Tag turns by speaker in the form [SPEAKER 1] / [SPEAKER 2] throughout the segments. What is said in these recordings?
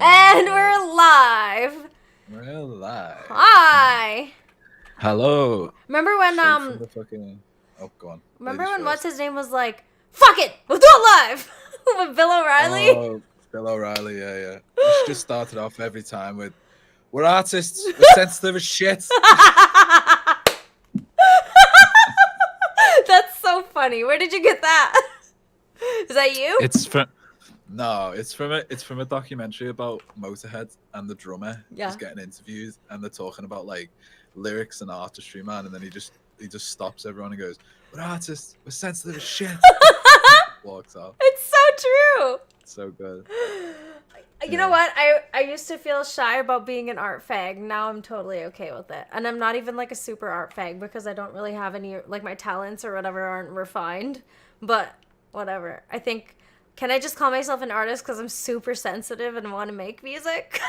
[SPEAKER 1] And we're live.
[SPEAKER 2] We're live.
[SPEAKER 1] Hi.
[SPEAKER 2] Hello.
[SPEAKER 1] Remember when
[SPEAKER 2] Straight from the fucking... Oh, go on.
[SPEAKER 1] Remember
[SPEAKER 2] Ladies
[SPEAKER 1] when
[SPEAKER 2] first.
[SPEAKER 1] what's his name was like, "Fuck it, we'll do it live" with Bill O'Reilly?
[SPEAKER 2] Oh, Bill O'Reilly, yeah. We should just start it off every time with, "We're artists. We're sensitive as shit."
[SPEAKER 1] That's so funny. Where did you get that? Is that you?
[SPEAKER 2] It's from a documentary about Motorhead, and the drummer is getting interviewed, and they're talking about like lyrics and artistry, man, and then he just stops everyone and goes, "We're artists. We're sensitive as shit." Walks off.
[SPEAKER 1] It's so true.
[SPEAKER 2] So good.
[SPEAKER 1] You know what? I used to feel shy about being an art fag. Now I'm totally okay with it. And I'm not even like a super art fag because I don't really have any, like my talents or whatever aren't refined. But whatever. I think, can I just call myself an artist because I'm super sensitive and want to make music?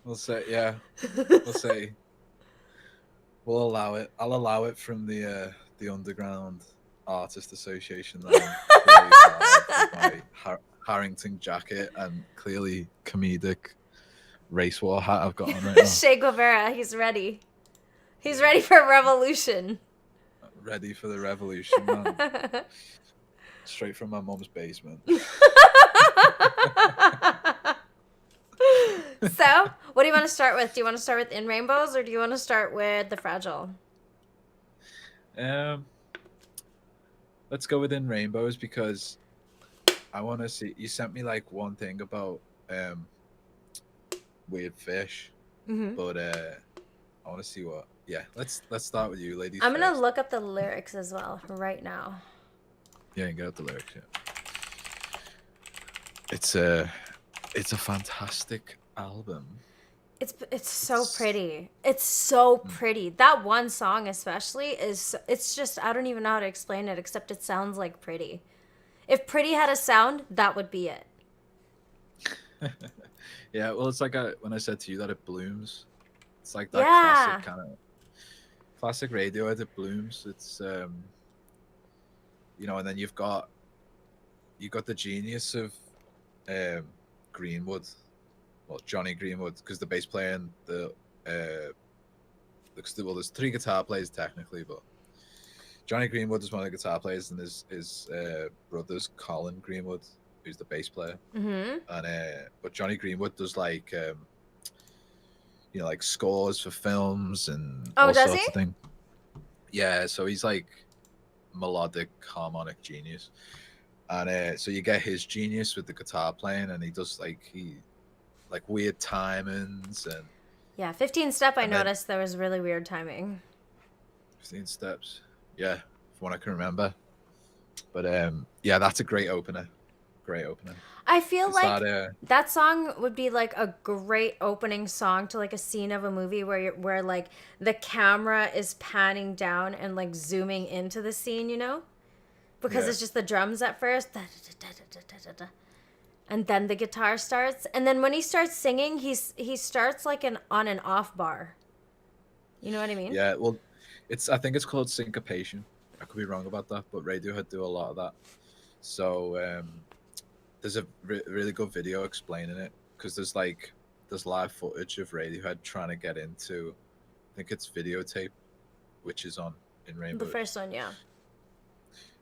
[SPEAKER 2] We'll say, yeah. We'll say. We'll allow it. I'll allow it from the Underground Artist Association. My Harrington jacket and clearly comedic race war hat I've got on right now.
[SPEAKER 1] Che Guevara, he's ready. He's ready for a revolution.
[SPEAKER 2] Ready for the revolution, man. Straight from my mom's basement.
[SPEAKER 1] So, what do you want to start with? Do you want to start with In Rainbows or do you want to start with The Fragile?
[SPEAKER 2] Let's go with In Rainbows because I want to see. You sent me like one thing about weird fish, but I want to see what. Yeah, let's start with you, ladies.
[SPEAKER 1] I'm gonna look up the lyrics as well right now.
[SPEAKER 2] Yeah, you can get out the lyrics. Yeah. It's a fantastic album.
[SPEAKER 1] It's so pretty. It's so pretty. That one song especially it's just, I don't even know how to explain it except it sounds like pretty. If pretty had a sound, that would be it.
[SPEAKER 2] Yeah, well, it's like when I said to you that it blooms. It's like that classic kind of classic Radiohead. It blooms. It's you know, and then you've got the genius of Greenwood, well, Johnny Greenwood, because the bass player and there's three guitar players technically, but Johnny Greenwood is one of the guitar players, and his brother's Colin Greenwood, who's the bass player. And but Johnny Greenwood does like you know, like scores for films and all sorts of things. Yeah, so he's like melodic harmonic genius, and so you get his genius with the guitar playing, and he does like weird timings and
[SPEAKER 1] 15 Step. I noticed there was really weird timing.
[SPEAKER 2] 15 Steps. Yeah, from what I can remember. But yeah, that's a great opener.
[SPEAKER 1] I feel like that song would be like a great opening song to like a scene of a movie where like the camera is panning down and like zooming into the scene, you know? Because it's just the drums at first. And then the guitar starts. And then when he starts singing, he starts like on an off bar. You know what I mean?
[SPEAKER 2] Yeah, well, I think it's called syncopation. I could be wrong about that, but Radiohead do a lot of that. So there's a really good video explaining it, because there's live footage of Radiohead trying to get into, I think it's Videotape, which is on In Rainbows.
[SPEAKER 1] The first one, yeah.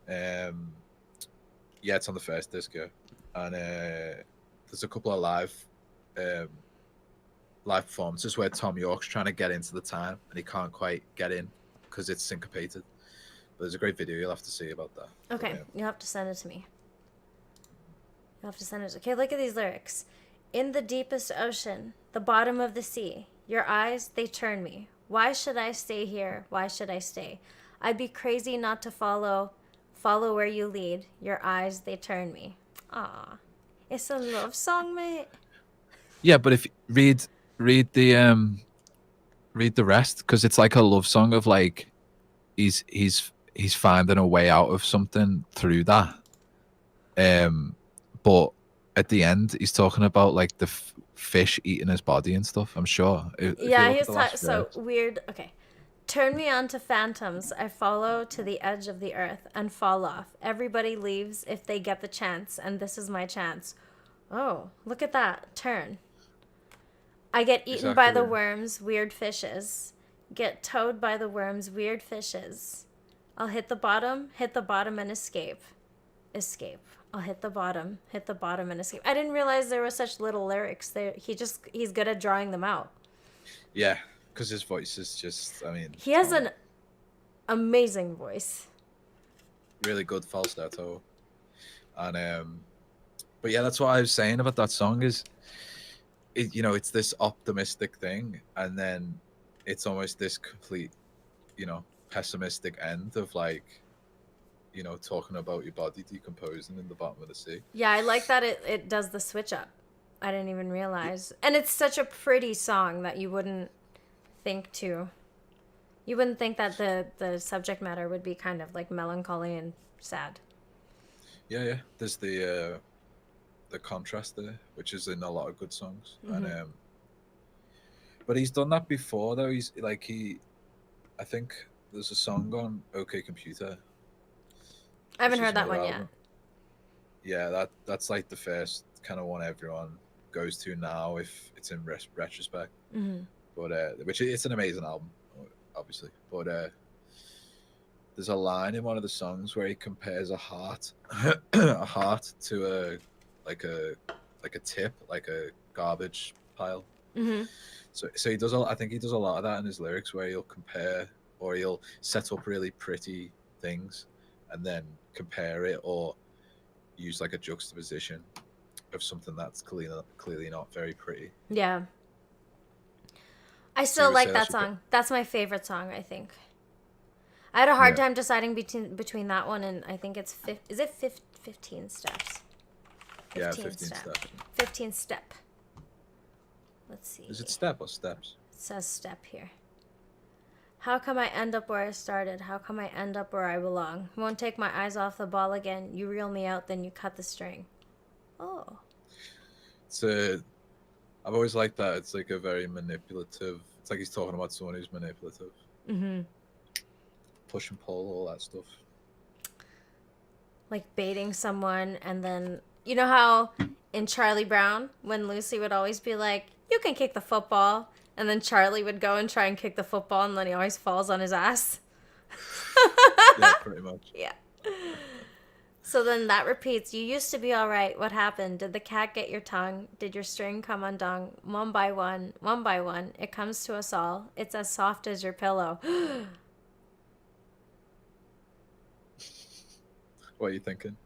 [SPEAKER 2] Yeah, it's on the first disc, yeah. And there's a couple of live performances where Tom York's trying to get into the time and he can't quite get in because it's syncopated. But there's a great video you'll have to see about that.
[SPEAKER 1] Okay, you'll have to send it to me. Okay, look at these lyrics. In the deepest ocean, the bottom of the sea, your eyes, they turn me. Why should I stay here? Why should I stay? I'd be crazy not to follow where you lead. Your eyes, they turn me. Ah, it's a love song, mate.
[SPEAKER 2] Yeah, but if read the rest, because it's like a love song of like he's finding a way out of something through that. But at the end, he's talking about like the fish eating his body and stuff. I'm sure.
[SPEAKER 1] Yeah, he's so weird. Okay, Turn me on to phantoms. I follow to the edge of the earth and fall off. Everybody leaves if they get the chance, and this is my chance. Oh, look at that. Turn. I get eaten by the worms, weird fishes. Get towed by the worms, weird fishes. I'll hit the bottom and escape. Escape. I'll hit the bottom and escape. I didn't realize there were such little lyrics there. He's good at drawing them out.
[SPEAKER 2] Yeah, because his voice is just, I mean...
[SPEAKER 1] He has an amazing voice.
[SPEAKER 2] Really good falsetto. And, but yeah, that's what I was saying about that song is, you know, it's this optimistic thing, and then it's almost this complete, you know, pessimistic end of like, you know, talking about your body decomposing in the bottom of the sea.
[SPEAKER 1] Yeah, I like that it does the switch up. I didn't even realize. And it's such a pretty song that you wouldn't think that the subject matter would be kind of like melancholy and sad.
[SPEAKER 2] Yeah. There's the contrast there, which is in a lot of good songs.
[SPEAKER 1] Mm-hmm.
[SPEAKER 2] And but he's done that before though. He's like I think there's a song on OK Computer.
[SPEAKER 1] I haven't heard that one yet.
[SPEAKER 2] Yeah, that's like the first kind of one everyone goes to now if it's in retrospect.
[SPEAKER 1] Mm-hmm.
[SPEAKER 2] But which it's an amazing album, obviously. But there's a line in one of the songs where he compares a heart, a heart to a tip, like a garbage pile.
[SPEAKER 1] Mm-hmm.
[SPEAKER 2] So he does. I think he does a lot of that in his lyrics, where he'll compare or he'll set up really pretty things and then compare it or use like a juxtaposition of something that's clearly not very pretty.
[SPEAKER 1] Yeah. I still like that song. That's my favorite song, I think. I had a hard time deciding between that one and I think it's 15 steps?
[SPEAKER 2] 15 steps.
[SPEAKER 1] 15 step. Let's see.
[SPEAKER 2] Is it step or steps?
[SPEAKER 1] It says step here. How come I end up where I started? How come I end up where I belong? Won't take my eyes off the ball again. You reel me out, then you cut the string. Oh.
[SPEAKER 2] I've always liked that. It's like a very manipulative. It's like he's talking about someone who's manipulative.
[SPEAKER 1] Mm-hmm.
[SPEAKER 2] Push and pull, all that stuff.
[SPEAKER 1] Like baiting someone, and then you know how in Charlie Brown, when Lucy would always be like, "You can kick the football," and then Charlie would go and try and kick the football, and then he always falls on his ass.
[SPEAKER 2] Yeah, pretty much.
[SPEAKER 1] Yeah. So then that repeats. You used to be all right. What happened? Did the cat get your tongue? Did your string come undone? One by one, it comes to us all. It's as soft as your pillow.
[SPEAKER 2] What are you thinking?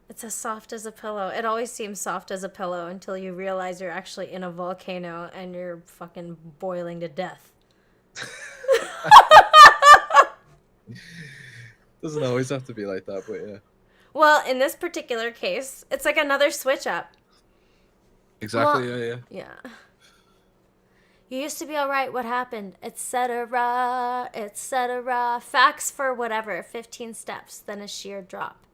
[SPEAKER 1] It's as soft as a pillow. It always seems soft as a pillow until you realize you're actually in a volcano and you're fucking boiling to death.
[SPEAKER 2] Doesn't always have to be like that, but yeah.
[SPEAKER 1] Well, in this particular case, it's like another switch up.
[SPEAKER 2] Exactly,
[SPEAKER 1] well, yeah. You used to be all right. What happened? Etc. Etc. Facts for whatever. 15 steps, then a sheer drop.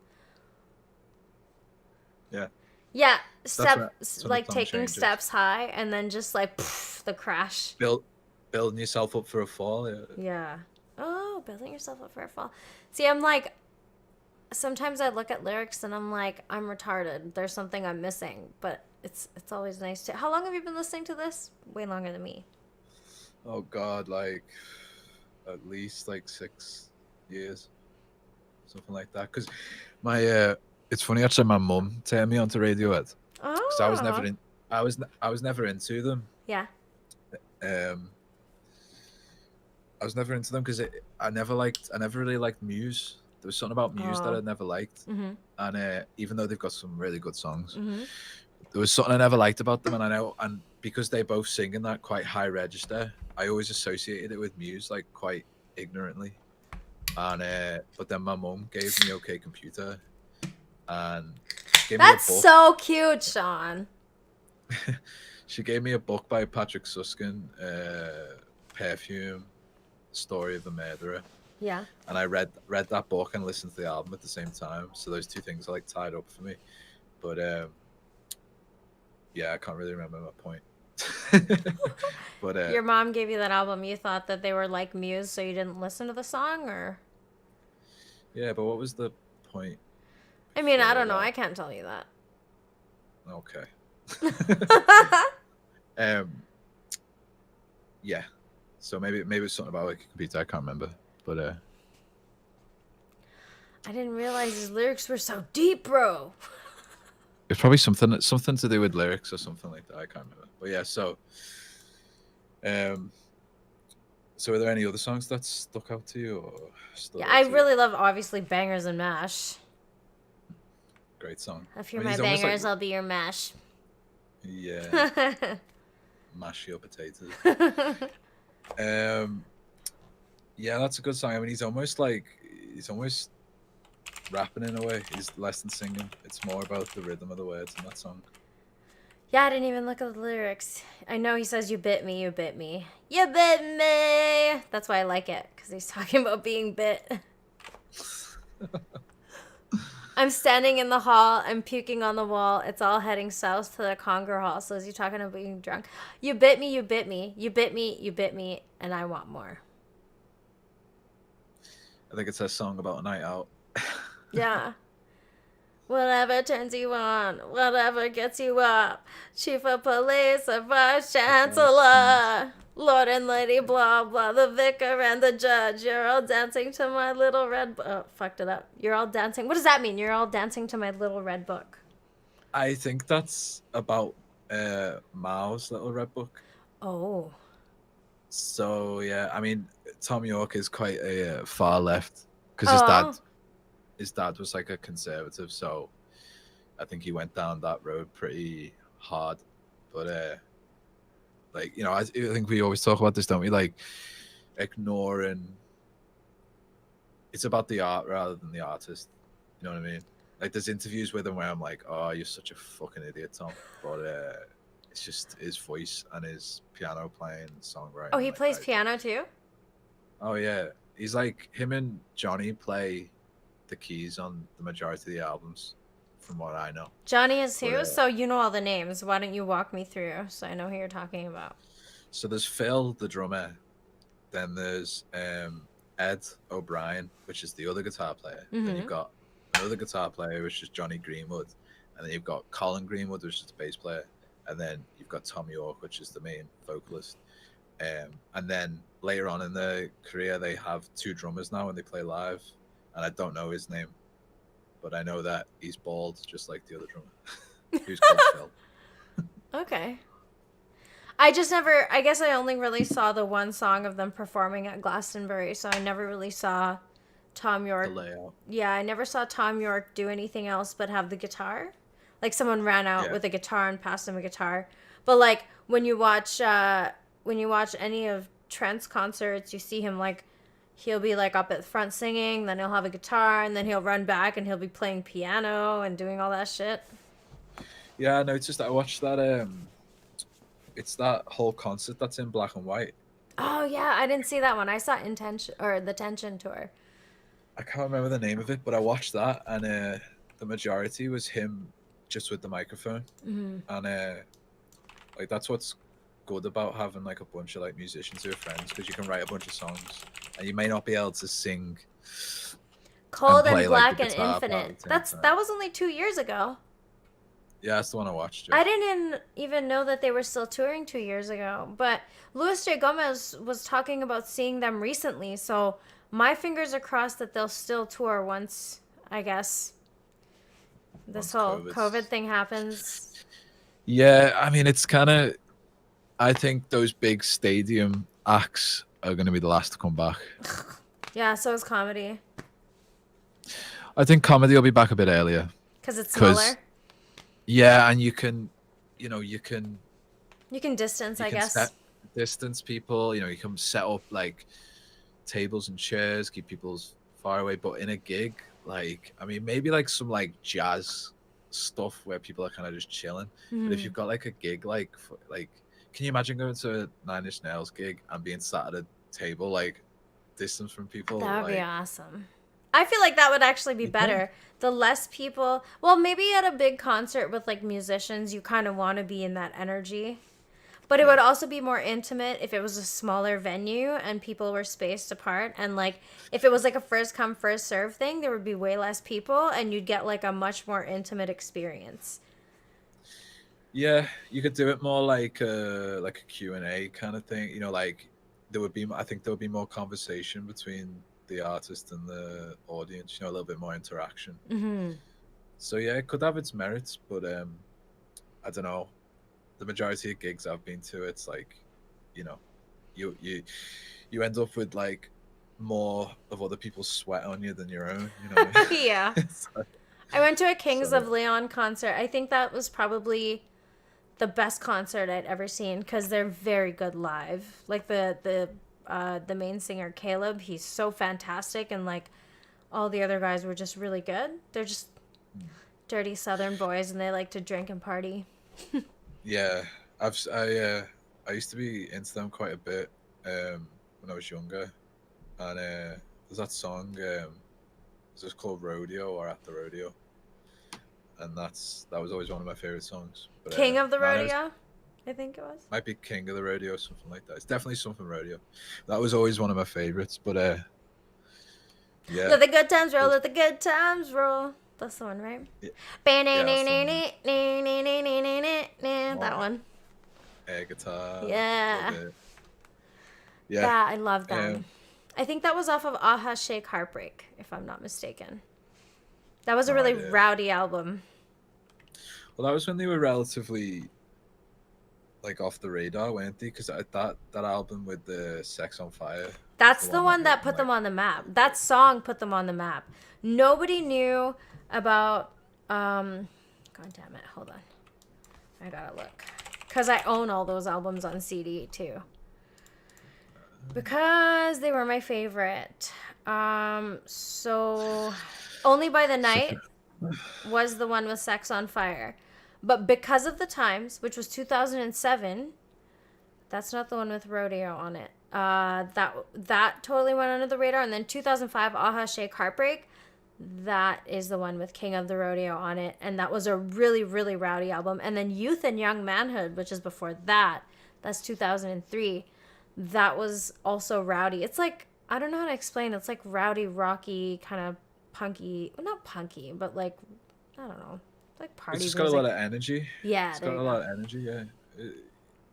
[SPEAKER 2] Yeah.
[SPEAKER 1] Yeah,
[SPEAKER 2] that's
[SPEAKER 1] like taking steps high and then just like the crash.
[SPEAKER 2] Building yourself up for a fall. Yeah.
[SPEAKER 1] Yeah. Oh, building yourself up for a fall. See, I'm like, sometimes I look at lyrics and I'm like, I'm retarded. There's something I'm missing, but it's always nice to. How long have you been listening to this? Way longer than me.
[SPEAKER 2] Oh God, like at least like 6 years, something like that. Because my it's funny actually. My mum turned me on to Radiohead.
[SPEAKER 1] Oh.
[SPEAKER 2] Because I was never into them.
[SPEAKER 1] Yeah.
[SPEAKER 2] I was never into them because I never really liked Muse. There was something about Muse that I never liked.
[SPEAKER 1] Mm-hmm.
[SPEAKER 2] And even though they've got some really good songs,
[SPEAKER 1] mm-hmm.
[SPEAKER 2] there was something I never liked about them. And because they both sing in that quite high register, I always associated it with Muse, like quite ignorantly. And but then my mum gave me OK Computer, and gave
[SPEAKER 1] That's
[SPEAKER 2] me a book.
[SPEAKER 1] So cute, Sean.
[SPEAKER 2] She gave me a book by Patrick Susskind, Perfume, Story of a Murderer.
[SPEAKER 1] Yeah.
[SPEAKER 2] And I read that book and listened to the album at the same time. So those two things are like tied up for me. But yeah, I can't really remember my point. But
[SPEAKER 1] Your mom gave you that album. You thought that they were like Muse, so you didn't listen to the song, or?
[SPEAKER 2] yeah, but what was the point
[SPEAKER 1] I mean, I
[SPEAKER 2] before
[SPEAKER 1] don't know.
[SPEAKER 2] that?
[SPEAKER 1] I can't tell you that.
[SPEAKER 2] Okay. um, yeah. So maybe it's something about like a computer. I can't remember, but
[SPEAKER 1] I didn't realize his lyrics were so deep, bro.
[SPEAKER 2] it's probably something to do with lyrics or something like that. I can't remember. But yeah, um, so are there any other songs that stuck out to you or stood
[SPEAKER 1] Yeah,
[SPEAKER 2] out
[SPEAKER 1] I
[SPEAKER 2] to you?
[SPEAKER 1] really love obviously Bangers and Mash.
[SPEAKER 2] Great song.
[SPEAKER 1] If
[SPEAKER 2] I
[SPEAKER 1] you're
[SPEAKER 2] mean,
[SPEAKER 1] my
[SPEAKER 2] he's almost like
[SPEAKER 1] bangers, I'll be your mash.
[SPEAKER 2] yeah, mash your potatoes. Yeah, that's a good song. I mean, he's almost rapping in a way. He's less than singing. It's more about the rhythm of the words in that song.
[SPEAKER 1] Yeah, I didn't even look at the lyrics. I know he says, "You bit me, you bit me, you bit me." That's why I like it, because he's talking about being bit. I'm standing in the hall. I'm puking on the wall. It's all heading south to the Conger Hall. So is he talking about being drunk? You bit me, you bit me, you bit me, you bit me, and I want more.
[SPEAKER 2] I think it's a song about a night out.
[SPEAKER 1] Yeah. Whatever turns you on, whatever gets you up. Chief of police, a vice chancellor. Lord and Lady blah blah, the vicar and the judge. You're all dancing to my little red book. Oh, fucked it up. You're all dancing. What does that mean? You're all dancing to my little red book.
[SPEAKER 2] I think that's about Mao's Little Red Book.
[SPEAKER 1] Oh.
[SPEAKER 2] So yeah, I mean, Tom York is quite a far left because
[SPEAKER 1] Oh.
[SPEAKER 2] his dad was like a conservative, so I think he went down that road pretty hard. But like I think we always talk about this, don't we? Like ignoring. It's about the art rather than the artist. You know what I mean? Like there's interviews with him where I'm like, oh, you're such a fucking idiot, Tom. But it's just his voice and his piano playing, songwriting.
[SPEAKER 1] Oh, he
[SPEAKER 2] like,
[SPEAKER 1] plays piano too?
[SPEAKER 2] Oh yeah, he's like him and Johnny play the keys on the majority of the albums, from what I know.
[SPEAKER 1] Johnny is who?
[SPEAKER 2] But,
[SPEAKER 1] So you know all the names. Why don't you walk me through so I know who you're talking about?
[SPEAKER 2] So there's Phil, the drummer. Then there's Ed O'Brien, which is the other guitar player.
[SPEAKER 1] Mm-hmm.
[SPEAKER 2] Then you've got another guitar player, which is Johnny Greenwood. And then you've got Colin Greenwood, which is the bass player. And then you've got Tom York, which is the main vocalist. And then later on in their career, they have two drummers now and they play live. And I don't know his name, but I know that he's bald, just like the other drummer, who's called Phil.
[SPEAKER 1] Okay. I guess I only really saw the one song of them performing at Glastonbury, so I never really saw Tom York.
[SPEAKER 2] The layout.
[SPEAKER 1] Yeah, I never saw Tom York do anything else but have the guitar. Like someone ran out with a guitar and passed him a guitar. But like when you watch any of Trent's concerts, you see him like he'll be like up at the front singing, then he'll have a guitar, and then he'll run back and he'll be playing piano and doing all that shit.
[SPEAKER 2] Yeah, I noticed that. I watched that. It's that whole concert that's in black and white.
[SPEAKER 1] Oh yeah, I didn't see that one. I saw Intention or the Tension tour.
[SPEAKER 2] I can't remember the name of it, but I watched that, and the majority was him just with the microphone, and like that's what's good about having like a bunch of like musicians who are friends, because you can write a bunch of songs, and you may not be able to sing.
[SPEAKER 1] Cold and
[SPEAKER 2] play,
[SPEAKER 1] Black
[SPEAKER 2] like, the
[SPEAKER 1] and
[SPEAKER 2] guitar part
[SPEAKER 1] Infinite.
[SPEAKER 2] at the same
[SPEAKER 1] That was only 2 years ago.
[SPEAKER 2] Yeah, that's the one I watched. Yeah.
[SPEAKER 1] I didn't even know that they were still touring 2 years ago. But Luis J. Gomez was talking about seeing them recently, so my fingers are crossed that they'll still tour once, I guess, this whole COVID thing happens.
[SPEAKER 2] Yeah, I mean, it's kind of. I think those big stadium acts are going to be the last to come back.
[SPEAKER 1] Yeah, so is comedy.
[SPEAKER 2] I think comedy will be back a bit earlier.
[SPEAKER 1] Because it's smaller?
[SPEAKER 2] Yeah, and you can
[SPEAKER 1] distance, I guess.
[SPEAKER 2] Distance people, you can set up like tables and chairs, keep people far away. But in a gig, like, I mean, maybe like some like jazz stuff where people are kind of just chilling. But if you've got like a gig, like, can you imagine going to a Nine Inch Nails gig and being sat at a table like distance from people?
[SPEAKER 1] That would be awesome. I feel like that would actually be better. The less people, well, maybe at a big concert with like musicians, you kind of want to be in that energy. But it would also be more intimate if it was a smaller venue and people were spaced apart. And like if it was like a first come first serve thing, there would be way less people and you'd get like a much more intimate experience.
[SPEAKER 2] Yeah, you could do it more like a Q&A kind of thing. You know, like there would be, I think there would be more conversation between the artist and the audience. You know, a little bit more interaction.
[SPEAKER 1] Mm-hmm.
[SPEAKER 2] So yeah, it could have its merits, but I don't know. The majority of gigs I've been to, it's like, you know, you you you end up with like more of other people's sweat on you than your own. You know.
[SPEAKER 1] Yeah.
[SPEAKER 2] so,
[SPEAKER 1] I went to a Kings
[SPEAKER 2] so
[SPEAKER 1] of Leon concert. I think that was probably the best concert I'd ever seen because they're very good live. Like the main singer Caleb, he's so fantastic, and like all the other guys were just really good. They're just dirty Southern boys, and they like to drink and party.
[SPEAKER 2] yeah, I used to be into them quite a bit when I was younger, and there's that song it's just called Rodeo or At the Rodeo, and that was always one of my favorite songs. But
[SPEAKER 1] King of the
[SPEAKER 2] man,
[SPEAKER 1] Rodeo, I think it was.
[SPEAKER 2] might be King of the Rodeo, something like that. It's definitely something rodeo. That was always one of my favorites. But yeah,
[SPEAKER 1] Let the good times roll. Let the good times roll. That's the one, right?
[SPEAKER 2] yeah, yeah, that's the one.
[SPEAKER 1] That one.
[SPEAKER 2] Air guitar.
[SPEAKER 1] Yeah.
[SPEAKER 2] Yeah.
[SPEAKER 1] Yeah, I love them. I think that was off of Aha Shake Heartbreak, if I'm not mistaken. That was a really rowdy album.
[SPEAKER 2] Well, that was when they were relatively like off the radar, weren't they? Because that album with the Sex on Fire.
[SPEAKER 1] That's the one that put them on the map. That song put them on the map. Nobody knew about. God damn it! Hold on, I gotta look, cause I own all those albums on CD too. Because they were my favorite. So Only by the Night was the one with Sex on Fire. But Because of the Times, which was 2007, that's not the one with Rodeo on it. That totally went under the radar. And then 2005, Aha Shake Heartbreak, that is the one with King of the Rodeo on it. And that was a really, really rowdy album. And then Youth and Young Manhood, which is before that, that's 2003. That was also rowdy. It's like, I don't know how to explain. It's like rowdy, rocky, kind of punky. Well, not punky, but like, I don't know. Like party
[SPEAKER 2] It's just
[SPEAKER 1] music.
[SPEAKER 2] got a lot of energy.
[SPEAKER 1] Yeah,
[SPEAKER 2] it's got a lot of energy. Yeah,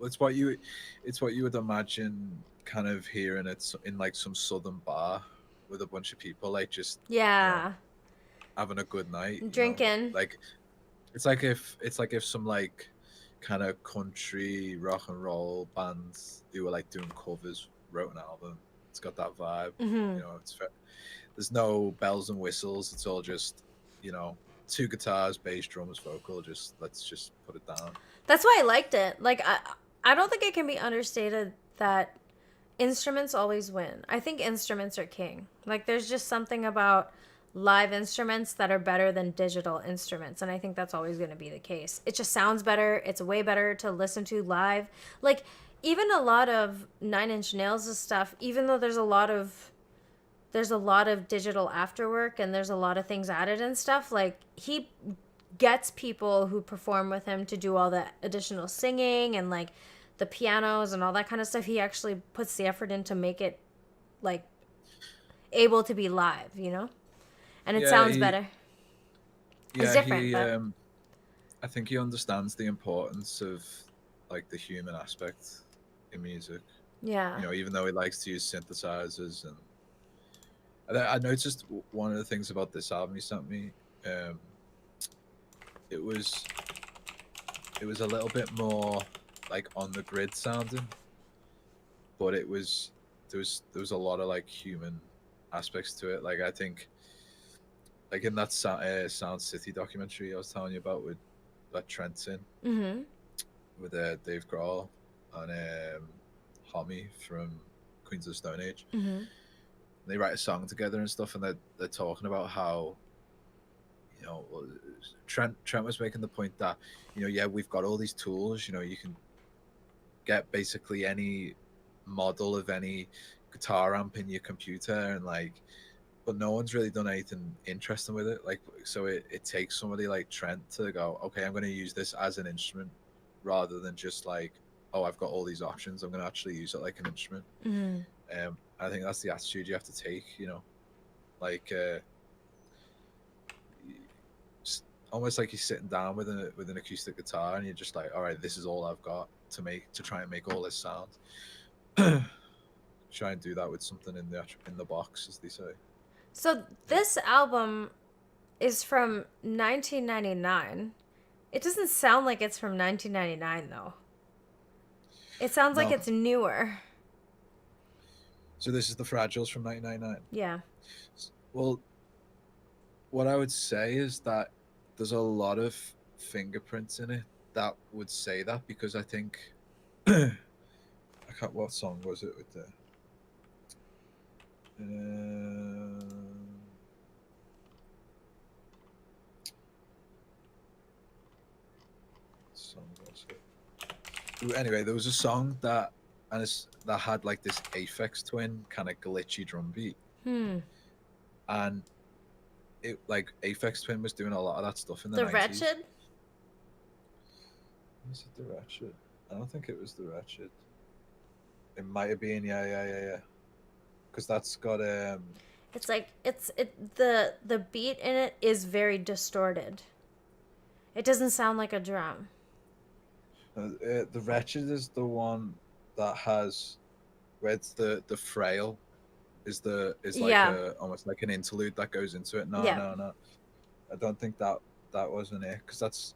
[SPEAKER 2] it's what you would imagine kind of hearing it in like some southern bar with a bunch of people, like just having a good night,
[SPEAKER 1] drinking.
[SPEAKER 2] Like it's like if some like kind of country rock and roll bands who were like doing covers wrote an album. It's got that vibe.
[SPEAKER 1] Mm-hmm.
[SPEAKER 2] There's no bells and whistles. It's all just two guitars, bass, drums, vocal. Let's just put it down.
[SPEAKER 1] That's why I liked it. Like I don't think it can be understated that instruments always win. I think instruments are king. Like there's just something about live instruments that are better than digital instruments, and I think that's always going to be the case. It just sounds better. It's way better to listen to live. Like even a lot of Nine Inch Nails' stuff, even though there's a lot of digital afterwork and there's a lot of things added and stuff, like he gets people who perform with him to do all the additional singing and like the pianos and all that kind of stuff. He actually puts the effort in to make it like able to be live, and it sounds better. It's different, but
[SPEAKER 2] I think he understands the importance of like the human aspect in music.
[SPEAKER 1] Yeah.
[SPEAKER 2] Even though he likes to use synthesizers, and I noticed one of the things about this album he sent me. It was a little bit more like on the grid sounding, but there was a lot of like human aspects to it. Like I think, like in that Sound City documentary I was telling you about with that Trenton, with Dave Grohl and Homie from Queens of the Stone Age. They write a song together and stuff, and they're talking about how Trent was making the point that we've got all these tools. You can get basically any model of any guitar amp in your computer, and but no one's really done anything interesting with it. So it takes somebody like Trent to go, okay, I'm going to use this as an instrument rather than just like, oh, I've got all these options, I'm gonna actually use it like an instrument. I think that's the attitude you have to take, you know, like almost like you're sitting down with an acoustic guitar and you're just like, all right, this is all I've got to try and make all this sound. Try and do that with something in the box, as they say.
[SPEAKER 1] So this album is from 1999. It doesn't sound like it's from 1999 though. It sounds like
[SPEAKER 2] No.
[SPEAKER 1] it's newer.
[SPEAKER 2] So this is the Fragiles from 1999.
[SPEAKER 1] Yeah.
[SPEAKER 2] Well, what I would say is that there's a lot of fingerprints in it that would say that, because I think I can't. What song was it with the? Song was it? Anyway, there was a song that that had like this Aphex Twin kind of glitchy drum beat, and it like Aphex Twin was doing a lot of that stuff in the 90s.
[SPEAKER 1] Wretched?
[SPEAKER 2] Was it the Wretched? I don't think it was the Wretched. It might have been, yeah. Because that's got
[SPEAKER 1] It's like the beat in it is very distorted. It doesn't sound like a drum.
[SPEAKER 2] The Wretched is the one that has where it's the frail is like almost like an interlude that goes into it. No. I don't think that wasn't it, because that's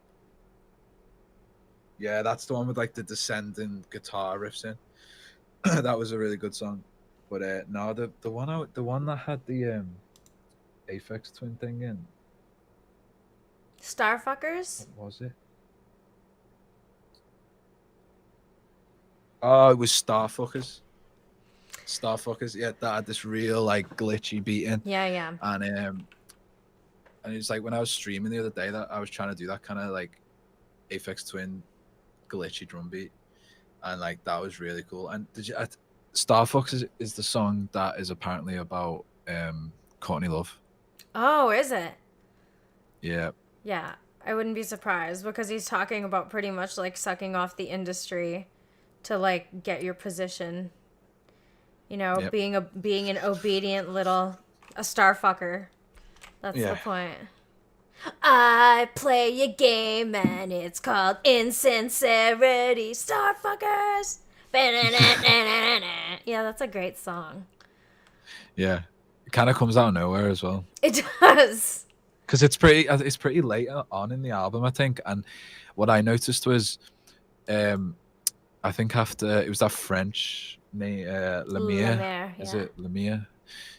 [SPEAKER 2] the one with like the descending guitar riffs in. That was a really good song. But no, the one that had the Aphex Twin thing in.
[SPEAKER 1] Starfuckers?
[SPEAKER 2] What was it? Oh, it was Starfuckers. Starfuckers, yeah, that had this real like glitchy beat in.
[SPEAKER 1] Yeah.
[SPEAKER 2] And it's like when I was streaming the other day that I was trying to do that kind of like Aphex Twin glitchy drum beat, and like that was really cool. And Starfuckers is the song that is apparently about Courtney Love.
[SPEAKER 1] Oh, is it?
[SPEAKER 2] Yeah.
[SPEAKER 1] Yeah, I wouldn't be surprised, because he's talking about pretty much like sucking off the industry to like get your position. You know,
[SPEAKER 2] Yep.
[SPEAKER 1] being an obedient a starfucker. That's the point. I play a game and it's called Insincerity. Starfuckers. Yeah, that's a great song.
[SPEAKER 2] Yeah, it kind of comes out of nowhere as well.
[SPEAKER 1] It does.
[SPEAKER 2] Because it's pretty late on in the album, I think. And what I noticed was, I think after it was that French name, Lemire. Is it Lemire?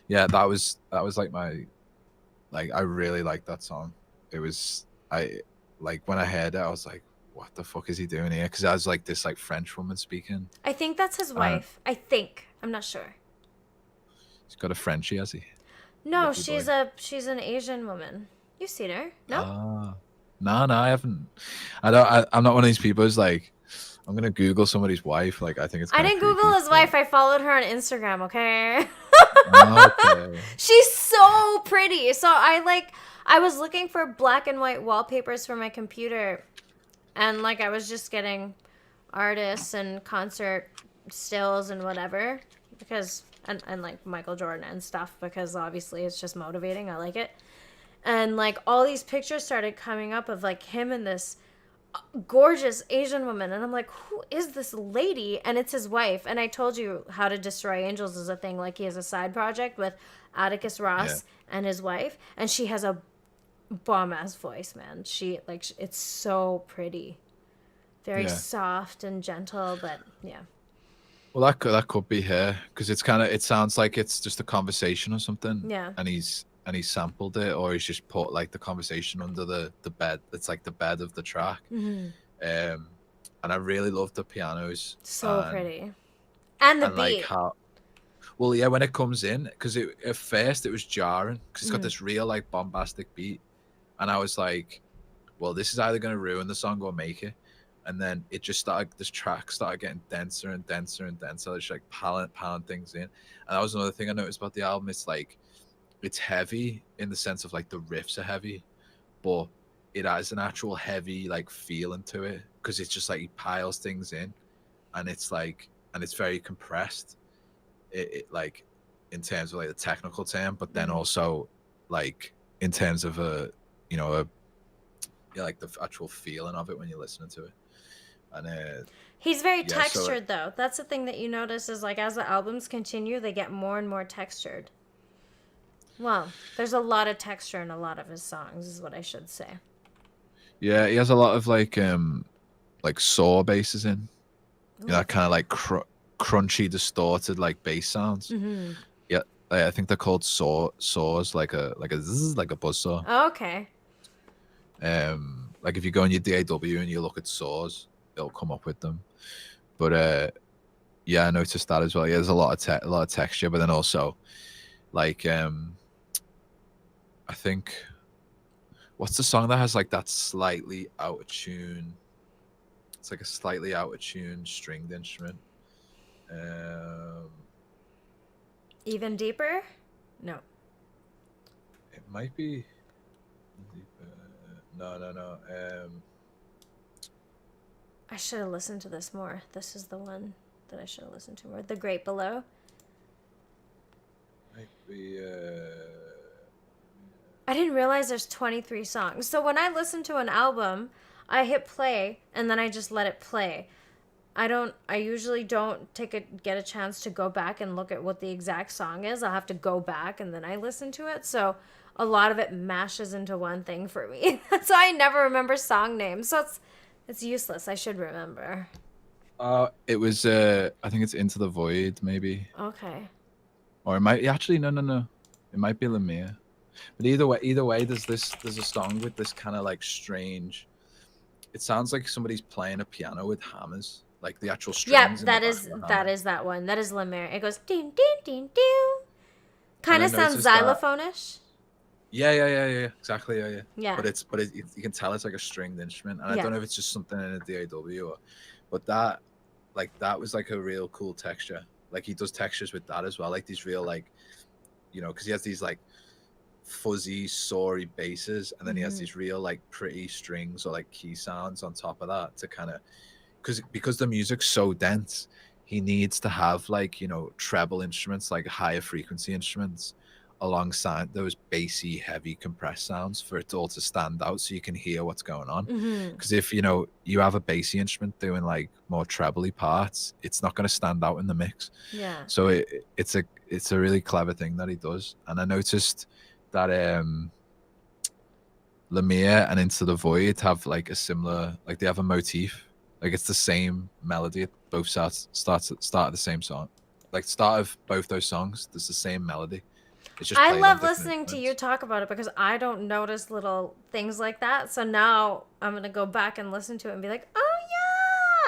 [SPEAKER 2] Yeah, that was like I really liked that song. It was when I heard it, I was like, what the fuck is he doing here? Because I was like this like French woman speaking.
[SPEAKER 1] I think that's his wife. I'm not sure.
[SPEAKER 2] He's got a Frenchie, has he?
[SPEAKER 1] No, she's an Asian woman. You've seen her? No.
[SPEAKER 2] No, I haven't. I'm not one of these people who's like, I'm gonna Google somebody's wife. Like, I think it's.
[SPEAKER 1] I didn't Google his wife. I followed her on Instagram. Okay.
[SPEAKER 2] Okay.
[SPEAKER 1] She's so pretty. So I was looking for black and white wallpapers for my computer, and like I was just getting artists and concert stills and whatever, because and like Michael Jordan and stuff, because obviously it's just motivating. I like it. And like all these pictures started coming up of like him and this gorgeous Asian woman, and I'm like, who is this lady? And it's his wife. And I told you How to Destroy Angels is a thing. Like, he has a side project with Atticus Ross and his wife, and she has a bomb ass voice, man. She like it's so pretty, very soft and gentle, but yeah.
[SPEAKER 2] Well, that could be her, because it sounds like it's just a conversation or something.
[SPEAKER 1] Yeah.
[SPEAKER 2] And he's sampled it, or he's just put like the conversation under the bed. It's like the bed of the track.
[SPEAKER 1] Mm-hmm.
[SPEAKER 2] And I really love the pianos.
[SPEAKER 1] So pretty. And the beat.
[SPEAKER 2] Like how, well, yeah, when it comes in, because at first it was jarring, because it's got this real like bombastic beat, and I was like, well, this is either going to ruin the song or make it. And then it just this track started getting denser and denser and denser. It's like pound things in. And that was another thing I noticed about the album. It's like, it's heavy in the sense of like the riffs are heavy, but it has an actual heavy like feeling to it, because it's just like he piles things in, and it's like, and it's very compressed. It like in terms of like the technical term, but then also like in terms of like the actual feeling of it when you're listening to it. And
[SPEAKER 1] he's very
[SPEAKER 2] yeah,
[SPEAKER 1] textured though. That's the thing that you notice is like as the albums continue, they get more and more textured. Well, there's a lot of texture in a lot of his songs, is what I should say.
[SPEAKER 2] yeah, he has a lot of like saw basses in, that kind of like crunchy, distorted like bass sounds. Yeah, I think they're called saws, like a zzz, like a buzzsaw.
[SPEAKER 1] Oh, okay.
[SPEAKER 2] Like if you go on your DAW and you look at saws, it'll come up with them. But yeah, I noticed that as well. Yeah, there's a lot of texture, but then also like I think, what's the song that has like that slightly out of tune? It's like a slightly out of tune stringed instrument.
[SPEAKER 1] Even deeper? No.
[SPEAKER 2] It might be. No.
[SPEAKER 1] I should have listened to this more. This is the one that I should have listened to more. The Great Below.
[SPEAKER 2] Might be.
[SPEAKER 1] I didn't realize there's 23 songs. So when I listen to an album, I hit play and then I just let it play. I usually don't get a chance to go back and look at what the exact song is. I'll have to go back and then I listen to it. So a lot of it mashes into one thing for me. So I never remember song names. So it's useless. I should remember.
[SPEAKER 2] It was I think it's Into the Void, maybe.
[SPEAKER 1] Okay.
[SPEAKER 2] Or it might actually no. It might be Lemire. But either way, there's a song with this kind of like strange. It sounds like somebody's playing a piano with hammers, like the actual strings.
[SPEAKER 1] Yeah, that is that one. That is Lemire. It goes ding ding ding ding. Kind of sounds xylophone-ish.
[SPEAKER 2] Yeah, exactly.
[SPEAKER 1] Yeah.
[SPEAKER 2] But you can tell it's like a stringed instrument, and I don't know if it's just something in a DAW, but that was like a real cool texture. Like he does textures with that as well, like these real like, because he has these like fuzzy, soary basses, and then he has these real like pretty strings or like key sounds on top of that to kind of, because the music's so dense, he needs to have like treble instruments, like higher frequency instruments, alongside those bassy, heavy, compressed sounds for it all to stand out, so you can hear what's going on. Because if you have a bassy instrument doing like more trebly parts, it's not going to stand out in the mix.
[SPEAKER 1] Yeah.
[SPEAKER 2] So it's a really clever thing that he does, and I noticed that Lemire and Into the Void have like a similar, like they have a motif, like it's the same melody at both start of the same song, like start of both those songs, there's the same melody. It's just
[SPEAKER 1] I love listening to you talk about it because I don't notice little things like that. So now I'm gonna go back and listen to it and be like, oh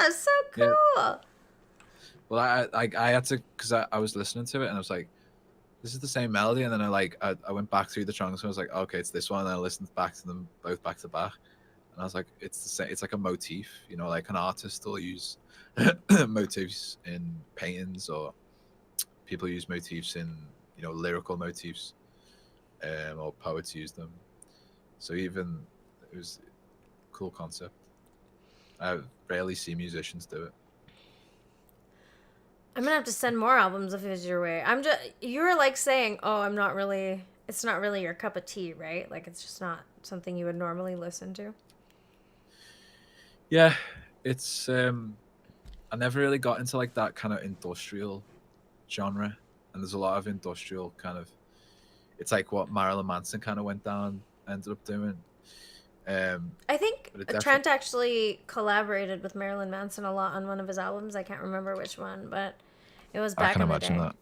[SPEAKER 1] yeah, so cool.
[SPEAKER 2] Yeah. Well, I had to, because I was listening to it and I was like, this is the same melody, and then I went back through the songs and I was like, okay, it's this one, and I listened back to them both back to back, and I was like, it's the same. It's like a motif, like an artist will use motifs in paintings, or people use motifs in lyrical motifs, or poets use them. So it was a cool concept. I rarely see musicians do it.
[SPEAKER 1] I'm gonna have to send more albums if it's your way. You were like saying, oh, it's not really your cup of tea, right? Like it's just not something you would normally listen to.
[SPEAKER 2] Yeah, it's I never really got into like that kind of industrial genre, and there's a lot of industrial kind of, it's like what Marilyn Manson kind of ended up doing.
[SPEAKER 1] I think Trent actually collaborated with Marilyn Manson a lot on one of his albums. I can't remember which one, but it was back in the day. That.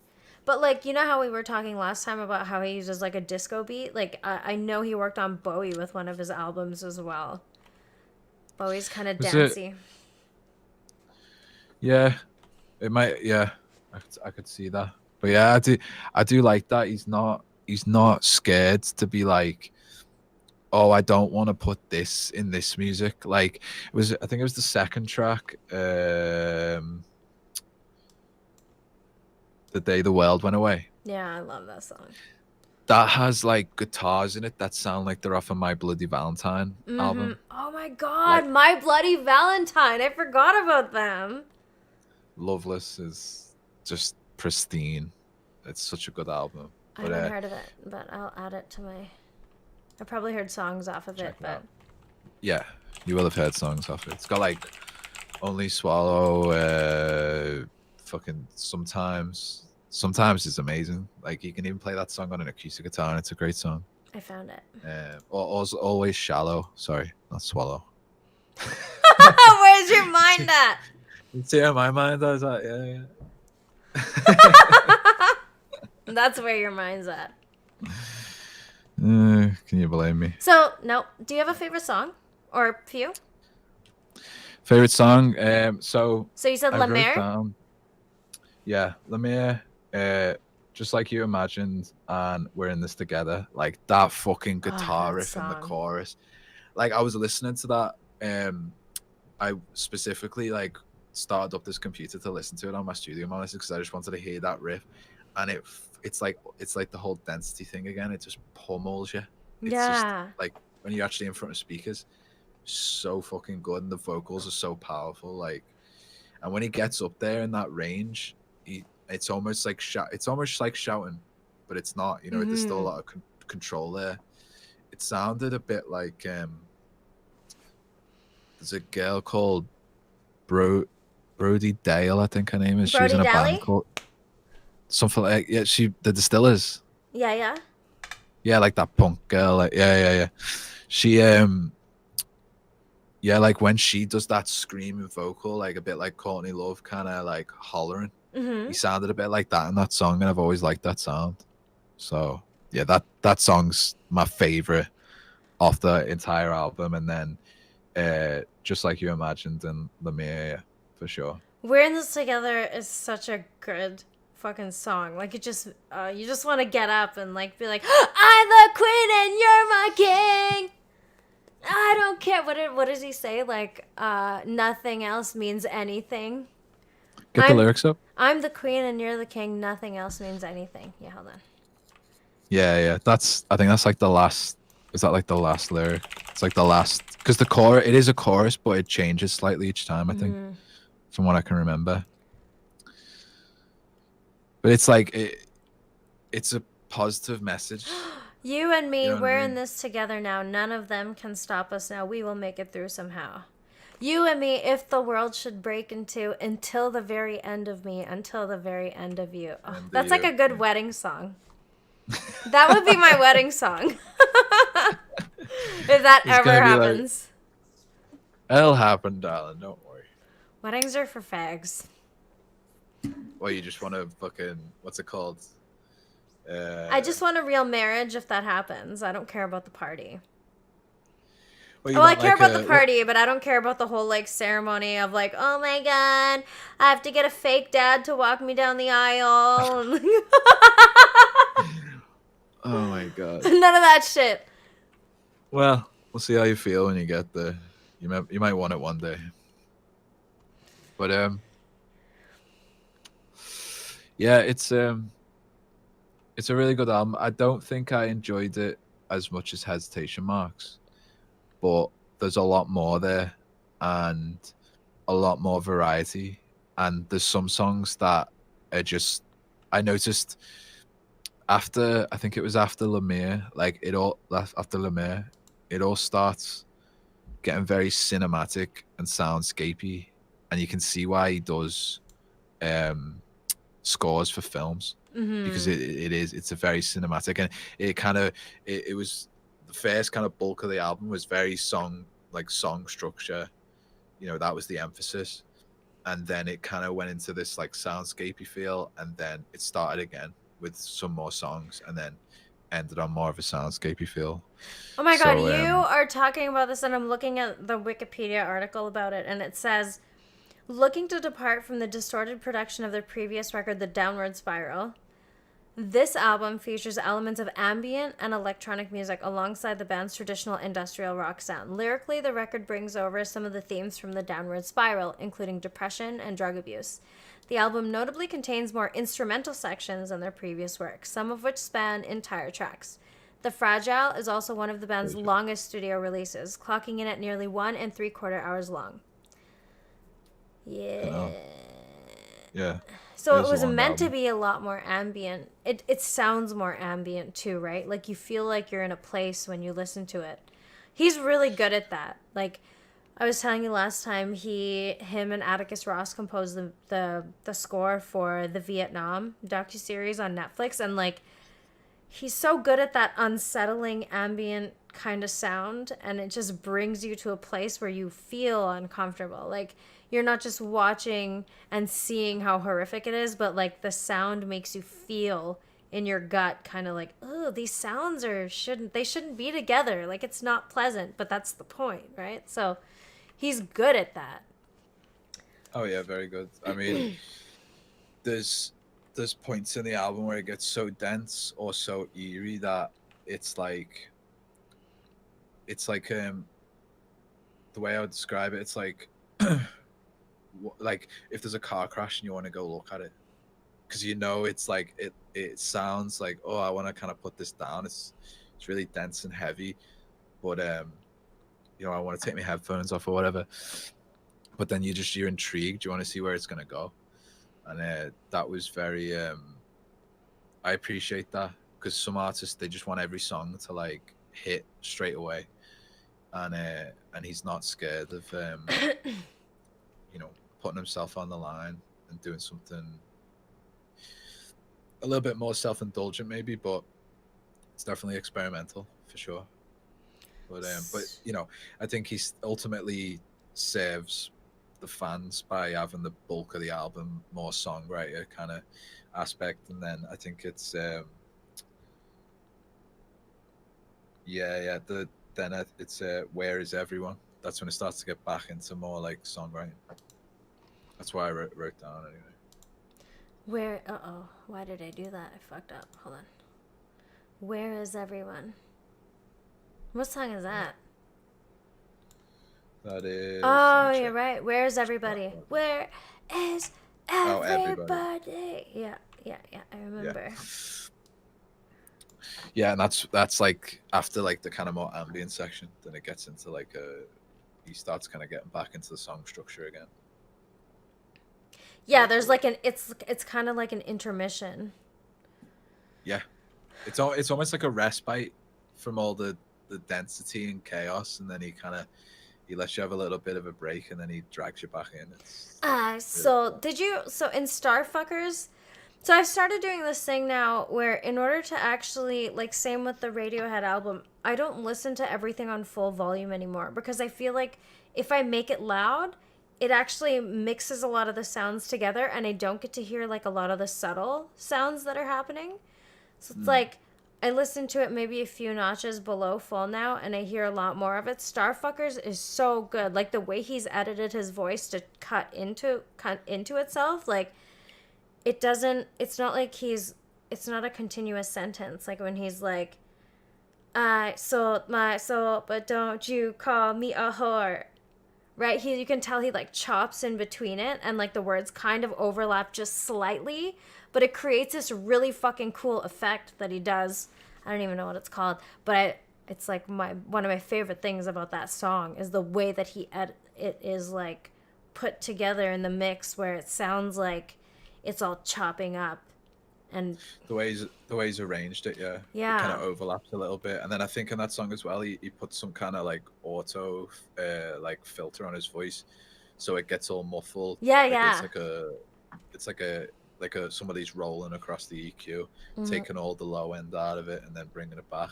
[SPEAKER 1] But like, you know how we were talking last time about how he uses like a disco beat? Like I know he worked on Bowie with one of his albums as well. Bowie's kind of dancey.
[SPEAKER 2] Yeah, it might. Yeah, I could see that. But yeah, I do like that. He's not scared to be like, oh, I don't want to put this in this music. Like I think it was the second track, The Day the World Went Away.
[SPEAKER 1] Yeah, I love that song.
[SPEAKER 2] That has like guitars in it that sound like they're off of My Bloody Valentine album.
[SPEAKER 1] Oh my god, My Bloody Valentine! I forgot about them.
[SPEAKER 2] Loveless is just pristine. It's such a good album.
[SPEAKER 1] I
[SPEAKER 2] But
[SPEAKER 1] haven't heard of it, but I'll add it to my. I probably heard songs off of
[SPEAKER 2] check
[SPEAKER 1] it,
[SPEAKER 2] it
[SPEAKER 1] but
[SPEAKER 2] out. Yeah, you will have heard songs off it. It's got like Only Swallow, fucking Sometimes. Sometimes it's amazing. Like you can even play that song on an acoustic guitar, and it's a great song.
[SPEAKER 1] I found it.
[SPEAKER 2] Always Shallow. Sorry, not Swallow.
[SPEAKER 1] Where's your mind at?
[SPEAKER 2] See how my mind is like, yeah.
[SPEAKER 1] That's where your mind's at.
[SPEAKER 2] Can you blame me?
[SPEAKER 1] So, no. Do you have a favorite song? Or few?
[SPEAKER 2] Favorite song? So
[SPEAKER 1] you said
[SPEAKER 2] I
[SPEAKER 1] La
[SPEAKER 2] wrote
[SPEAKER 1] Mer?
[SPEAKER 2] down. Yeah, La Mer. Just like you imagined, and we're in this together. Like that fucking guitar
[SPEAKER 1] that
[SPEAKER 2] riff in the
[SPEAKER 1] song.
[SPEAKER 2] chorus. Like I was listening to that. I specifically like started up this computer to listen to it on my studio monitor because I just wanted to hear that riff, and it's like the whole density thing again. It just pummels you. It's just like when you're actually in front of speakers, so fucking good, and the vocals are so powerful. Like, and when he gets up there in that range, it's almost like shouting, but it's not. You know, there's still a lot of control there. It sounded a bit like there's a girl called Brody Dale, I think her name is.
[SPEAKER 1] Brody
[SPEAKER 2] She's in a
[SPEAKER 1] Daly?
[SPEAKER 2] band called something like the Distillers.
[SPEAKER 1] Yeah.
[SPEAKER 2] Yeah, like that punk girl. Like yeah. She like when she does that screaming vocal, like a bit like Courtney Love, kind of like hollering. He sounded a bit like that in that song, and I've always liked that sound. So yeah, that song's my favorite off the entire album, and then Just Like You Imagined and La Mer, yeah, for sure.
[SPEAKER 1] We're in This Together is such a good fucking song. Like it just you just want to get up and like be like, I'm the queen and you're my king. I don't care. What does he say? Like nothing else means anything.
[SPEAKER 2] Get the lyrics up.
[SPEAKER 1] I'm the queen and you're the king. Nothing else means anything. Yeah, hold on.
[SPEAKER 2] Yeah. I think that's like the last. Is that like the last lyric? It's like the last, because the chorus, it is a chorus, but it changes slightly each time, I think, from what I can remember. But it's like it's a positive message.
[SPEAKER 1] You and me,
[SPEAKER 2] You know what
[SPEAKER 1] we're
[SPEAKER 2] I mean?
[SPEAKER 1] in this together now. None of them can stop us now. We will make it through somehow. You and me, if the world should break in two, until the very end of me, until the very end of you. Oh, that's like a good wedding song. That would be my wedding song. If that ever happens.
[SPEAKER 2] Like, it'll happen, darling. Don't worry.
[SPEAKER 1] Weddings are for fags.
[SPEAKER 2] Well, you just want to fucking, what's it called?
[SPEAKER 1] I just want a real marriage if that happens. I don't care about the party.
[SPEAKER 2] Well,
[SPEAKER 1] I care about the party, but I don't care about the whole like ceremony of like, oh my god, I have to get a fake dad to walk me down the aisle.
[SPEAKER 2] Oh my god.
[SPEAKER 1] None of that shit.
[SPEAKER 2] Well, we'll see how you feel when you get there. You might want it one day. But yeah, it's a really good album. I don't think I enjoyed it as much as Hesitation Marks, but there's a lot more there and a lot more variety. And there's some songs that are just, I noticed after, I think it was after La Mer, like after La Mer, it all starts getting very cinematic and soundscapey, and you can see why he does scores for films, because it's a very cinematic, and it was the first kind of bulk of the album was very song structure, you know, that was the emphasis, and then it kind of went into this like soundscapey feel, and then it started again with some more songs, and then ended on more of a soundscapey feel.
[SPEAKER 1] Oh my god, you are talking about this, and I'm looking at the Wikipedia article about it, and it says, looking to depart from the distorted production of their previous record, The Downward Spiral, this album features elements of ambient and electronic music alongside the band's traditional industrial rock sound. Lyrically, the record brings over some of the themes from The Downward Spiral, including depression and drug abuse. The album notably contains more instrumental sections than their previous work, some of which span entire tracks. The Fragile is also one of the band's longest studio releases, clocking in at nearly 1 3/4 hours long. Yeah.
[SPEAKER 2] Yeah, it
[SPEAKER 1] So it
[SPEAKER 2] is a
[SPEAKER 1] was
[SPEAKER 2] long
[SPEAKER 1] meant to
[SPEAKER 2] album.
[SPEAKER 1] be a lot more ambient. It sounds more ambient too, right? Like you feel like you're in a place when you listen to it. He's really good at that. Like I was telling you last time, him and Atticus Ross composed the score for the Vietnam docuseries on Netflix, and like he's so good at that unsettling ambient kind of sound, and it just brings you to a place where you feel uncomfortable. Like you're not just watching and seeing how horrific it is, but like the sound makes you feel in your gut kind of like, oh, these sounds are shouldn't be together. Like it's not pleasant, but that's the point, right? So he's good at that.
[SPEAKER 2] Oh yeah, very good. I mean, there's there's points in the album where it gets so dense or so eerie that it's like it's like the way I would describe it, it's like if there's a car crash and you want to go look at it because you know it's like it sounds like, oh, I want to kind of put this down. It's really dense and heavy, but you know, I want to take my headphones off or whatever. But then you're intrigued. You want to see where it's gonna go, and that was very I appreciate that because some artists they just want every song to like hit straight away, and he's not scared of you know, putting himself on the line and doing something a little bit more self-indulgent maybe, but it's definitely experimental for sure. But you know, I think he's ultimately serves the fans by having the bulk of the album more songwriter kind of aspect, and then I think it's it's Where Is Everyone? That's when it starts to get back into more like songwriting. That's why I wrote down anyway.
[SPEAKER 1] Where? Uh oh. Why did I do that? I fucked up. Hold on. Where is everyone? What song is that?
[SPEAKER 2] That is. Let
[SPEAKER 1] Oh,
[SPEAKER 2] me
[SPEAKER 1] you're
[SPEAKER 2] check.
[SPEAKER 1] right. Where is everybody? Where is
[SPEAKER 2] Oh, everybody.
[SPEAKER 1] everybody? Yeah, yeah, yeah. I remember.
[SPEAKER 2] Yeah. Yeah, and that's like after like the kind of more ambient section, then it gets into like he starts kind of getting back into the song structure again.
[SPEAKER 1] Yeah, there's like it's kind of like an intermission.
[SPEAKER 2] Yeah, it's almost like a respite from all the density and chaos, and then he lets you have a little bit of a break, and then he drags you back in. It's really
[SPEAKER 1] So
[SPEAKER 2] cool.
[SPEAKER 1] so in Starfuckers, so I've started doing this thing now where in order to actually like same with the Radiohead album, I don't listen to everything on full volume anymore because I feel like if I make it loud, it actually mixes a lot of the sounds together and I don't get to hear like a lot of the subtle sounds that are happening. So it's like I listen to it maybe a few notches below full now and I hear a lot more of it. Starfuckers is so good. Like the way he's edited his voice to cut into itself, like it doesn't it's not a continuous sentence. Like when he's like I sold my soul, but don't you call me a whore. Right? You can tell he like chops in between it and like the words kind of overlap just slightly, but it creates this really fucking cool effect that he does. I don't even know what it's called, but it's like one of my favorite things about that song is the way that it is like put together in the mix where it sounds like it's all chopping up and
[SPEAKER 2] The way he's arranged it, yeah, it kind
[SPEAKER 1] yeah.
[SPEAKER 2] of overlaps a little bit, and then I think in that song as well, he put some kind of like auto like filter on his voice, so it gets all muffled,
[SPEAKER 1] Yeah,
[SPEAKER 2] like
[SPEAKER 1] yeah.
[SPEAKER 2] it's like a somebody's rolling across the EQ,
[SPEAKER 1] Mhm.
[SPEAKER 2] taking all the low end out of it and then bringing it back.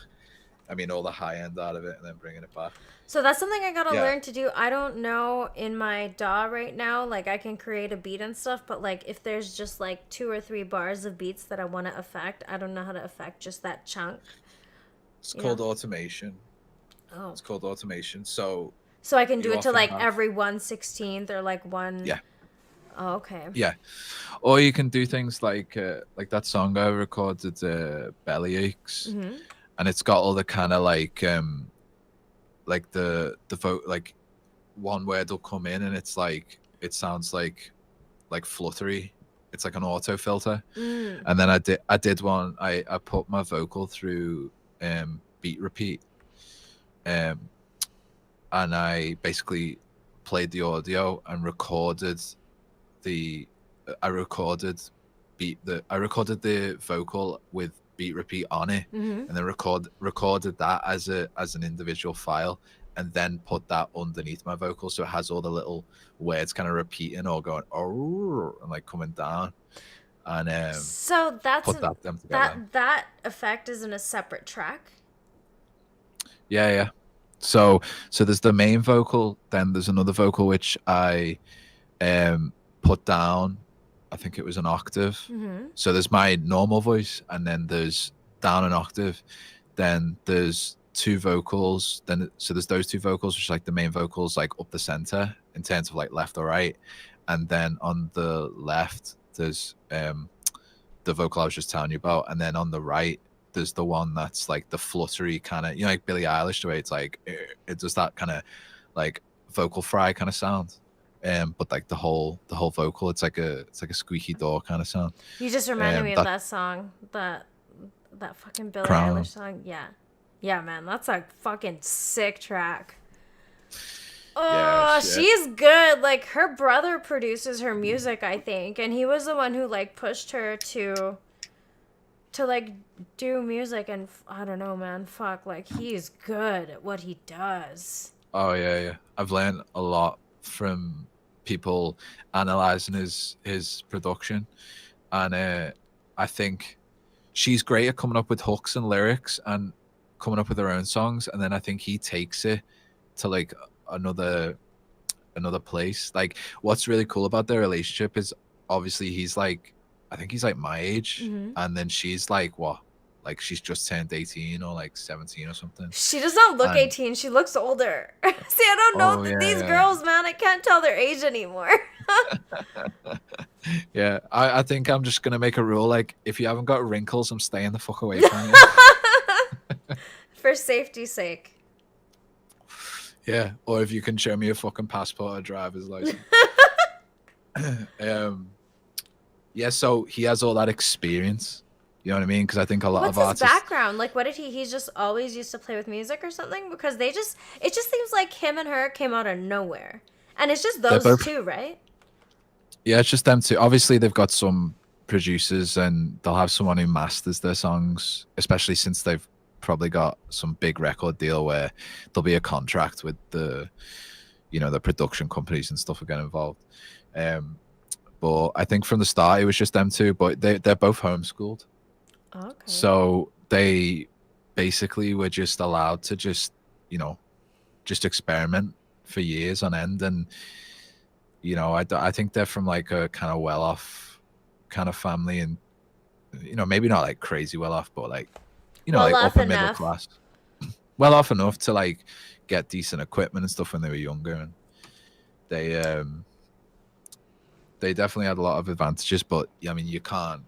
[SPEAKER 2] I mean, all the high end out of it and then bringing it back.
[SPEAKER 1] So that's something I gotta
[SPEAKER 2] Yeah,
[SPEAKER 1] learn to do. I don't know in my DAW right now. Like I can create a beat and stuff, but like if there's just like 2 or 3 bars of beats that I want to affect, I don't know how to affect just that chunk.
[SPEAKER 2] it's
[SPEAKER 1] You know?
[SPEAKER 2] called automation.
[SPEAKER 1] Oh.
[SPEAKER 2] It's called automation. So
[SPEAKER 1] So I can do
[SPEAKER 2] you
[SPEAKER 1] it to
[SPEAKER 2] often
[SPEAKER 1] like
[SPEAKER 2] have,
[SPEAKER 1] every 1/16th or like one.
[SPEAKER 2] yeah,
[SPEAKER 1] Oh, okay.
[SPEAKER 2] yeah, or you can do things like that song I recorded, Belly Aches,
[SPEAKER 1] Mm-hmm.
[SPEAKER 2] and it's got all the kind of like the vote, like one word will come in and it's like it sounds like fluttery. It's like an auto filter.
[SPEAKER 1] Mm.
[SPEAKER 2] And then I did one. I put my vocal through beat repeat, um, and I basically played the audio and recorded the I recorded the vocal with beat repeat on it,
[SPEAKER 1] Mm-hmm.
[SPEAKER 2] and then recorded that as an individual file, and then put that underneath my vocal, so it has all the little words kind of repeating or going oh and like coming down, and
[SPEAKER 1] So that's
[SPEAKER 2] put them together.
[SPEAKER 1] that effect is in a separate track.
[SPEAKER 2] Yeah. So there's the main vocal, then there's another vocal which I put down. I think it was an octave.
[SPEAKER 1] Mm-hmm.
[SPEAKER 2] So there's my normal voice, and then there's down an octave. Then there's two vocals. So there's those two vocals, which are like the main vocals, like up the center in terms of like left or right. And then on the left, there's the vocal I was just telling you about. And then on the right, there's the one that's like the fluttery kind of, like Billie Eilish, the way it's like, it does that kind of like vocal fry kind of sound. But like the whole vocal, it's like a squeaky door kind of sound.
[SPEAKER 1] You just reminded me of that song, that fucking Billie Eilish song. Yeah, man, that's a fucking sick track. Oh, she's good. Like, her brother produces her music, I think, and he was the one who like pushed her to like do music. And I don't know, man, fuck, like, he's good at what he does.
[SPEAKER 2] Oh yeah. I've learned a lot from people analyzing his production, and I think she's great at coming up with hooks and lyrics and coming up with her own songs, and then I think he takes it to like another place. Like, what's really cool about their relationship is obviously he's like, I think he's like my age,
[SPEAKER 1] Mm-hmm.
[SPEAKER 2] and then she's like what, like she's just turned 18 or like 17 or something.
[SPEAKER 1] She does not look 18. She looks older. See, I don't know these girls, man. I can't tell their age anymore.
[SPEAKER 2] Yeah, I think I'm just gonna make a rule, like, if you haven't got wrinkles, I'm staying the fuck away from you.
[SPEAKER 1] For safety's sake.
[SPEAKER 2] Yeah, or if you can show me a fucking passport or driver's license. Yeah, so he has all that experience. You know what I mean? Because I think a lot of artists.
[SPEAKER 1] What's his background? Like, what did he's just always used to play with music or something? Because it just seems like him and her came out of nowhere. And it's just those two, right?
[SPEAKER 2] Yeah, it's just them two. Obviously, they've got some producers, and they'll have someone who masters their songs, especially since they've probably got some big record deal where there'll be a contract with the production companies and stuff will get involved. But I think from the start, it was just them two, but they're both homeschooled.
[SPEAKER 1] Okay.
[SPEAKER 2] So they basically were just allowed to just experiment for years on end. And, I think they're from like a kind of well-off kind of family, and, maybe not like crazy well-off, but like, like upper middle class. Well off enough to like get decent equipment and stuff when they were younger. And they definitely had a lot of advantages, but I mean, you can't.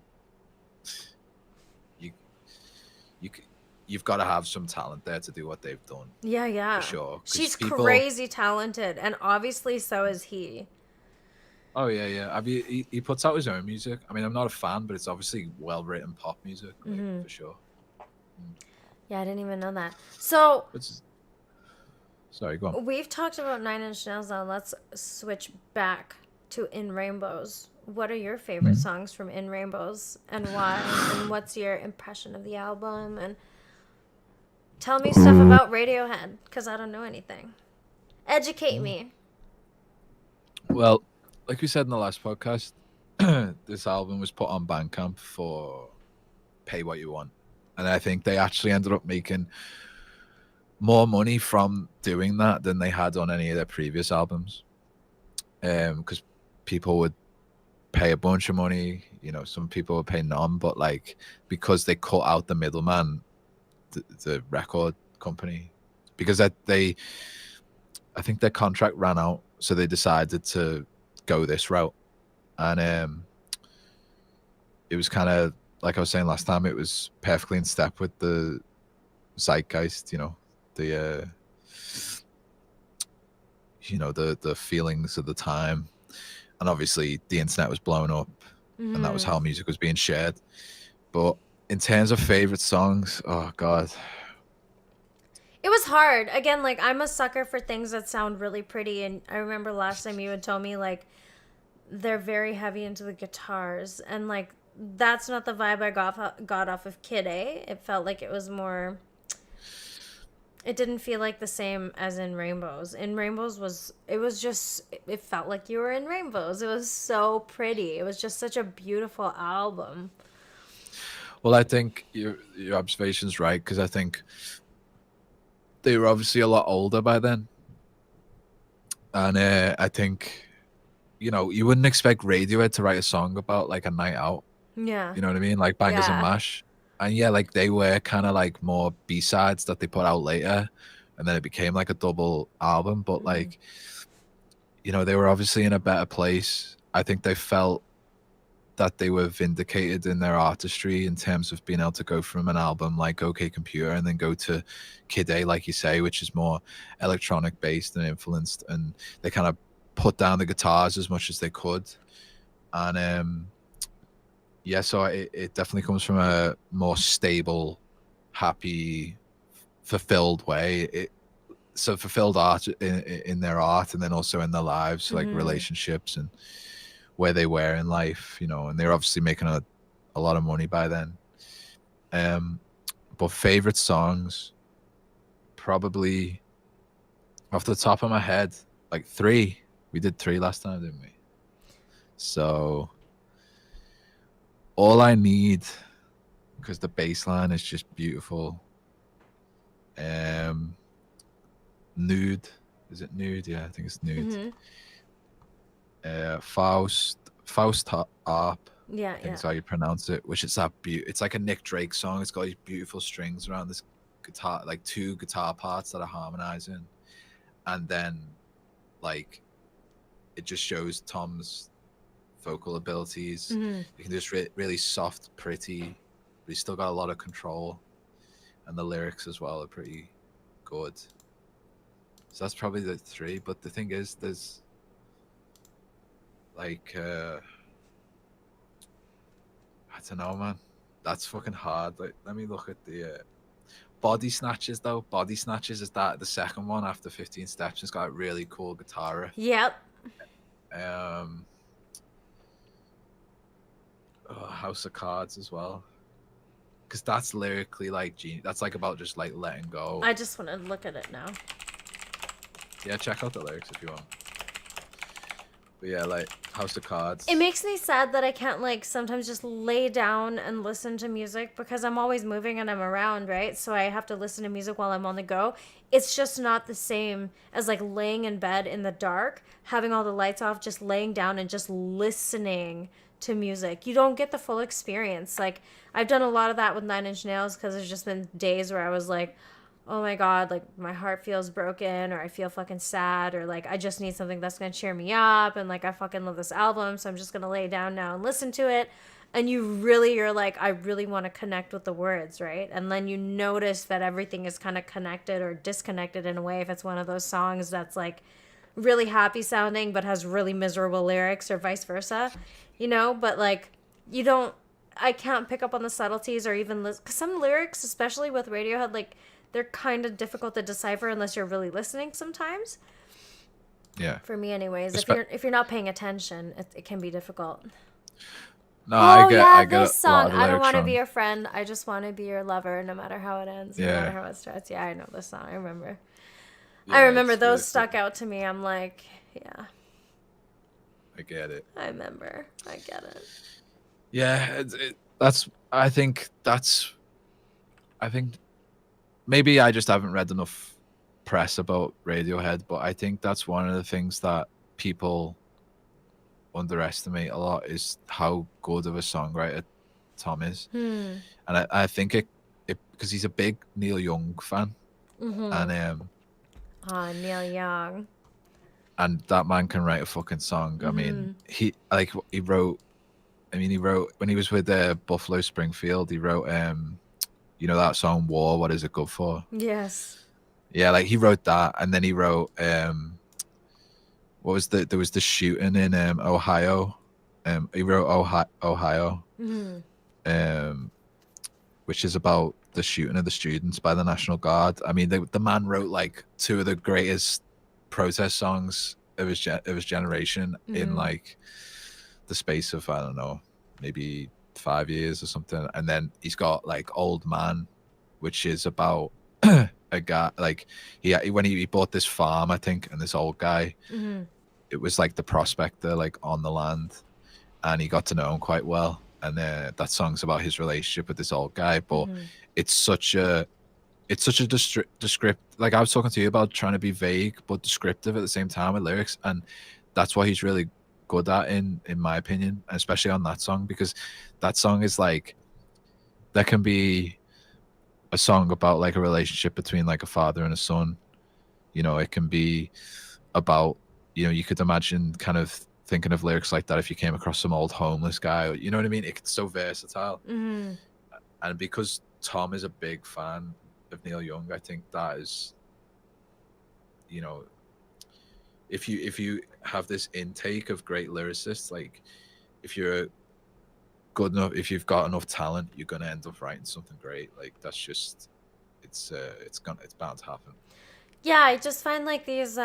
[SPEAKER 2] You've got to have some talent there to do what they've done.
[SPEAKER 1] Yeah.
[SPEAKER 2] For sure.
[SPEAKER 1] She's crazy talented, and obviously so is he.
[SPEAKER 2] Oh yeah. He puts out his own music. I mean, I'm not a fan, but it's obviously well-written pop music, for sure.
[SPEAKER 1] Yeah, I didn't even know that. So,
[SPEAKER 2] sorry, go on.
[SPEAKER 1] We've talked about 9 Inch Nails now. Let's switch back to In Rainbows. What are your favorite songs from In Rainbows, and why? And what's your impression of the album? And tell me stuff about Radiohead, because I don't know anything. Educate me.
[SPEAKER 2] Well, like we said in the last podcast, this album was put on Bandcamp for pay what you want. And I think they actually ended up making more money from doing that than they had on any of their previous albums. Because people would pay a bunch of money, some people would pay none, but like, because they cut out the middleman, the record company, because I think their contract ran out, so they decided to go this route. And it was kind of, like I was saying last time, it was perfectly in step with the zeitgeist, the feelings of the time. And obviously the internet was blowing up, and that was how music was being shared. But in terms of favorite songs, oh God.
[SPEAKER 1] It was hard. Again, like, I'm a sucker for things that sound really pretty. And I remember last time you had told me, like, they're very heavy into the guitars, and like that's not the vibe I got off of Kid A. It felt like it was more. It didn't feel like the same as in Rainbows. In Rainbows it was just it felt like you were in Rainbows. It was so pretty. It was just such a beautiful album.
[SPEAKER 2] Well, I think your observation's right, because I think they were obviously a lot older by then, and I think, you know, you wouldn't expect Radiohead to write a song about like a night out.
[SPEAKER 1] Yeah.
[SPEAKER 2] You know what I mean? Like Bangers and
[SPEAKER 1] Yeah.
[SPEAKER 2] Mash. And yeah, like they were kind of like more B-sides that they put out later, and then it became like a double album. But like, you know, they were obviously in a better place. I think they felt that they were vindicated in their artistry in terms of being able to go from an album like OK Computer and then go to Kid A, like you say, which is more electronic based and influenced, and they kind of put down the guitars as much as they could. And yeah, so it definitely comes from a more stable, happy, fulfilled way. So fulfilled art in their art, and then also in their lives, like relationships and where they were in life, you know. And they're obviously making a lot of money by then. But favorite songs, probably off the top of my head, like 3. We did 3 last time, didn't we? So All I Need, because the bass line is just beautiful. Nude, is it Nude? Yeah, I think it's Nude. Faust Harp,
[SPEAKER 1] Yeah,
[SPEAKER 2] I think is how you pronounce it, which is that it's like a Nick Drake song. It's got these beautiful strings around this guitar, like 2 guitar parts that are harmonizing, and then like it just shows Tom's vocal abilities. You can just really soft, pretty, but he's still got a lot of control, and the lyrics as well are pretty good. So that's probably the 3. But the thing is, there's like I don't know, man. That's fucking hard. Like, let me look at the Body Snatchers though. Body Snatchers is that the second one after 15 Steps. It's got a really cool guitar riff.
[SPEAKER 1] Yep.
[SPEAKER 2] House of Cards as well, because that's lyrically like that's like about just like letting go.
[SPEAKER 1] I just want to look at it now.
[SPEAKER 2] Yeah, check out the lyrics if you want. But yeah, like House of Cards.
[SPEAKER 1] It makes me sad that I can't like sometimes just lay down and listen to music, because I'm always moving and I'm around, right? So I have to listen to music while I'm on the go. It's just not the same as like laying in bed in the dark, having all the lights off, just laying down and just listening to music. You don't get the full experience. Like I've done a lot of that with 9 Inch Nails, because there's just been days where I was like, oh my god, like my heart feels broken, or I feel fucking sad, or like I just need something that's gonna cheer me up, and like I fucking love this album, so I'm just gonna lay down now and listen to it. And you're like, I really want to connect with the words, right? And then you notice that everything is kind of connected or disconnected in a way, if it's one of those songs that's like really happy sounding but has really miserable lyrics, or vice versa, you know. But like I can't pick up on the subtleties, or even because some lyrics, especially with Radiohead, like they're kind of difficult to decipher unless you're really listening sometimes.
[SPEAKER 2] Yeah.
[SPEAKER 1] For me anyways. If you're not paying attention, it can be difficult.
[SPEAKER 2] No, I get
[SPEAKER 1] this song.
[SPEAKER 2] I
[SPEAKER 1] don't want to be your friend. I just want to be your lover, no matter how it ends, no
[SPEAKER 2] Yeah.
[SPEAKER 1] matter how it starts. Yeah, I know this song. I remember.
[SPEAKER 2] Yeah,
[SPEAKER 1] I remember
[SPEAKER 2] it's
[SPEAKER 1] those
[SPEAKER 2] really
[SPEAKER 1] stuck out to me. I'm like, yeah,
[SPEAKER 2] I get it.
[SPEAKER 1] I remember. I get it.
[SPEAKER 2] Yeah, I think maybe I just haven't read enough press about Radiohead, but I think that's one of the things that people underestimate a lot, is how good of a songwriter Tom is. And I think it because he's a big Neil Young fan, and
[SPEAKER 1] Neil Young.
[SPEAKER 2] And that man can write a fucking song. I mean, he wrote when he was with Buffalo Springfield, he wrote you know that song War, What Is It Good For?
[SPEAKER 1] Yes.
[SPEAKER 2] Yeah, like he wrote that, and then he wrote there was the shooting in Ohio. He wrote Ohio, which is about the shooting of the students by the National Guard. I mean, the man wrote like 2 of the greatest protest songs of his generation in like the space of, I don't know, maybe 5 years or something. And then he's got like Old Man, which is about a guy, like when he bought this farm, I think, and this old guy, it was like the prospector, like on the land, and he got to know him quite well. And that song's about his relationship with this old guy, but it's such a descript. Like I was talking to you about trying to be vague but descriptive at the same time with lyrics, and that's what he's really good at, in my opinion, especially on that song, because that song is like, there can be a song about like a relationship between like a father and a son. You know, it can be about, you know, you could imagine kind of thinking of lyrics like that if you came across some old homeless guy, or, you know what I mean? It's so versatile. And because Tom is a big fan of Neil Young, I think that is, you know, if you have this intake of great lyricists, like if you're good enough, if you've got enough talent, you're gonna end up writing something great. Like that's just, it's bound to happen.
[SPEAKER 1] Yeah, I just find like these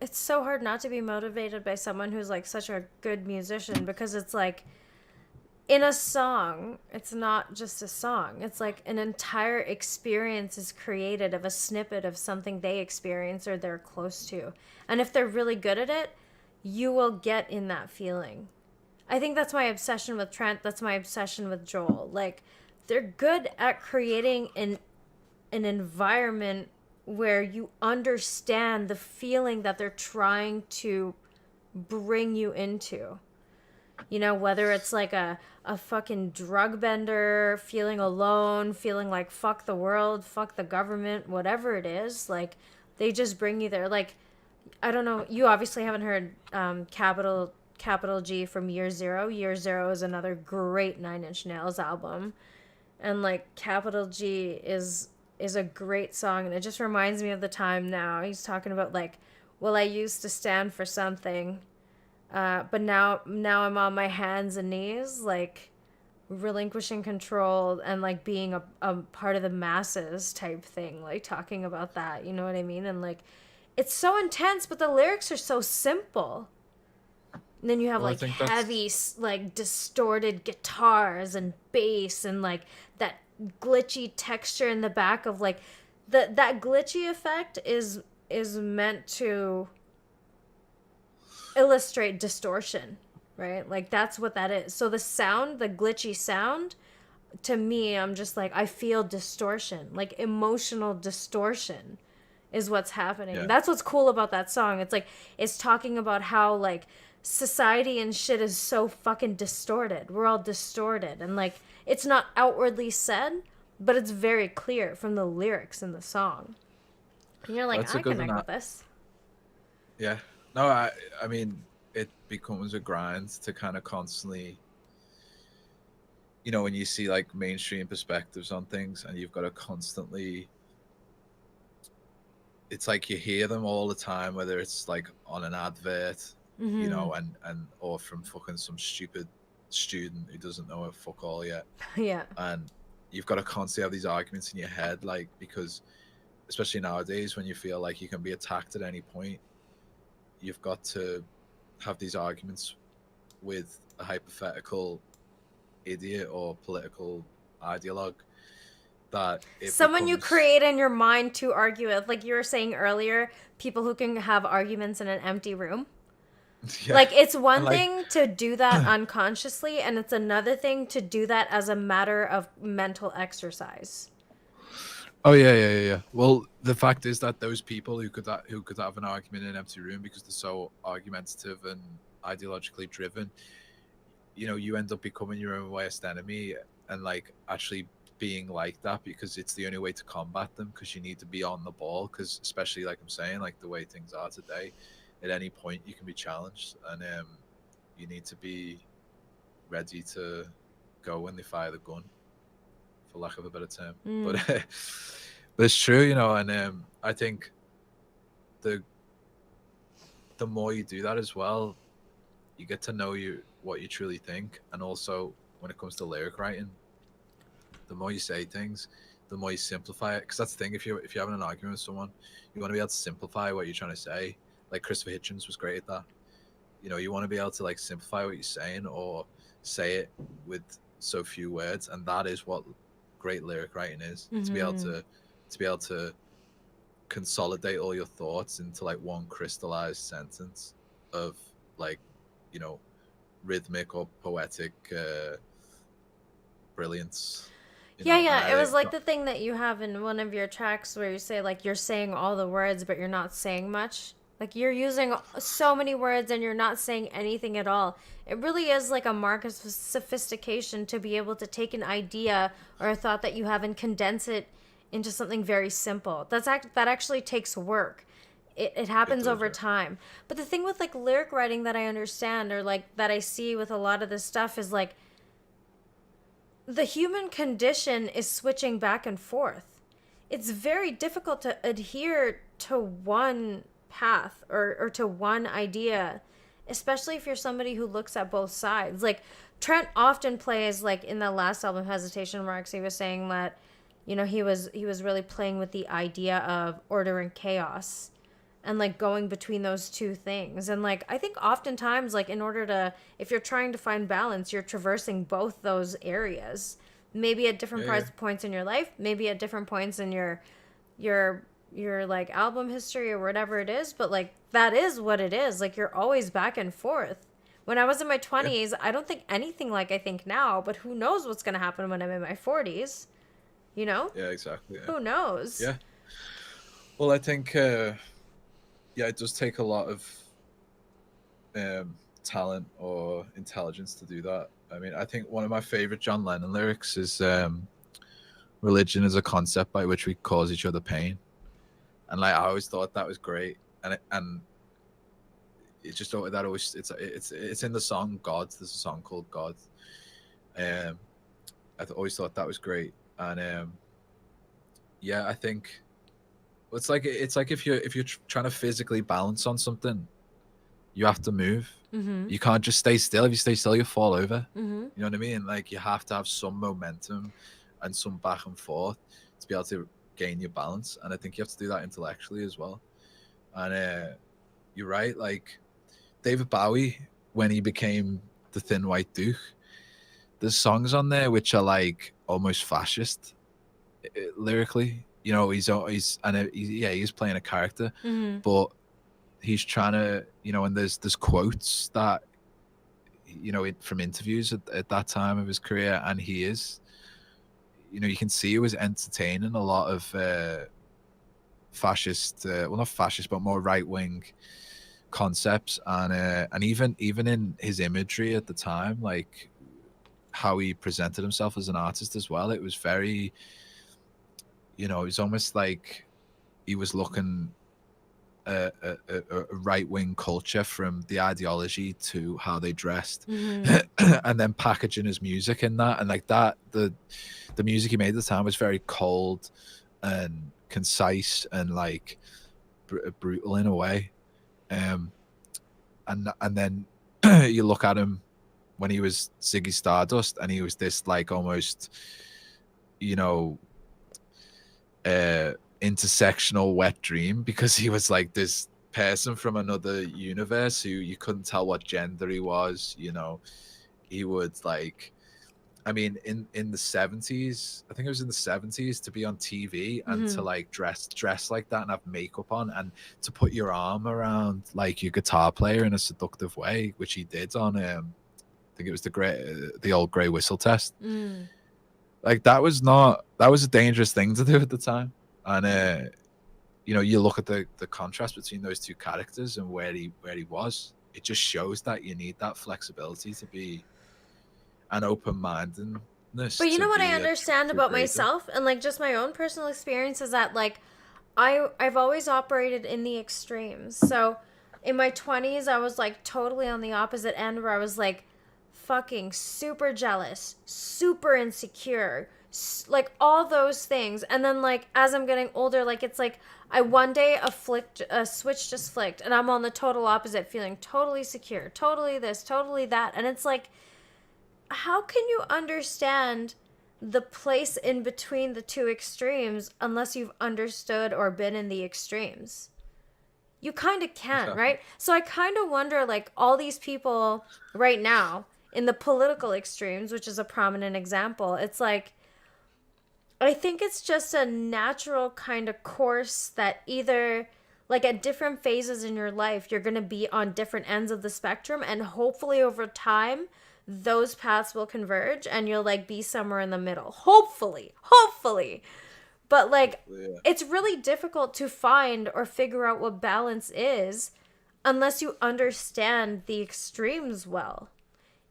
[SPEAKER 1] it's so hard not to be motivated by someone who's like such a good musician, because it's like, in a song, it's not just a song. It's like an entire experience is created of a snippet of something they experience or they're close to. And if they're really good at it, you will get in that feeling. I think that's my obsession with Trent. That's my obsession with Joel. Like, they're good at creating an environment where you understand the feeling that they're trying to bring you into. You know, whether it's like a fucking drug bender, feeling alone, feeling like fuck the world, fuck the government, whatever it is, like they just bring you there. Like, I don't know, you obviously haven't heard Capital G from Year Zero. Year Zero is another great Nine Inch Nails album. And like Capital G is a great song, and it just reminds me of the time now. He's talking about like, well, I used to stand for something. But now I'm on my hands and knees, like relinquishing control and like being a part of the masses type thing, like talking about that, you know what I mean? And like, it's so intense, but the lyrics are so simple. And then you have like heavy, like distorted guitars and bass and like that glitchy texture in the back of like that glitchy effect is meant to illustrate distortion, right? Like that's what that is. So the sound, the glitchy sound, to me, I'm just like, I feel distortion, like emotional distortion is what's happening. Yeah. That's what's cool about that song. It's like, it's talking about how like society and shit is so fucking distorted. We're all distorted, and like it's not outwardly said, but it's very clear from the lyrics in the song. And you're like, I connect with this.
[SPEAKER 2] Yeah. No, I mean, it becomes a grind to kind of constantly, you know, when you see like mainstream perspectives on things and you've got to constantly, it's like you hear them all the time, whether it's like on an advert, you know, and or from fucking some stupid student who doesn't know a fuck all yet.
[SPEAKER 1] Yeah.
[SPEAKER 2] And you've got to constantly have these arguments in your head, like, because especially nowadays when you feel like you can be attacked at any point, you've got to have these arguments with a hypothetical idiot or political ideologue that
[SPEAKER 1] someone you create in your mind to argue with. Like you were saying earlier, people who can have arguments in an empty room. Yeah. Like it's one thing to do that unconsciously, and it's another thing to do that as a matter of mental exercise.
[SPEAKER 2] Oh yeah. Well, the fact is that those people who could have an argument in an empty room because they're so argumentative and ideologically driven, you know, you end up becoming your own worst enemy and like actually being like that, because it's the only way to combat them, because you need to be on the ball, because especially like I'm saying, like the way things are today, at any point you can be challenged, and you need to be ready to go when they fire the gun, for lack of a better term. But it's true, you know, and I think the more you do that as well, you get to know what you truly think. And also when it comes to lyric writing, the more you say things, the more you simplify it, because that's the thing, if you're having an argument with someone, you want to be able to simplify what you're trying to say. Like Christopher Hitchens was great at that. you want to be able to like simplify what you're saying or say it with so few words, and that is what great lyric writing is. To be able to consolidate all your thoughts into like one crystallized sentence of like, you know, rhythmic or poetic brilliance.
[SPEAKER 1] Yeah,
[SPEAKER 2] And
[SPEAKER 1] yeah. It
[SPEAKER 2] I
[SPEAKER 1] was like the thing that you have in one of your tracks where you say like you're saying all the words but you're not saying much. Like you're using so many words and you're not saying anything at all. It really is like a mark of sophistication to be able to take an idea or a thought that you have and condense it into something very simple. That actually takes work. It
[SPEAKER 2] it
[SPEAKER 1] happens
[SPEAKER 2] does,
[SPEAKER 1] over
[SPEAKER 2] yeah.
[SPEAKER 1] time. But the thing with like lyric writing that I understand or like that I see with a lot of this stuff is like the human condition is switching back and forth. It's very difficult to adhere to one path or to one idea, especially if you're somebody who looks at both sides. Like Trent often plays like in the last album Hesitation Marks, he was saying that, he was really playing with the idea of order and chaos and like going between those two things. And like I think oftentimes like in order to if you're trying to find balance, you're traversing both those areas. Maybe at different
[SPEAKER 2] Yeah,
[SPEAKER 1] points in your life, maybe at different points in your your like album history or whatever it is, but like that is what it is. Like you're always back and forth. When I was in my
[SPEAKER 2] yeah,
[SPEAKER 1] 20s, I don't think anything like I think now, but who knows what's going to happen when I'm in my 40s, you know?
[SPEAKER 2] yeah, exactly. Yeah,
[SPEAKER 1] Who knows?
[SPEAKER 2] yeah. Well, I think yeah, it does take a lot of talent or intelligence to do that. I mean, I think one of my favorite John Lennon lyrics is "Religion is a concept by which we cause each other pain," and like I always thought that was great, and it just that always it's in the song "Gods." There's a song called "Gods." Um, always thought that was great, and yeah, I think it's like if you're trying to physically balance on something, you have to move.
[SPEAKER 1] Mhm.
[SPEAKER 2] You can't just stay still. If you stay still, you fall over.
[SPEAKER 1] Mhm.
[SPEAKER 2] You know what I mean? Like you have to have some momentum and some back and forth to be able to gain your balance. And I think you have to do that intellectually as well. And you're right. Like David Bowie, when he became the Thin White Duke, there's songs on there which are like almost fascist lyrically. He's and yeah, he's playing a character,
[SPEAKER 1] Mhm.
[SPEAKER 2] but he's trying to, and there's quotes that, from interviews at that time of his career, and he is, you can see he was entertaining a lot of fascist, well, not fascist, but more right wing concepts, and even in his imagery at the time, like how he presented himself as an artist as well, it was very, it was almost like he was looking a right wing culture from the ideology to how they dressed,
[SPEAKER 1] Mhm.
[SPEAKER 2] and then packaging his music in that, and like that, the music he made at the time was very cold and concise and like brutal in a way, and then you look at him when he was Ziggy Stardust, and he was this like almost, you know, intersectional wet dream, because he was like this person from another universe who you couldn't tell what gender he was. He would like, I mean, in the 70s, I think it was in the 70s, to be on TV and to
[SPEAKER 1] Mhm.
[SPEAKER 2] like dress like that and have makeup on and to put your arm around like your guitar player in a seductive way, which he did on I think it was the old Grey Whistle Test.
[SPEAKER 1] Mm.
[SPEAKER 2] Like that was a dangerous thing to do at the time. And you look at the contrast between those two characters and where he was. It just shows that you need that flexibility to be an open-mindedness
[SPEAKER 1] But you
[SPEAKER 2] to
[SPEAKER 1] know what I
[SPEAKER 2] be a
[SPEAKER 1] understand
[SPEAKER 2] true
[SPEAKER 1] about
[SPEAKER 2] creator.
[SPEAKER 1] myself and like just my own personal experience is that like I've always operated in the extremes. So in my 20s I was like totally on the opposite end where I was like fucking super jealous, super insecure, like all those things. And then like as I'm getting older, like it's like I one day a switch just flicked and I'm on the total opposite, feeling totally secure, totally this, totally that. And it's like how can you understand the place in between the two extremes unless you've understood or been in the extremes? You kind of can't,
[SPEAKER 2] Exactly.
[SPEAKER 1] right? So I kind of wonder, like, all these people right now in the political extremes, which is a prominent example, it's like, I think it's just a natural kind of course that either, like, at different phases in your life, you're going to be on different ends of the spectrum, and hopefully over time, those paths will converge and you'll, like, be somewhere in the middle. Hopefully. Hopefully. But, like,
[SPEAKER 2] Yeah.
[SPEAKER 1] it's really difficult to find or figure out what balance is unless you understand the extremes well,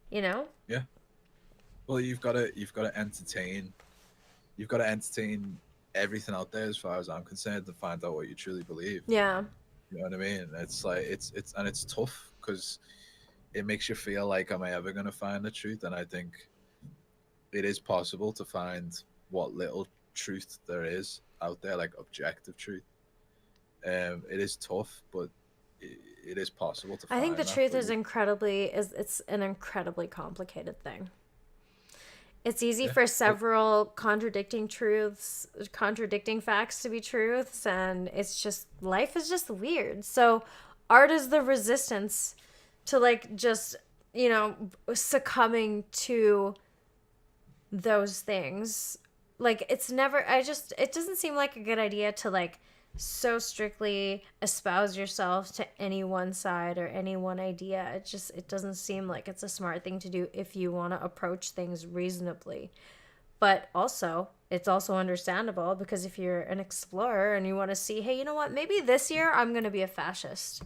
[SPEAKER 1] you know?
[SPEAKER 2] Yeah. Well, you've got to entertain. You've got to entertain everything out there, as far as I'm concerned, to find out what you truly believe.
[SPEAKER 1] Yeah.
[SPEAKER 2] You know what I mean? It's like it's tough because it makes you feel like, am I ever going to find the truth? And I think it is possible to find what little truth there is out there, like objective truth. It is tough, but it is possible to
[SPEAKER 1] I think
[SPEAKER 2] find
[SPEAKER 1] the
[SPEAKER 2] that.
[SPEAKER 1] truth
[SPEAKER 2] But
[SPEAKER 1] is it's an incredibly complicated thing. It's easy
[SPEAKER 2] yeah,
[SPEAKER 1] for
[SPEAKER 2] well,
[SPEAKER 1] several contradicting facts to be truths, and it's just life is just weird. So art is the resistance to, like, just, succumbing to those things. Like, it's never, it doesn't seem like a good idea to, like, so strictly espouse yourself to any one side or any one idea. It doesn't seem like it's a smart thing to do if you want to approach things reasonably. But also, it's also understandable, because if you're an explorer and you want to see, hey, you know what, maybe this year I'm going to be a fascist.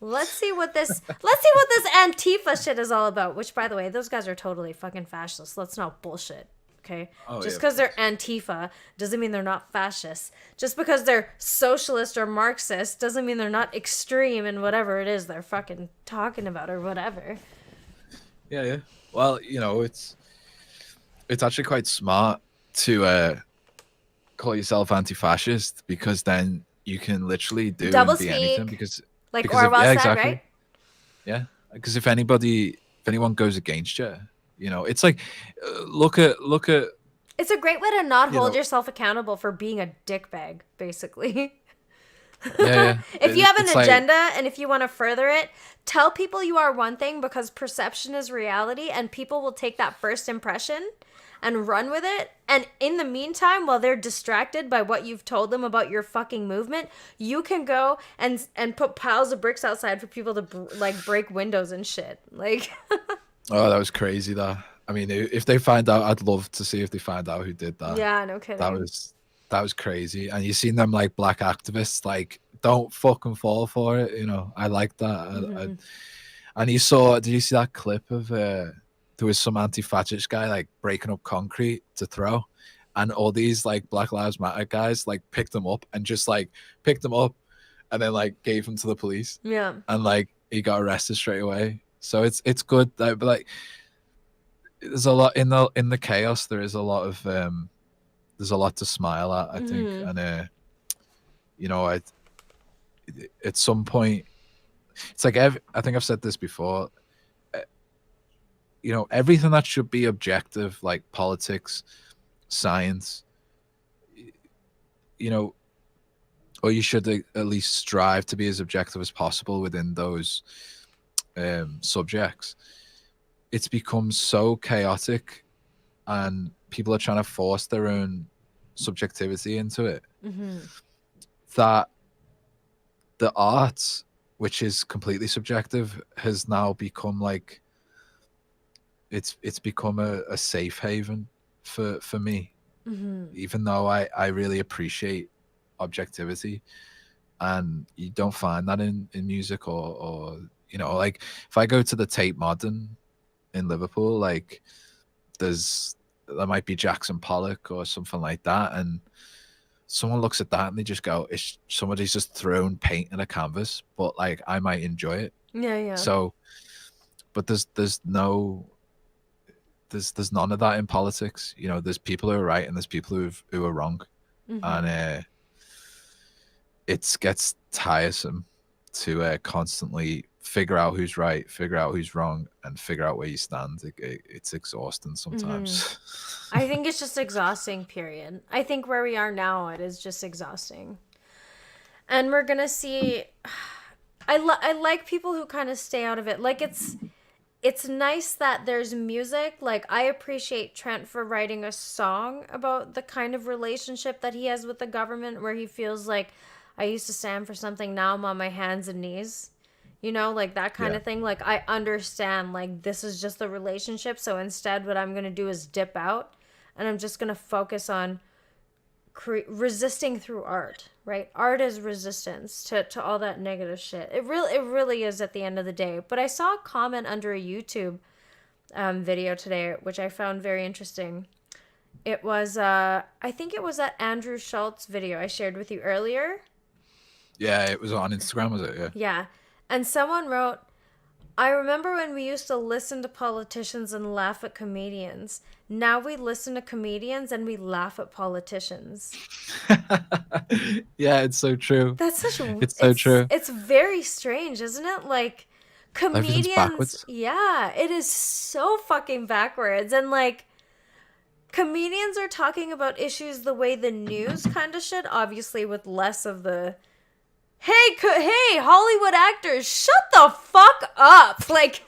[SPEAKER 1] Let's see what this Antifa shit is all about. Which, by the way, those guys are totally fucking fascists. Let's not bullshit. Okay?
[SPEAKER 2] oh yeah,
[SPEAKER 1] Just
[SPEAKER 2] of
[SPEAKER 1] because they're
[SPEAKER 2] course.
[SPEAKER 1] Antifa doesn't mean they're not fascists. Just because they're socialist or Marxist doesn't mean they're not extreme in whatever it is they're fucking talking about or whatever.
[SPEAKER 2] Yeah, yeah. Well, it's actually quite smart to call yourself anti-fascist, because then you can literally do
[SPEAKER 1] Double
[SPEAKER 2] and be anything,
[SPEAKER 1] speak,
[SPEAKER 2] because
[SPEAKER 1] like
[SPEAKER 2] if
[SPEAKER 1] Orwell
[SPEAKER 2] yeah,
[SPEAKER 1] said,
[SPEAKER 2] exactly.
[SPEAKER 1] right?
[SPEAKER 2] Yeah, because if anyone goes against you, it's like look at
[SPEAKER 1] It's a great way to not
[SPEAKER 2] you
[SPEAKER 1] hold
[SPEAKER 2] know
[SPEAKER 1] yourself accountable for being a dickbag, basically.
[SPEAKER 2] yeah, yeah.
[SPEAKER 1] If you have an
[SPEAKER 2] It's like,
[SPEAKER 1] agenda and if you want to further it, tell people you are one thing, because perception is reality, and people will take that first impression and run with it. And in the meantime, while they're distracted by what you've told them about your fucking movement, you can go and put piles of bricks outside for people to like break windows and shit. Like,
[SPEAKER 2] oh, that was crazy. That, I mean, if they find out, I'd love to see if they find out who did that.
[SPEAKER 1] yeah, no
[SPEAKER 2] That
[SPEAKER 1] kidding.
[SPEAKER 2] was that was crazy. And you seen them, like, black activists, like, don't fucking fall for it. I like that.
[SPEAKER 1] Hmm.
[SPEAKER 2] And did you see that clip of there was some anti-fascist guy, like, breaking up concrete to throw, and all these, like, Black Lives Matter guys, like, picked him up and just, like, picked him up and then, like, gave him to the police,
[SPEAKER 1] Yeah.
[SPEAKER 2] and, like, he got arrested straight away. So it's good, but, like, there's a lot in the chaos. There is a lot of there's a lot to smile at, I think.
[SPEAKER 1] Hmm.
[SPEAKER 2] And I at some point, it's like, I think I've said this before. uh, Everything that should be objective, like politics, science, you know or you should at least strive to be as objective as possible within those subjects. It's become so chaotic, and people are trying to force their own subjectivity into it,
[SPEAKER 1] Hmm.
[SPEAKER 2] that the art, which is completely subjective, has now become like, it's become a safe haven for me,
[SPEAKER 1] Hmm.
[SPEAKER 2] even though I really appreciate objectivity. And you don't find that in music, or like, if I go to the Tate Modern in Liverpool, like, there might be Jackson Pollock or something like that, and someone looks at that and they just go, it's somebody's just thrown paint in a canvas, but, like, I might enjoy it.
[SPEAKER 1] Yeah, yeah.
[SPEAKER 2] So, but there's none of that in politics. There's people who are right and there's people who are wrong. And
[SPEAKER 1] Hmm.
[SPEAKER 2] it gets tiresome to constantly figure out who's right, figure out who's wrong, and figure out where you stand. It's exhausting
[SPEAKER 1] Hmm.
[SPEAKER 2] sometimes.
[SPEAKER 1] I think it's just exhausting, period. I think where we are now, it is just exhausting. And we're going to see, I like people who kind of stay out of it. Like it's nice that there's music. Like I appreciate Trent for writing a song about the kind of relationship that he has with the government, where he feels like, I used to stand for something, now I'm on my hands and knees. You know, like that kind
[SPEAKER 2] Yeah.
[SPEAKER 1] of thing. Like I understand, like this is just the relationship, so instead what I'm going to do is dip out and I'm just going to focus on resisting through art, right? Art is resistance to all that negative shit. It really is at the end of the day. But I saw a comment under a YouTube video today, which I found very interesting. It was I think it was that Andrew Schultz video I shared with you earlier.
[SPEAKER 2] Yeah, it was on Instagram, was it? Yeah.
[SPEAKER 1] Yeah. And someone wrote, I remember when we used to listen to politicians and laugh at comedians. Now we listen to comedians and we laugh at politicians.
[SPEAKER 2] Yeah, it's so true.
[SPEAKER 1] That's such
[SPEAKER 2] It's so true.
[SPEAKER 1] it's very strange, isn't it? Like
[SPEAKER 2] Everything's
[SPEAKER 1] comedians,
[SPEAKER 2] backwards.
[SPEAKER 1] yeah, it is so fucking backwards. And like comedians are talking about issues the way the news kind of should, obviously with less of the hey Hollywood actors, shut the fuck up. Like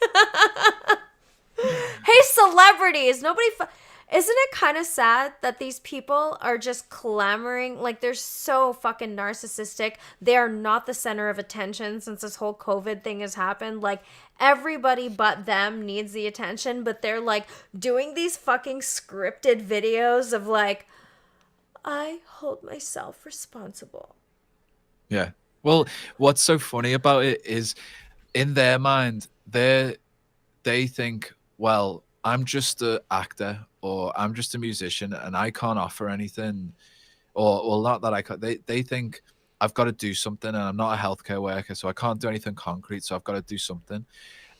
[SPEAKER 1] hey celebrities, isn't it kind of sad that these people are just clamoring, like they're so fucking narcissistic. They are not the center of attention since this whole COVID thing has happened. Like everybody but them needs the attention, but they're like doing these fucking scripted videos of like, I hold myself responsible.
[SPEAKER 2] Yeah. Well, what's so funny about it is, in their mind, they think, well, I'm just an actor or I'm just a musician and I can't offer anything, or well, not that I can't. They think I've got to do something, and I'm not a healthcare worker, so I can't do anything concrete. So I've got to do something,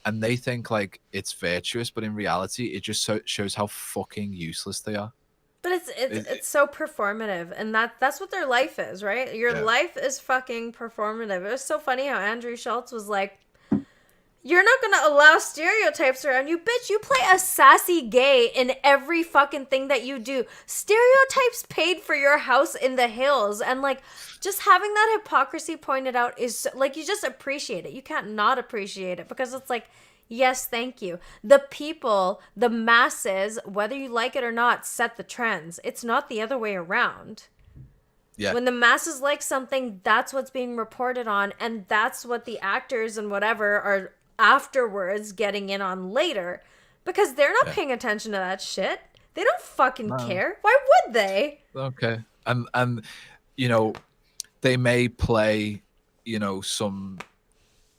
[SPEAKER 2] and they think like it's virtuous, but in reality, it just shows how fucking useless they are.
[SPEAKER 1] But it's so performative, and that's what their life is, right? Your
[SPEAKER 2] Yeah.
[SPEAKER 1] life is fucking performative. It was so funny how Andrew Schultz was like, "You're not gonna allow stereotypes around you, bitch. You play a sassy gay in every fucking thing that you do. Stereotypes paid for your house in the hills, and like just having that hypocrisy pointed out is like you just appreciate it. You can't not appreciate it because it's like." Yes, thank you. The people, the masses, whether you like it or not, set the trends. It's not the other way around.
[SPEAKER 2] Yeah.
[SPEAKER 1] When the masses like something, that's what's being reported on, and that's what the actors and whatever are afterwards getting in on later. Because they're not paying attention to that shit. They don't fucking care. Why would they?
[SPEAKER 2] Okay. And you know, they may play, you know, some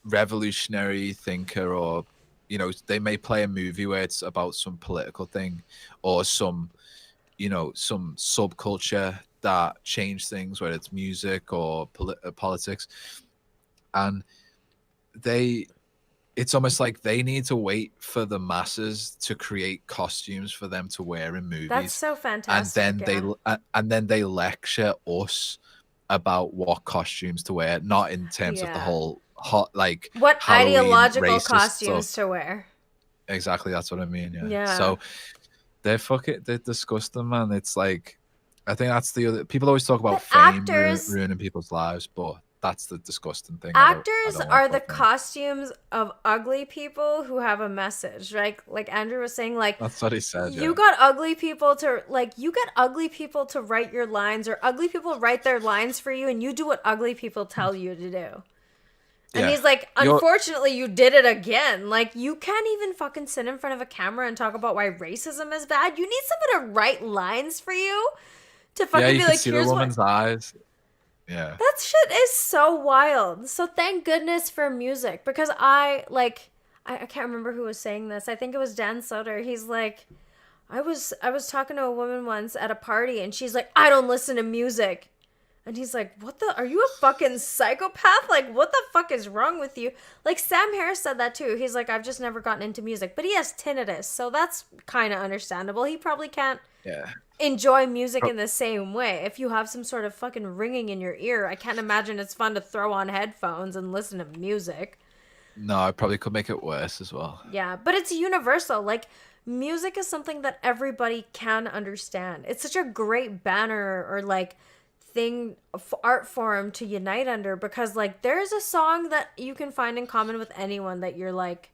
[SPEAKER 2] revolutionary thinker, or you know, they may play a movie where it's about some political thing or some, you know, some subculture that changed things, whether it's music or politics, and it's almost like they need to wait for the masses to create costumes for them to wear in movies.
[SPEAKER 1] That's so fantastic.
[SPEAKER 2] And then they lecture us about what costumes to wear, not in terms of the whole hot, like
[SPEAKER 1] what
[SPEAKER 2] Halloween,
[SPEAKER 1] ideological
[SPEAKER 2] racist
[SPEAKER 1] costumes
[SPEAKER 2] stuff.
[SPEAKER 1] to wear.
[SPEAKER 2] Exactly, that's what I mean.
[SPEAKER 1] Yeah.
[SPEAKER 2] So they're disgusting, man. It's like, I think that's the other. People always talk about
[SPEAKER 1] But
[SPEAKER 2] fame
[SPEAKER 1] actors-
[SPEAKER 2] ruining people's lives, but that's the disgusting thing.
[SPEAKER 1] Actors
[SPEAKER 2] I don't
[SPEAKER 1] are
[SPEAKER 2] like
[SPEAKER 1] the
[SPEAKER 2] about them.
[SPEAKER 1] costumes of ugly people who have a message, right? Like Andrew was saying, like
[SPEAKER 2] That's what he said.
[SPEAKER 1] you got ugly people to write your lines, or ugly people write their lines for you, and you do what ugly people tell you to do. And he's like, unfortunately, you did it again. Like, you can't even fucking sit in front of a camera and talk about why racism is bad. You need someone to write lines for you to fucking be like,
[SPEAKER 2] see
[SPEAKER 1] here's
[SPEAKER 2] the woman's eyes. Yeah.
[SPEAKER 1] That shit is so wild. So thank goodness for music, because I can't remember who was saying this. I think it was Dan Soder. He's like, I was talking to a woman once at a party, and she's like, I don't listen to music. And he's like, are you a fucking psychopath? Like, what the fuck is wrong with you? Like, Sam Harris said that too. He's like, I've just never gotten into music. But he has tinnitus, so that's kind of understandable. He probably can't enjoy music in the same way. If you have some sort of fucking ringing in your ear, I can't imagine it's fun to throw on headphones and listen to music.
[SPEAKER 2] No, I probably could make it worse as well.
[SPEAKER 1] Yeah, but it's universal. Like, music is something that everybody can understand. It's such a great banner or like art form to unite under, because like there's a song that you can find in common with anyone that you're like,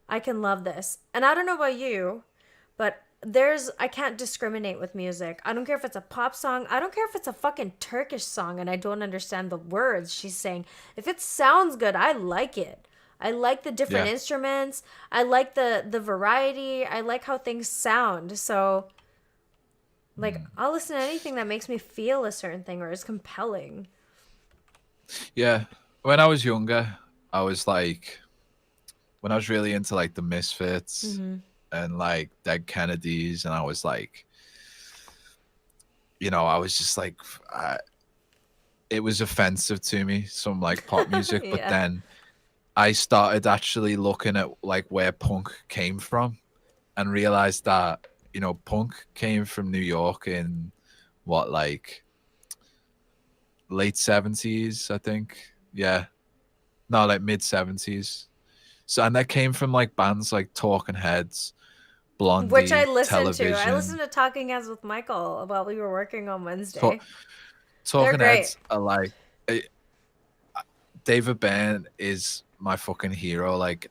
[SPEAKER 1] I can love this. And I don't know about you, but I can't discriminate with music. I don't care if it's a pop song. I don't care if it's a fucking Turkish song and I don't understand the words she's saying. If it sounds good, I like it. I like the different instruments. I like the variety. I like how things sound. So like I'll listen to anything that makes me feel a certain thing or is compelling.
[SPEAKER 2] Yeah. When I was younger, I was like, when I was really into like the Misfits and like Dead Kennedys, and I was like, I was just like, it was offensive to me, some like pop music. But then I started actually looking at like where punk came from and realized that, punk came from New York in what, like late 70s, I think. Yeah. No, like mid 70s. So, and that came from like bands like Talking Heads, Blondie,
[SPEAKER 1] which I listened to. I
[SPEAKER 2] Television.
[SPEAKER 1] listened to Talking Heads with Michael while we were working on Wednesday.
[SPEAKER 2] Talking Heads are like, David Byrne is my fucking hero. Like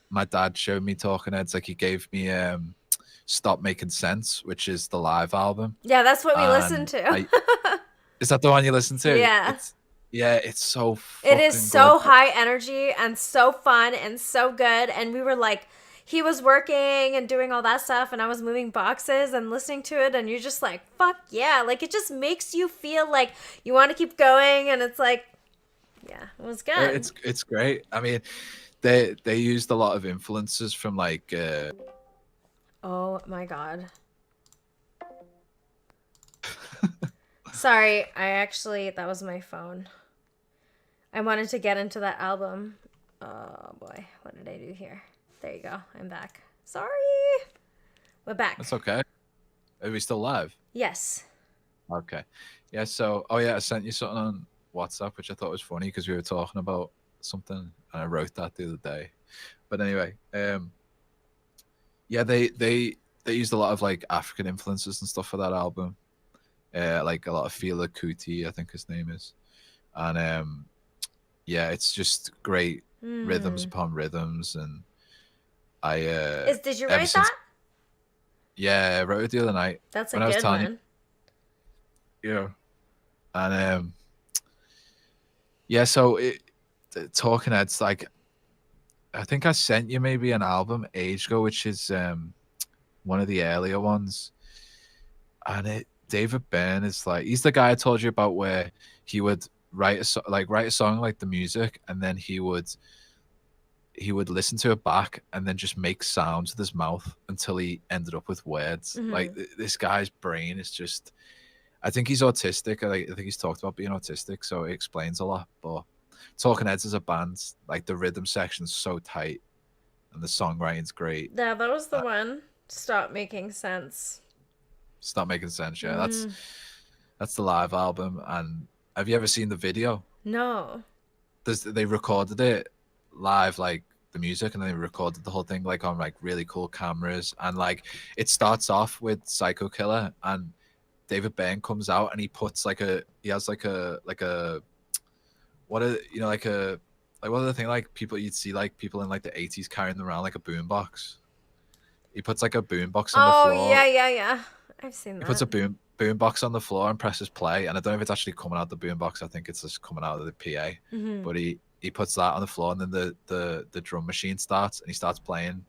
[SPEAKER 2] my dad showed me Talking Heads. Like he gave me Stop Making Sense, which is the live album.
[SPEAKER 1] Yeah, that's what we listened to.
[SPEAKER 2] Is that the one you listened to?
[SPEAKER 1] Yeah.
[SPEAKER 2] It's so fucking
[SPEAKER 1] It is so
[SPEAKER 2] good.
[SPEAKER 1] high energy and so fun and so good. And we were like, he was working and doing all that stuff, and I was moving boxes and listening to it, and you're just like, fuck yeah. Like, it just makes you feel like you want to keep going, and it's like, yeah, it was good.
[SPEAKER 2] It's great. I mean, they used a lot of influences from like
[SPEAKER 1] oh my god. Sorry, that was my phone. I wanted to get into that album. Oh boy, what did I do here? There you go. I'm back. Sorry. We're back.
[SPEAKER 2] That's okay. Are we still live?
[SPEAKER 1] Yes.
[SPEAKER 2] Okay. Yeah, so I sent you something on WhatsApp, which I thought was funny because we were talking about something and I wrote that the other day. But anyway, yeah, they used a lot of like African influences and stuff for that album. Like a lot of Fela Kuti, I think his name is. And yeah, it's just great rhythms upon rhythms, and
[SPEAKER 1] did you write that?
[SPEAKER 2] Yeah, I wrote it the other night.
[SPEAKER 1] That's a good one.
[SPEAKER 2] Yeah. And yeah, so Talking Heads, like I think I sent you maybe an album age ago, which is one of the earlier ones. And David Byrne is like, he's the guy I told you about where he would write a song like the music, and then he would listen to it back and then just make sounds with his mouth until he ended up with words. Like this guy's brain is just, I think he's autistic. I think he's talked about being autistic, so it explains a lot. But Talking Heads as a band, like the rhythm section's so tight and the songwriting's great.
[SPEAKER 1] Yeah, that was the one. Stop Making Sense.
[SPEAKER 2] Stop Making Sense. Yeah, that's the live album. And have you ever seen the video?
[SPEAKER 1] No.
[SPEAKER 2] They recorded it live, like the music, and then they recorded the whole thing like on like really cool cameras. And like it starts off with Psycho Killer, and David Byrne comes out and he puts like a what are the thing like people you'd see like people in like the 80s carrying them around like a boombox. He puts like a boombox on the floor.
[SPEAKER 1] Oh yeah. I've seen that.
[SPEAKER 2] He puts a boombox on the floor and presses play, and I don't know if it's actually coming out the boombox. I think it's just coming out of the PA. But he puts that on the floor, and then the drum machine starts, and he starts playing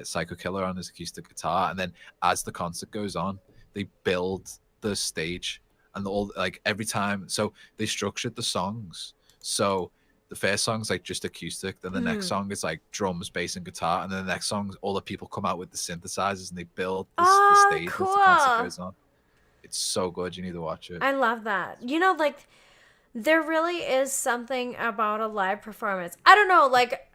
[SPEAKER 2] Psycho Killer on his acoustic guitar. And then as the concert goes on, they build the stage, and all like every time. So they structured the songs. So the first song's like just acoustic, then the next song is like drums, bass, and guitar, and then the next song, all the people come out with the synthesizers and they build the stage
[SPEAKER 1] cool.
[SPEAKER 2] as the concert goes on. It's so good. You need to watch it.
[SPEAKER 1] I love that. You know, like there really is something about a live performance. I don't know, like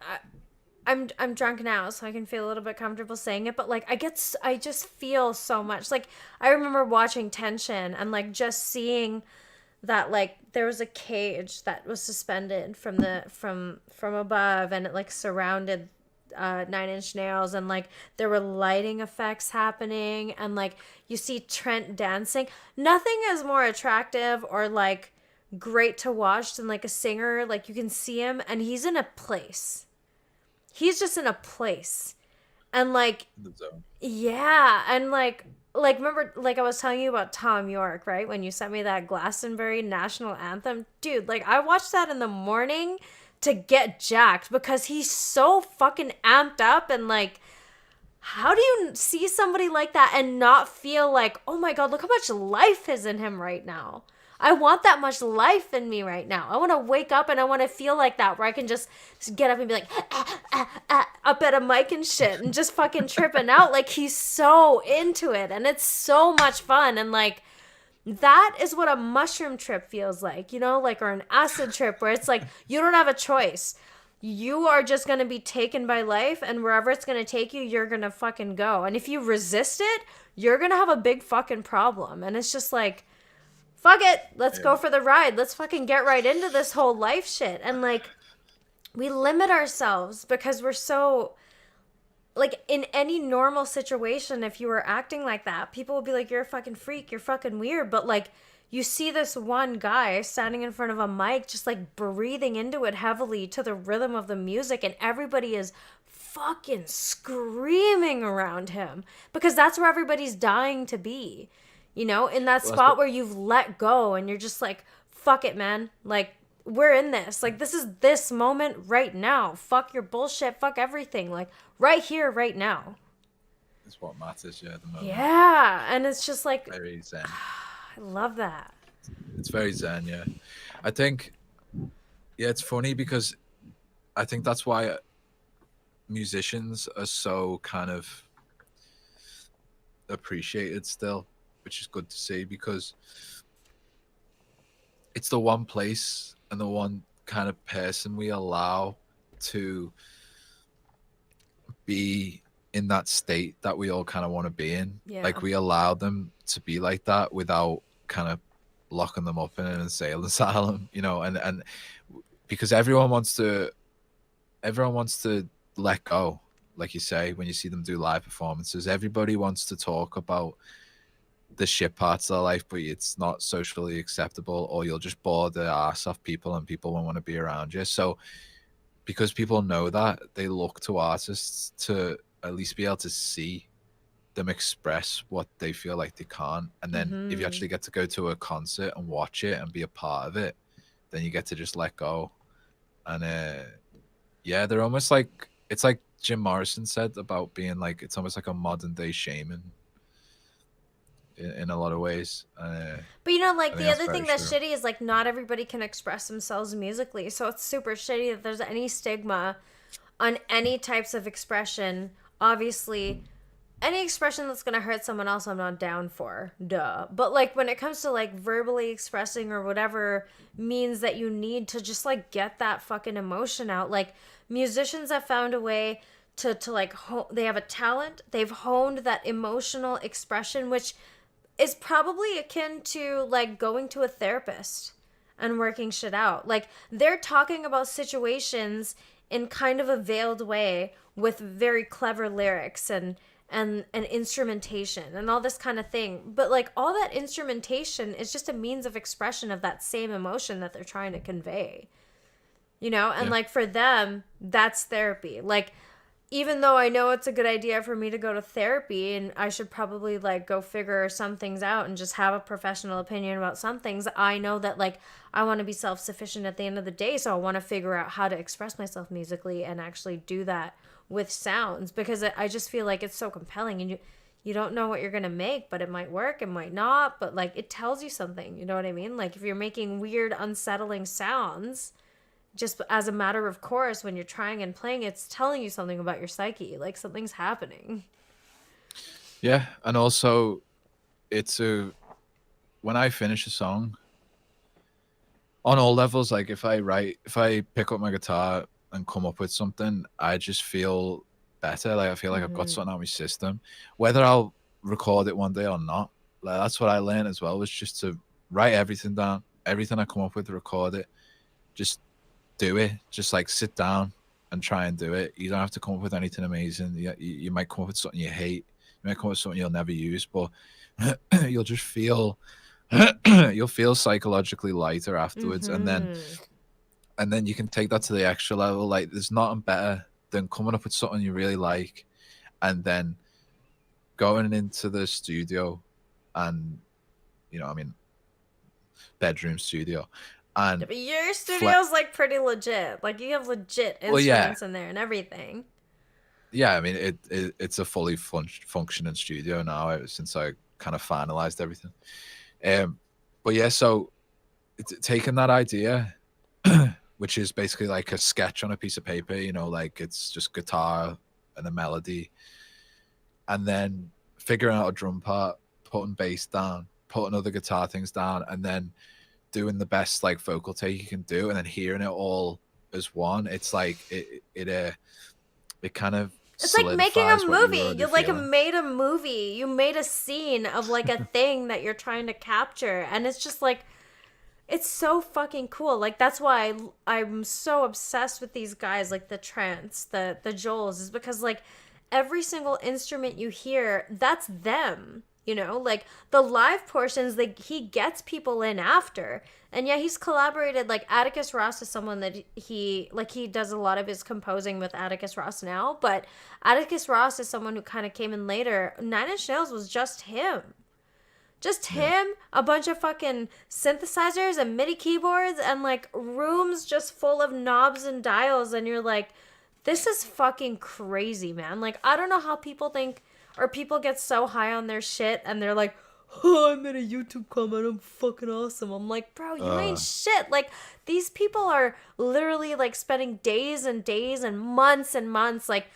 [SPEAKER 1] I'm drunk now, so I can feel a little bit comfortable saying it, but like I just feel so much. Like I remember watching Tension and like just seeing that like there was a cage that was suspended from above, and it like surrounded Nine Inch Nails, and like there were lighting effects happening, and like you see Trent dancing. Nothing is more attractive or like great to watch than like a singer. Like you can see him and he's in a place. He's just in a place. And like
[SPEAKER 2] The zone.
[SPEAKER 1] yeah, and like remember like I was telling you about Tom York, right? When you sent me that Glastonbury national anthem. Dude, like I watched that in the morning to get jacked because he's so fucking amped up, and like how do you see somebody like that and not feel like, "Oh my god, look how much life is in him right now." I want that much life in me right now. I want to wake up and I want to feel like that, where I can just get up and be like, up at a mic and shit and just fucking tripping out. Like, he's so into it and it's so much fun. And like, that is what a mushroom trip feels like, you know, like, or an acid trip where it's like, you don't have a choice. You are just going to be taken by life, and wherever it's going to take you, you're going to fucking go. And if you resist it, you're going to have a big fucking problem. And it's just like, fuck it, let's go for the ride. Let's fucking get right into this whole life shit. And like, we limit ourselves because we're so, like, in any normal situation, if you were acting like that, people would be like, you're a fucking freak, you're fucking weird. But like, you see this one guy standing in front of a mic just like breathing into it heavily to the rhythm of the music, and everybody is fucking screaming around him because that's where everybody's dying to be. You know, in that spot where you've let go and you're just like, fuck it, man. Like, we're in this. Like, this is this moment right now. Fuck your bullshit. Fuck everything. Like, right here, right now.
[SPEAKER 2] It's what matters, yeah, at the moment.
[SPEAKER 1] Yeah. And it's just like,
[SPEAKER 2] Very zen.
[SPEAKER 1] I love that.
[SPEAKER 2] It's very zen, yeah. I think, yeah, it's funny because I think that's why musicians are so kind of appreciated still, which is good to see, because it's the one place and the one kind of person we allow to be in that state that we all kind of want to be in.
[SPEAKER 1] Yeah.
[SPEAKER 2] Like, we allow them to be like that without kind of locking them up in an insane asylum, you know, and because everyone wants to let go, like you say, when you see them do live performances. Everybody wants to talk about the shit parts of their life, but it's not socially acceptable, or you'll just bore the ass off people and people won't want to be around you. So because people know that, they look to artists to at least be able to see them express what they feel like they can't. And then if you actually get to go to a concert and watch it and be a part of it, then you get to just let go. And yeah, they're almost like, it's like Jim Morrison said about being like, it's almost like a modern day shaman in a lot of ways.
[SPEAKER 1] But you know, like, the other thing that's
[SPEAKER 2] true.
[SPEAKER 1] shitty is like, not everybody can express themselves musically, so it's super shitty that there's any stigma on any types of expression. Obviously, any expression that's gonna hurt someone else, I'm not down for, duh. But like, when it comes to like verbally expressing or whatever means that you need to just like get that fucking emotion out, like, musicians have found a way to like they have a talent, they've honed that emotional expression, which is probably akin to like going to a therapist and working shit out. Like, they're talking about situations in kind of a veiled way with very clever lyrics and instrumentation and all this kind of thing. But like, all that instrumentation is just a means of expression of that same emotion that they're trying to convey. You know? And like, for them, that's therapy. Like, even though I know it's a good idea for me to go to therapy and I should probably like go figure some things out and just have a professional opinion about some things, I know that like, I want to be self-sufficient at the end of the day. So I want to figure out how to express myself musically and actually do that with sounds, because I just feel like it's so compelling, and you don't know what you're going to make, but it might work, it might not, but like, it tells you something, you know what I mean? Like, if you're making weird, unsettling sounds, just as a matter of course, when you're trying and playing, it's telling you something about your psyche, like something's happening.
[SPEAKER 2] Yeah, and also when I finish a song on all levels, like if I pick up my guitar and come up with something, I just feel better. Like, I feel like I've got something out of my system, whether I'll record it one day or not. Like, that's what I learned as well, was just to write everything down, everything I come up with, record it, just do it, just like sit down and try and do it. You don't have to come up with anything amazing. You might come up with something you hate. You might come up with something you'll never use, but you'll just feel you'll feel psychologically lighter afterwards, and then you can take that to the extra level. Like, there's nothing better than coming up with something you really like, and then going into the studio, and bedroom studio, and
[SPEAKER 1] Yeah, but your studio's like pretty legit. Like, you have legit instruments in there and everything.
[SPEAKER 2] Yeah, I mean, it's a fully functioning studio now since I kind of finalized everything. But yeah, so taking that idea, which is basically like a sketch on a piece of paper, like it's just guitar and a melody, and then figuring out a drum part, putting bass down, putting other guitar things down, and then doing the best like vocal take you can do, and then hearing it all as one. It's like it kind of,
[SPEAKER 1] it's like making a movie. You like
[SPEAKER 2] feeling.
[SPEAKER 1] made a movie. You made a scene of like a thing that you're trying to capture, and it's just like, it's so fucking cool. Like, that's why I'm so obsessed with these guys, like the Trance, the Joels, is because like every single instrument you hear, that's them. Like the live portions, like he gets people in after. And yeah, he's collaborated, like Atticus Ross is someone that he does a lot of his composing with Atticus Ross now, but Atticus Ross is someone who kind of came in later. Nine Inch Nails was just him. Just him, a bunch of fucking synthesizers and MIDI keyboards, and like rooms just full of knobs and dials, and you're like, this is fucking crazy, man. Like, I don't know how people think, or people get so high on their shit and they're like, oh, I made a YouTube comment, I'm fucking awesome. I'm like, bro, you ain't shit. Like, these people are literally like spending days and days and months, like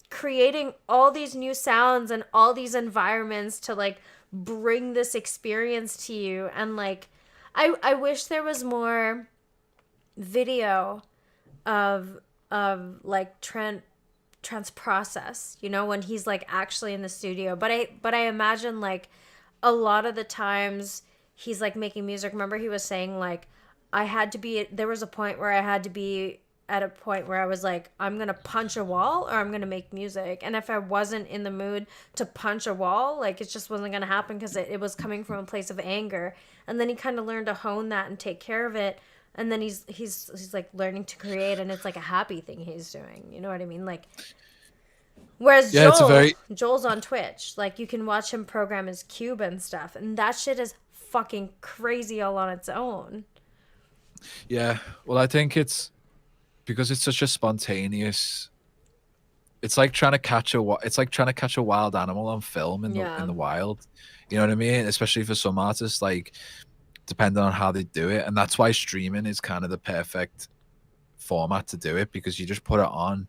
[SPEAKER 1] creating all these new sounds and all these environments to like bring this experience to you. And like, I wish there was more video of like Trent's process, when he's like actually in the studio. But I imagine like a lot of the times he's like making music. Remember, he was saying like, there was a point where I had to be at a point where I was like, I'm gonna punch a wall or I'm gonna make music. And if I wasn't in the mood to punch a wall, like it just wasn't gonna happen, because it was coming from a place of anger. And then he kind of learned to hone that and take care of it. And then he's like learning to create, and it's like a happy thing he's doing. You know what I mean? Like, whereas Joel's on Twitch. Like, you can watch him program his cube and stuff, and that shit is fucking crazy all on its own.
[SPEAKER 2] Yeah, well, I think it's because it's such a spontaneous. It's like trying to catch a wild animal on film in the wild. You know what I mean? Especially for some artists, like, depending on how they do it. And that's why streaming is kind of the perfect format to do it, because you just put it on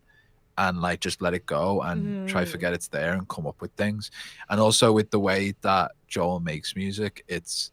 [SPEAKER 2] and like just let it go and try to forget it's there and come up with things. And also with the way that Joel makes music, it's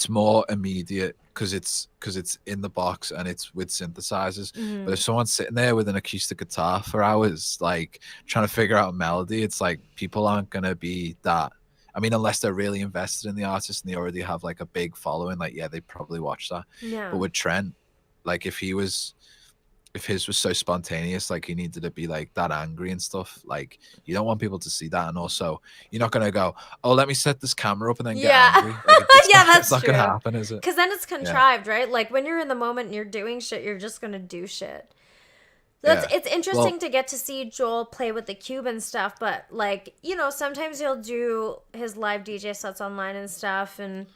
[SPEAKER 2] more immediate because it's in the box and it's with synthesizers. But if someone's sitting there with an acoustic guitar for hours, like trying to figure out a melody, it's like people aren't gonna be that. I mean, unless they're really invested in the artist and they already have like a big following, like, yeah, they'd probably watch that.
[SPEAKER 1] Yeah.
[SPEAKER 2] But with Trent, like if his was so spontaneous, like he needed to be like that angry and stuff, like you don't want people to see that. And also you're not going to go, oh, let me set this camera up and then get angry. Like,
[SPEAKER 1] that's
[SPEAKER 2] not
[SPEAKER 1] true.
[SPEAKER 2] Gonna happen, is it?
[SPEAKER 1] Because then it's contrived, right? Like when you're in the moment and you're doing shit, you're just going to do shit. It's interesting to get to see Joel play with the cube and stuff, but like, sometimes he'll do his live DJ sets online and stuff and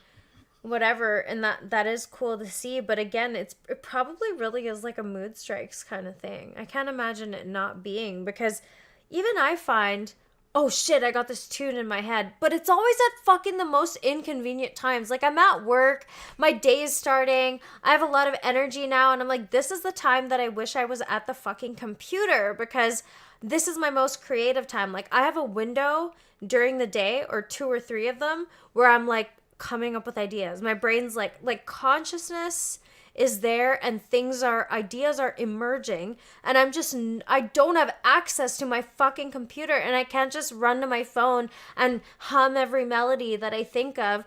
[SPEAKER 1] whatever, and that is cool to see. But again, it probably really is like a mood strikes kind of thing. I can't imagine it not being, because even I find, oh shit, I got this tune in my head, but it's always at fucking the most inconvenient times. Like, I'm at work, my day is starting, I have a lot of energy now, and I'm like, this is the time that I wish I was at the fucking computer, because this is my most creative time. Like, I have a window during the day, or 2 or 3 of them, where I'm like coming up with ideas. My brain's like consciousness is there, and ideas are emerging, and I don't have access to my fucking computer, and I can't just run to my phone and hum every melody that I think of,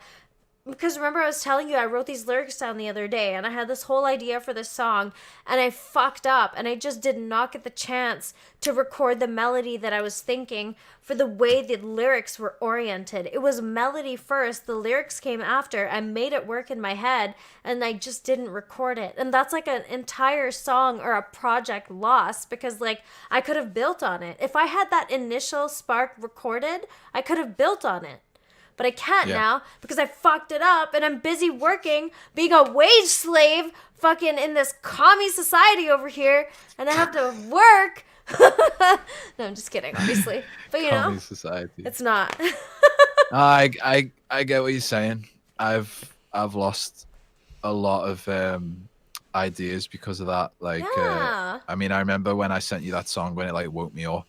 [SPEAKER 1] because remember I was telling you I wrote these lyrics down the other day and I had this whole idea for this song and I fucked up and I just did not get the chance to record the melody that I was thinking for the way the lyrics were oriented. It was melody first, the lyrics came after. I made it work in my head and I just didn't record it. And that's like an entire song or a project lost because like I could have built on it. If I had that initial spark recorded, I could have built on it. But I can't now because I fucked it up and I'm busy working, being a wage slave, fucking in this commie society over here, and I have to work. No, I'm just kidding, obviously. But you
[SPEAKER 2] Commie
[SPEAKER 1] know,
[SPEAKER 2] society.
[SPEAKER 1] it's not.
[SPEAKER 2] I get what you're saying. I've lost a lot of ideas because of that. Like,
[SPEAKER 1] Yeah.
[SPEAKER 2] I mean, I remember when I sent you that song when it like woke me up,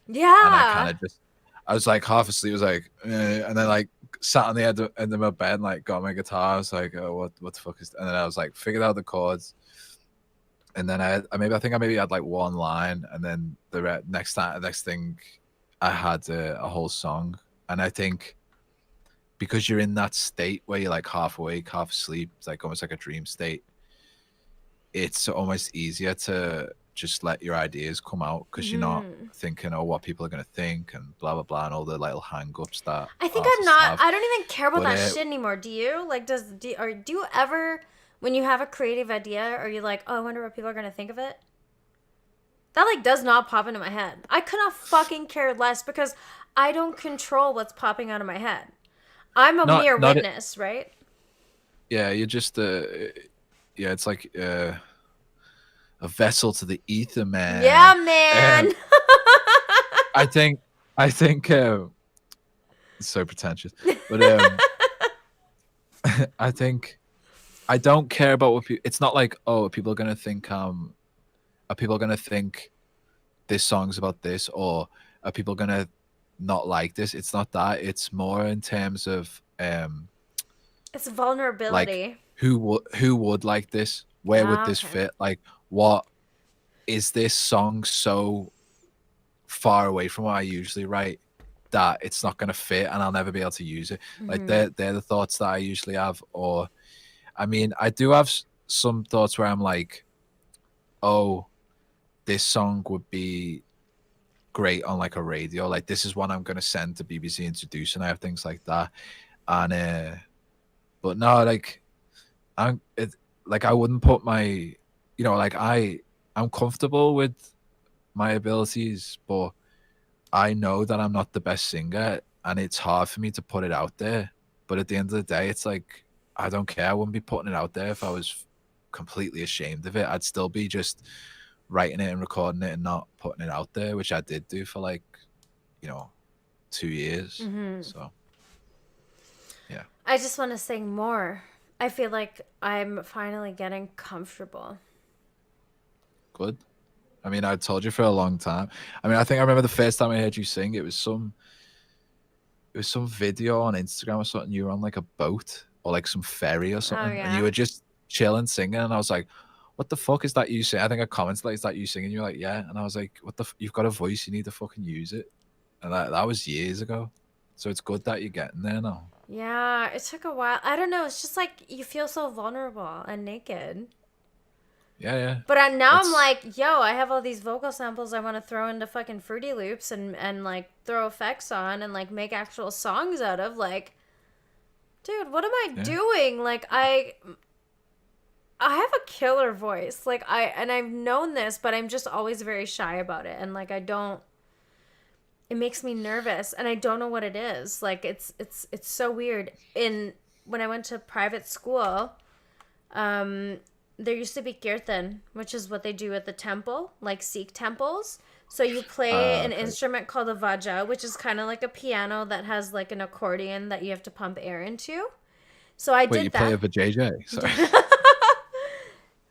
[SPEAKER 2] and I kind
[SPEAKER 1] Yeah.
[SPEAKER 2] of just, I was like half asleep. I was like, and then like sat on the end of my bed and like got my guitar. I was like, oh, what the fuck is? And then I was like, figured out the chords, and then I think I maybe had like one line, and then the next thing, I had a whole song. And I think because you're in that state where you're like half awake, half asleep, it's like almost like a dream state. It's almost easier to just let your ideas come out because you're not thinking, oh, what people are going to think and blah, blah, blah, and all the little hang-ups that
[SPEAKER 1] I think I'm
[SPEAKER 2] artists
[SPEAKER 1] not.
[SPEAKER 2] have.
[SPEAKER 1] I don't even care about
[SPEAKER 2] But,
[SPEAKER 1] that shit anymore. Do you? Like, do you ever, when you have a creative idea, are you like, oh, I wonder what people are gonna think of it? That like does not pop into my head. I could not fucking care less because I don't control what's popping out of my head. I'm a mere witness, right?
[SPEAKER 2] Yeah, you're just yeah, it's like a vessel to the ether, man.
[SPEAKER 1] Yeah, man.
[SPEAKER 2] I think it's so pretentious, but I think I don't care about what people. It's not like, oh, people are gonna think are people gonna think this song's about this, or are people gonna not like this? It's not that. It's more in terms of
[SPEAKER 1] It's vulnerability.
[SPEAKER 2] like who would like this? Where would this fit? Like, what is this song so far away from what I usually write that it's not gonna fit and I'll never be able to use it? Like they're the thoughts that I usually have. Or I mean, I do have some thoughts where I'm like, oh, this song would be great on like a radio. Like this is one I'm gonna send to BBC Introduce, and I have things like that. And but no, like I wouldn't put my, you know, like I'm comfortable with my abilities, but I know that I'm not the best singer, and it's hard for me to put it out there. But at the end of the day, it's like I don't care. I wouldn't be putting it out there if I was completely ashamed of it. I'd still be just writing it and recording it and not putting it out there, which I did do for like, you know, 2 years. So yeah,
[SPEAKER 1] I just want to sing more. I feel like I'm finally getting comfortable.
[SPEAKER 2] good. I mean, I told you for a long time. I mean, I think I remember the first time I heard you sing, it was some video on Instagram or something. You were on like a boat or like some ferry or something, and you were just chilling singing, and I was like, what the fuck is that you sing? I think I commented like, is that you singing? You're like, yeah. And I was like, what the you've got a voice, you need to fucking use it. And that was years ago. So it's good that you're getting there now.
[SPEAKER 1] Yeah, it took a while. I don't know. It's just like you feel so vulnerable and naked.
[SPEAKER 2] Yeah.
[SPEAKER 1] But now I'm like, yo, I have all these vocal samples I want to throw into fucking Fruity Loops and like throw effects on and like make actual songs out of. Like, dude, what am I doing? Like, I have a killer voice. Like, I've known this, but I'm just always very shy about it. And like, it makes me nervous and I don't know what it is. Like, it's so weird. When I went to private school, there used to be kirtan, which is what they do at the temple, like Sikh temples. So you play an instrument called a vaja, which is kind of like a piano that has like an accordion that you have to pump air into. So I did that.
[SPEAKER 2] Play a vajayjay? Sorry.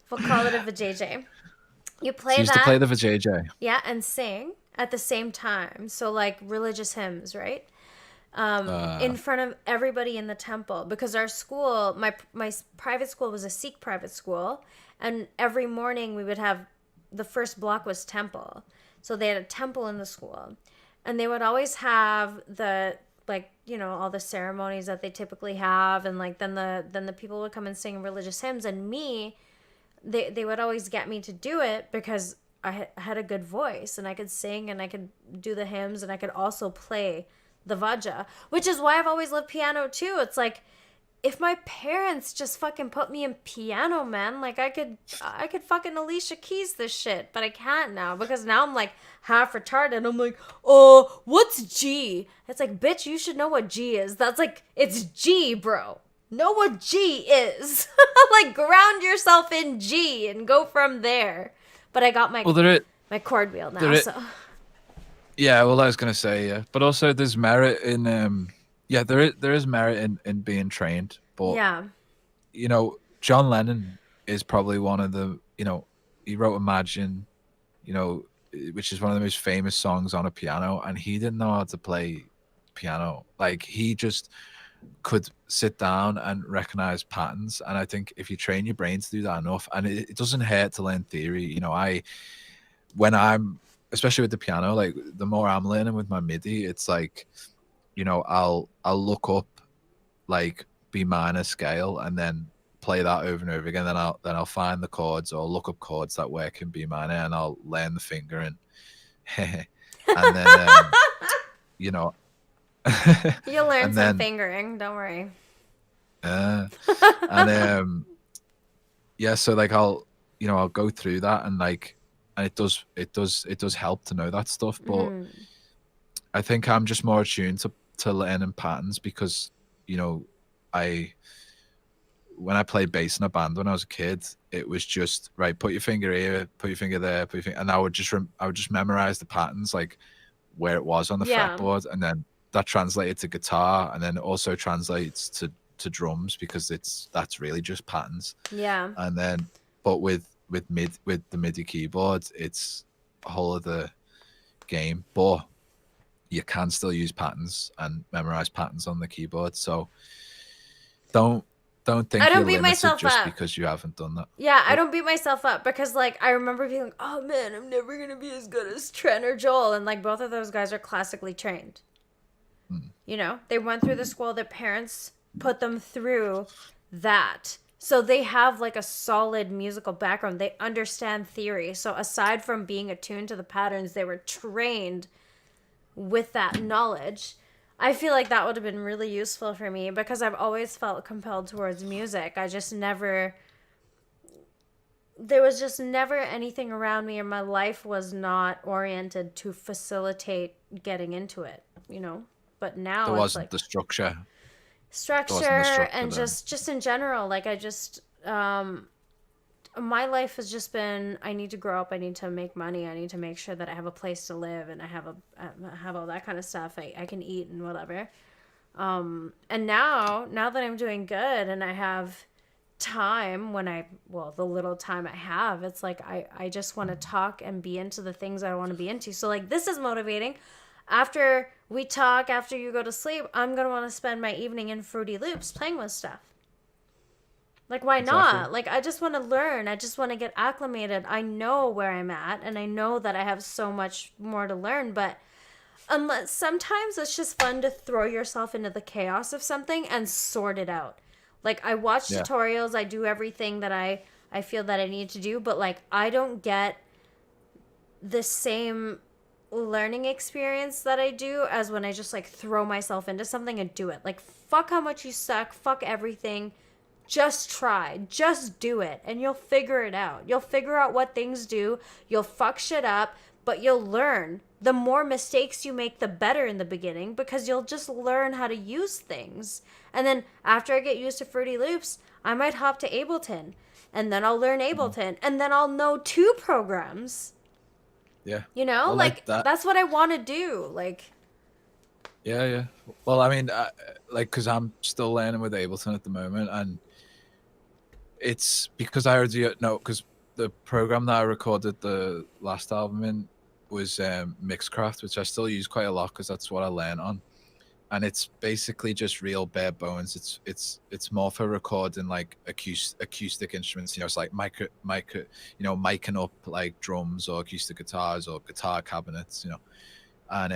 [SPEAKER 1] We'll call it a vajayjay. You play
[SPEAKER 2] so you used to play the vajayjay.
[SPEAKER 1] Yeah, and sing at the same time. So like religious hymns, right? In front of everybody in the temple, because our school, my private school was a Sikh private school, and every morning we would have, the first block was temple, so they had a temple in the school, and they would always have the like, you know, all the ceremonies that they typically have, and like then the people would come and sing religious hymns, and me, they would always get me to do it because I had a good voice and I could sing and I could do the hymns and I could also play the vajra, which is why I've always loved piano too. It's like, if my parents just fucking put me in piano, man, like I could fucking Alicia Keys this shit, but I can't now because now I'm like half retarded. I'm like, oh, what's G? It's like, bitch, you should know what G is. That's like, it's G, bro. Know what G is. Like, ground yourself in G and go from there. But I got my my chord wheel now, so.
[SPEAKER 2] Yeah, well, I was gonna say, yeah, but also there's merit in yeah, there is merit in being trained, but
[SPEAKER 1] Yeah.
[SPEAKER 2] you know, John Lennon is probably one of the, you know, he wrote Imagine, you know, which is one of the most famous songs on a piano, and he didn't know how to play piano. Like, he just could sit down and recognize patterns, and I think if you train your brain to do that enough, and it doesn't hurt to learn theory. You know, when I'm, especially with the piano, like the more I'm learning with my MIDI, it's like, you know, I'll look up like B minor scale and then play that over and over again. Then I'll find the chords or look up chords that work in B minor, and I'll learn the finger and and then you know,
[SPEAKER 1] You'll learn
[SPEAKER 2] and
[SPEAKER 1] some
[SPEAKER 2] then
[SPEAKER 1] fingering, don't worry.
[SPEAKER 2] and yeah, so like I'll go through that, and like, and it does help to know that stuff, but I think I'm just more attuned to learning patterns because, you know, when I played bass in a band when I was a kid, it was just, right, put your finger here, put your finger there, and I would just memorize the patterns, like where it was on the fretboard, and then that translated to guitar, and then it also translates to drums because that's really just patterns.
[SPEAKER 1] Yeah.
[SPEAKER 2] And then, but with the MIDI keyboard, it's a whole other game, but you can still use patterns and memorize patterns on the keyboard. So don't think you're limited just because you haven't done that.
[SPEAKER 1] Yeah, I don't beat myself up because, like, I remember being like, oh man, I'm never gonna be as good as Trent or Joel, and like both of those guys are classically trained. You know, they went through the school, their parents put them through that. So they have like a solid musical background. They understand theory. So aside from being attuned to the patterns, they were trained with that knowledge. I feel like that would have been really useful for me because I've always felt compelled towards music. There was just never anything around me, and my life was not oriented to facilitate getting into it, you know? But now
[SPEAKER 2] there wasn't
[SPEAKER 1] like
[SPEAKER 2] the structure
[SPEAKER 1] and just in general, like I just my life has just been, I need to grow up, I need to make money, I need to make sure that I have a place to live, and I have all that kind of stuff. I can eat and whatever. And now that I'm doing good and I have time, the little time I have, it's like I just want to talk and be into the things I want to be into. So like, this is motivating. After we talk, after you go to sleep, I'm going to want to spend my evening in Fruity Loops playing with stuff. Like, why not? Like, I just want to learn. I just want to get acclimated. I know where I'm at, and I know that I have so much more to learn, but sometimes it's just fun to throw yourself into the chaos of something and sort it out. Like, I watch tutorials, I do everything that I feel that I need to do, but, like, I don't get the same learning experience that I do as when I just, like, throw myself into something and do it. Like, fuck how much you suck, fuck everything. Just try. Just do it. And you'll figure it out. You'll figure out what things do. You'll fuck shit up, but you'll learn. The more mistakes you make, the better in the beginning, because you'll just learn how to use things. And then after I get used to Fruity Loops, I might hop to Ableton. And then I'll learn Ableton. And then I'll know 2 programs.
[SPEAKER 2] Yeah.
[SPEAKER 1] You know?
[SPEAKER 2] Well,
[SPEAKER 1] like that's what I want to do. Like...
[SPEAKER 2] Yeah. Well, I mean, like, because I'm still learning with Ableton at the moment, and it's because I already know, because the program that I recorded the last album in was Mixcraft, which I still use quite a lot because that's what I learned on, and it's basically just real bare bones. It's more for recording like acoustic instruments. You know, it's like mic, micing up like drums or acoustic guitars or guitar cabinets. You know, and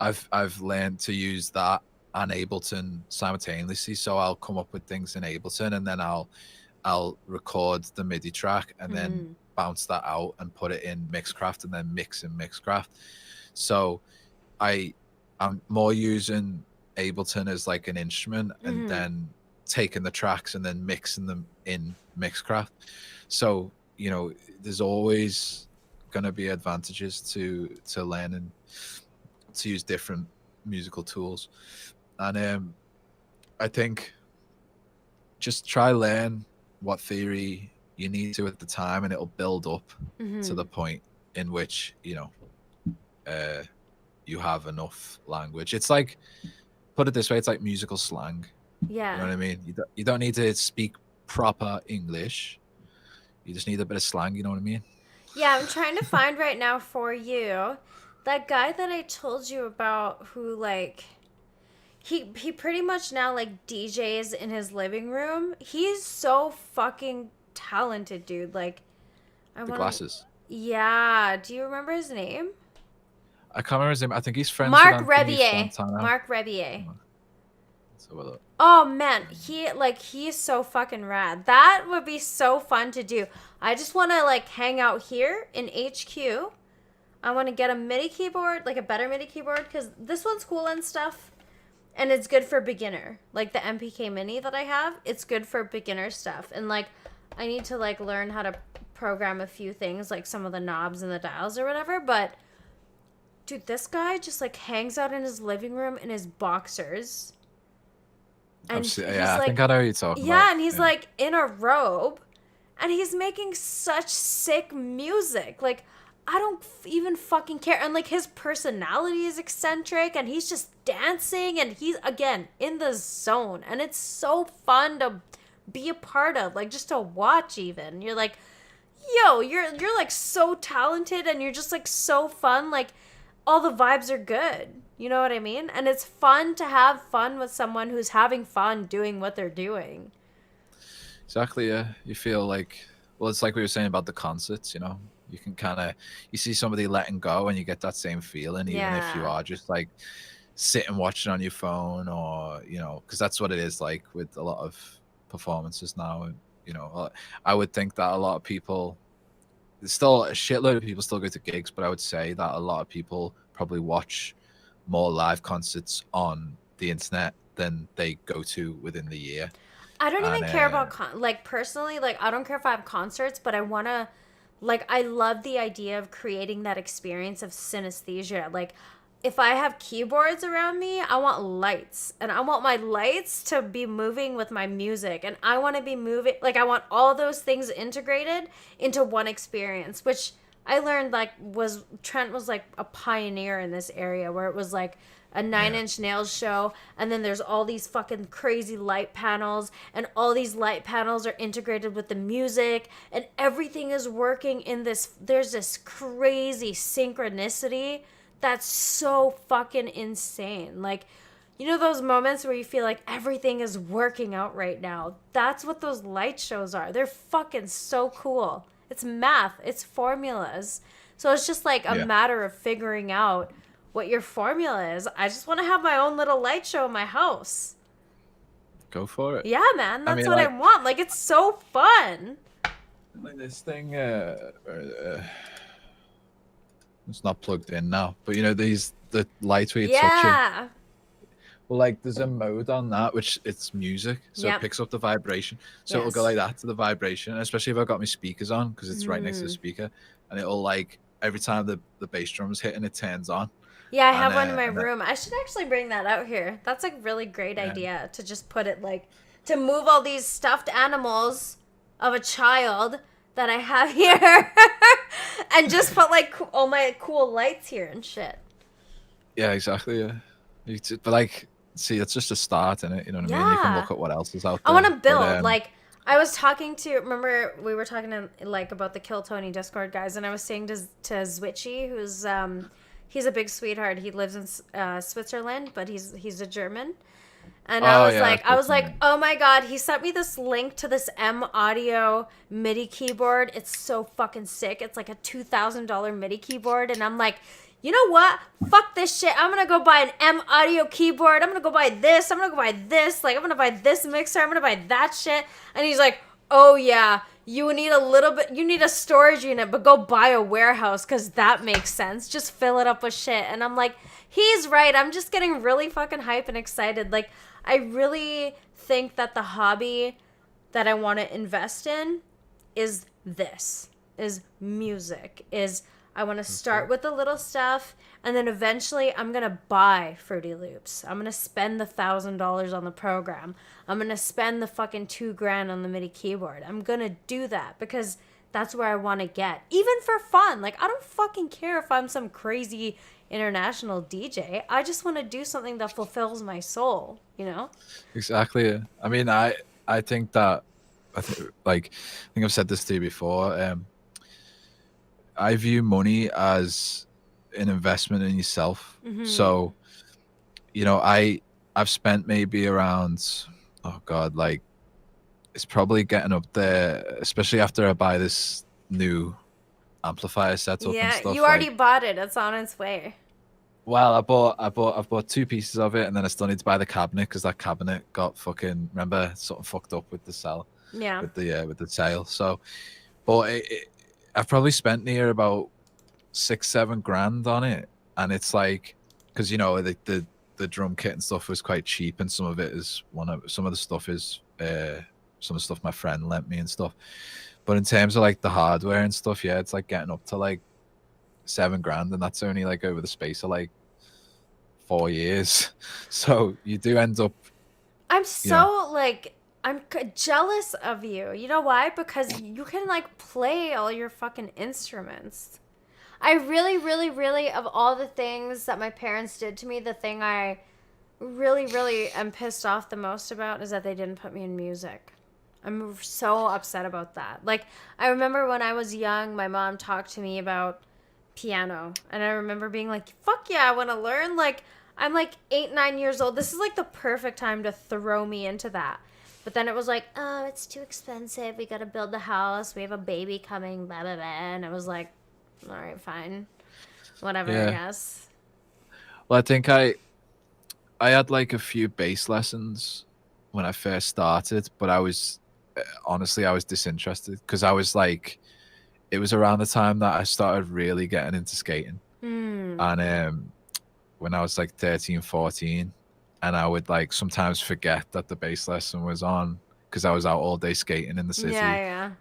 [SPEAKER 2] I've learned to use that and Ableton simultaneously. So I'll come up with things in Ableton, and then I'll record the MIDI track and then bounce that out and put it in Mixcraft and then mix in Mixcraft. So I'm more using Ableton as like an instrument and then taking the tracks and then mixing them in Mixcraft. So, you know, there's always going to be advantages to learning to use different musical tools. And I think just try learn what theory you need to at the time, and it'll build up to the point in which, you know, you have enough language. It's like, put it this way, it's like musical slang.
[SPEAKER 1] Yeah.
[SPEAKER 2] You know what I mean? You don't need to speak proper English. You just need a bit of slang, you know what I mean?
[SPEAKER 1] Yeah, I'm trying to find right now for you that guy that I told you about who, like, he pretty much now, like, DJs in his living room. He's so fucking talented, dude. Like,
[SPEAKER 2] Glasses.
[SPEAKER 1] Yeah. Do you remember his name?
[SPEAKER 2] I can't remember his name. I think he's friends
[SPEAKER 1] Mark
[SPEAKER 2] with Anthony
[SPEAKER 1] Rebier.
[SPEAKER 2] Fantano.
[SPEAKER 1] Mark Rebier.
[SPEAKER 2] Let's have a look.
[SPEAKER 1] Oh man, he's so fucking rad. That would be so fun to do. I just want to like hang out here in HQ. I want to get a MIDI keyboard, like a better MIDI keyboard, because this one's cool and stuff, and it's good for beginner. Like the MPK Mini that I have, it's good for beginner stuff. And like, I need to like learn how to program a few things, like some of the knobs and the dials or whatever. But dude, this guy just like hangs out in his living room in his boxers. And
[SPEAKER 2] I think I know who you're talking about.
[SPEAKER 1] Yeah, and he's like in a robe, and he's making such sick music. Like, I don't even fucking care. And like his personality is eccentric, and he's just dancing, and he's again in the zone, and it's so fun to be a part of, like just to watch. Even you're like, yo, you're like so talented, and you're just like so fun. Like all the vibes are good. You know what I mean? And it's fun to have fun with someone who's having fun doing what they're doing.
[SPEAKER 2] Exactly, yeah. You feel like, well, it's like we were saying about the concerts, you know? You can kind of, you see somebody letting go and you get that same feeling, even if you are just like sitting watching on your phone, or, you know, because that's what it is like with a lot of performances now. You know, I would think that a lot of people, there's still a shitload of people still go to gigs, but I would say that a lot of people probably watch more live concerts on the internet than they go to within the year.
[SPEAKER 1] I don't even care about like personally, like I don't care if I have concerts, but I want to, like, I love the idea of creating that experience of synesthesia. Like if I have keyboards around me, I want lights, and I want my lights to be moving with my music, and I want to be moving, like I want all those things integrated into one experience, which I learned like Trent was like a pioneer in this area, where it was like a 9 Inch Nails show, and then there's all these fucking crazy light panels, and all these light panels are integrated with the music, and everything is working in this, there's this crazy synchronicity that's so fucking insane. Like, you know those moments where you feel like everything is working out right now? That's what those light shows are. They're fucking so cool. It's math. It's formulas. So it's just like a matter of figuring out what your formula is. I just want to have my own little light show in my house.
[SPEAKER 2] Go for it.
[SPEAKER 1] Yeah, man. That's what I want. Like, it's so fun.
[SPEAKER 2] Like this thing, it's not plugged in now, but you know, the lights where you're touching. Well, like there's a mode on that which it's music, so it picks up the vibration, so it'll go like that to the vibration, and especially if I've got my speakers on, because it's right next to the speaker, and it'll like every time the bass drum's hitting, it turns on.
[SPEAKER 1] Yeah, I have one in my room. I should actually bring that out here. That's a really great idea, to just put it like, to move all these stuffed animals of a child that I have here and just put like all my cool lights here and shit.
[SPEAKER 2] Yeah, exactly. Yeah, but like, see, it's just a start in it. You know what I mean? You can look at what else is out there.
[SPEAKER 1] I want to build. Like, I was talking to, remember we were talking to, like, about the Kill Tony Discord guys, and I was saying to Siouxsie, who's he's a big sweetheart. He lives in Switzerland, but he's a German. And I was like, oh my God, he sent me this link to this M Audio MIDI keyboard. It's so fucking sick. It's like a $2,000 MIDI keyboard. And I'm like, you know what? Fuck this shit. I'm gonna go buy an M audio keyboard. I'm gonna go buy this. I'm gonna go buy this. Like, I'm gonna buy this mixer. I'm gonna buy that shit. And he's like, oh yeah, you need a little bit, you need a storage unit, but go buy a warehouse because that makes sense. Just fill it up with shit. And I'm like, he's right. I'm just getting really fucking hype and excited. Like, I really think that the hobby that I want to invest in is this, is music, is I want to start with the little stuff, and then eventually I'm going to buy Fruity Loops. I'm going to spend the $1,000 on the program. I'm going to spend the fucking $2,000 on the MIDI keyboard. I'm going to do that because that's where I want to get. Even for fun. Like, I don't fucking care if I'm some crazy international DJ. I just want to do something that fulfills my soul, you know?
[SPEAKER 2] Exactly. I mean, I think that, I think I've said this to you before. I view money as an investment in yourself. So, you know, I've spent maybe around, oh God, like it's probably getting up there, especially after I buy this new amplifier setup and stuff.
[SPEAKER 1] You already bought it. It's on its way.
[SPEAKER 2] Well, I've bought 2 pieces of it, and then I still need to buy the cabinet because that cabinet got fucking, remember, something fucked up with the cell.
[SPEAKER 1] Yeah.
[SPEAKER 2] With the tail. So, but I've probably spent near about $6-7 grand on it, and it's like, because you know the drum kit and stuff was quite cheap, and some of it is some of the stuff is some of the stuff my friend lent me and stuff. But in terms of like the hardware and stuff, yeah, it's like getting up to like $7 grand, and that's only like over the space of like 4 years. So you do end up.
[SPEAKER 1] I'm so like. I'm jealous of you. You know why? Because you can like play all your fucking instruments. I really, really, really, of all the things that my parents did to me, the thing I really, really am pissed off the most about is that they didn't put me in music. I'm so upset about that. Like, I remember when I was young, my mom talked to me about piano. And I remember being like, fuck yeah, I want to learn. Like, I'm like 8, 9 years old. This is like the perfect time to throw me into that. But then it was like, oh, it's too expensive. We got to build the house. We have a baby coming, blah, blah, blah. And I was like, all right, fine. Whatever, I guess.
[SPEAKER 2] Well, I think I had like a few bass lessons when I first started, but I was, honestly, I was disinterested because I was like, it was around the time that I started really getting into skating. And when I was like 13, 14, and I would like sometimes forget that the bass lesson was on because I was out all day skating in the city.
[SPEAKER 1] Yeah.